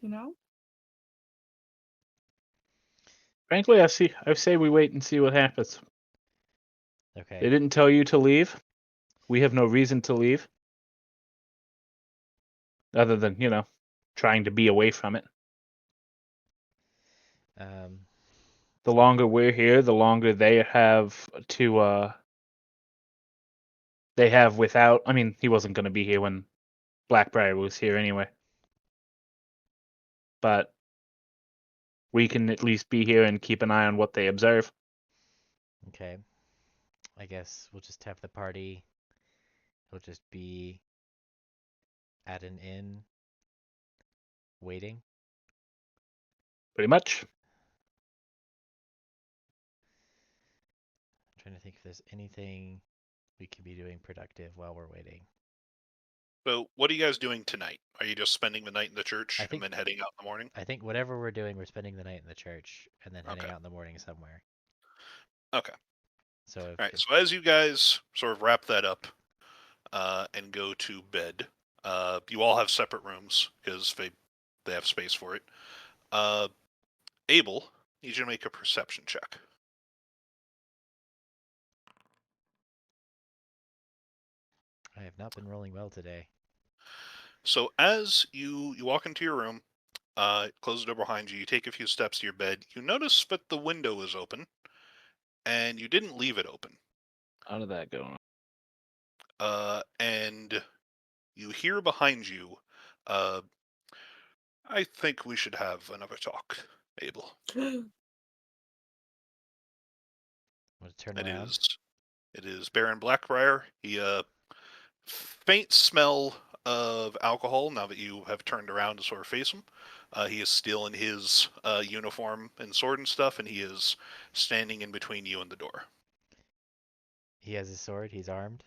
You know? Frankly, I say we wait and see what happens. Okay. They didn't tell you to leave. We have no reason to leave. Other than, trying to be away from it. Um, The longer we're here, the longer they have to they have without. I mean, he wasn't going to be here when Blackbriar was here anyway. But we can at least be here and keep an eye on what they observe. okay. I guess we'll just have the party. It'll just be at an inn, waiting. Pretty much. I'm trying to think if there's anything we could be doing productive while we're waiting. So, what are you guys doing tonight? Are you just spending the night in the church I and think then heading out in the morning? I think whatever we're doing, we're spending the night in the church and then heading Okay. out in the morning somewhere. Okay. So All right. if So, as you guys sort of wrap that up and go to bed, you all have separate rooms because they have space for it. Abel, need you to make a perception check. I have not been rolling well today. So, as you walk into your room, close the door behind you, you take a few steps to your bed, you notice that the window is open, and you didn't leave it open. How did that go? And you hear behind you, uh, I think we should have another talk, Abel. Want to turn It around? is, it is Baron Blackbriar. He, faint smell of alcohol now that you have turned around to sort of face him. He is still in his uniform and sword and stuff, and he is standing in between you and the door. He has his sword. He's armed.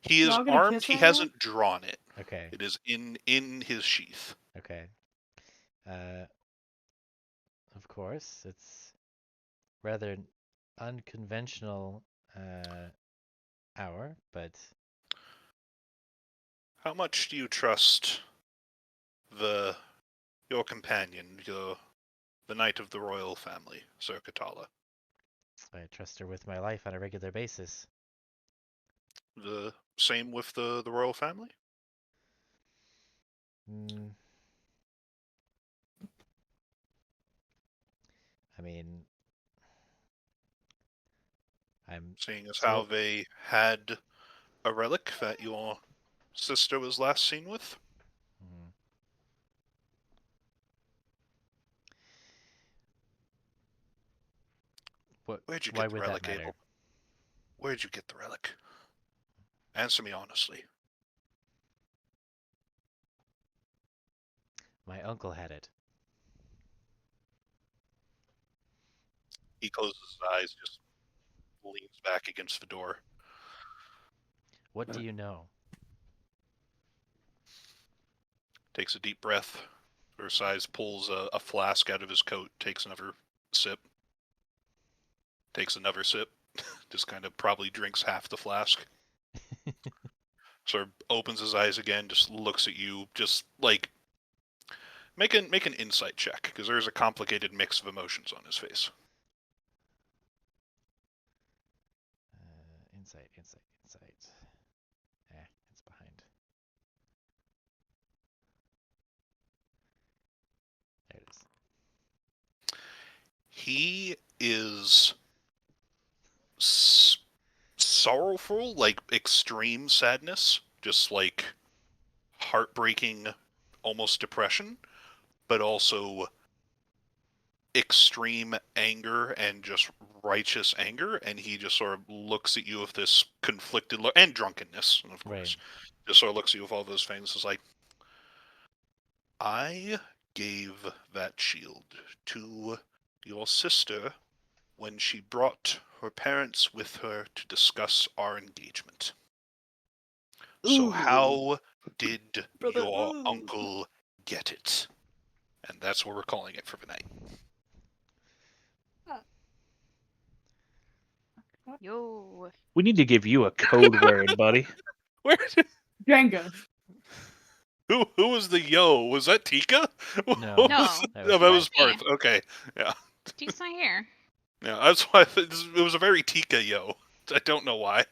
He is Y'all gonna armed. kiss He right now? hasn't drawn it. Okay. It is in his sheath. Okay. Uh, of course, it's rather unconventional hour, but How much do you trust your companion, the knight of the royal family, Sir Katala? I trust her with my life on a regular basis. The same with the royal family? Mm, I mean, I'm Seeing as how so they had a relic that your sister was last seen with? mm, what? Where'd you Why get the would that relic, matter? Abel? Where'd you get the relic? Answer me honestly. My uncle had it. He closes his eyes, just leans back against the door. What do you know? Takes a deep breath. Versailles pulls a flask out of his coat, takes another sip. Takes another sip. Just kind of probably drinks half the flask. Sort of opens his eyes again, just looks at you, just like make an insight check, because there's a complicated mix of emotions on his face. Insight. It's behind. There it is. He is sorrowful, like extreme sadness, just like heartbreaking, almost depression, but also extreme anger and just righteous anger. And he just sort of looks at you with this conflicted look, and drunkenness, of Right. course. Just sort of looks at you with all those things. It's like, I gave that shield to your sister when she brought her parents with her to discuss our engagement. So Ooh, how did brother. your Ooh. uncle get it? And that's what we're calling it for the night. Yo. We need to give you a code word, buddy. Where did, Jenga. who was the yo? Was that Tika? No, What was No, that no, was that that Parth. was was me. Parth. Okay, yeah, Teek's not here. yeah. That's why it was a very Tika yo. I don't know why.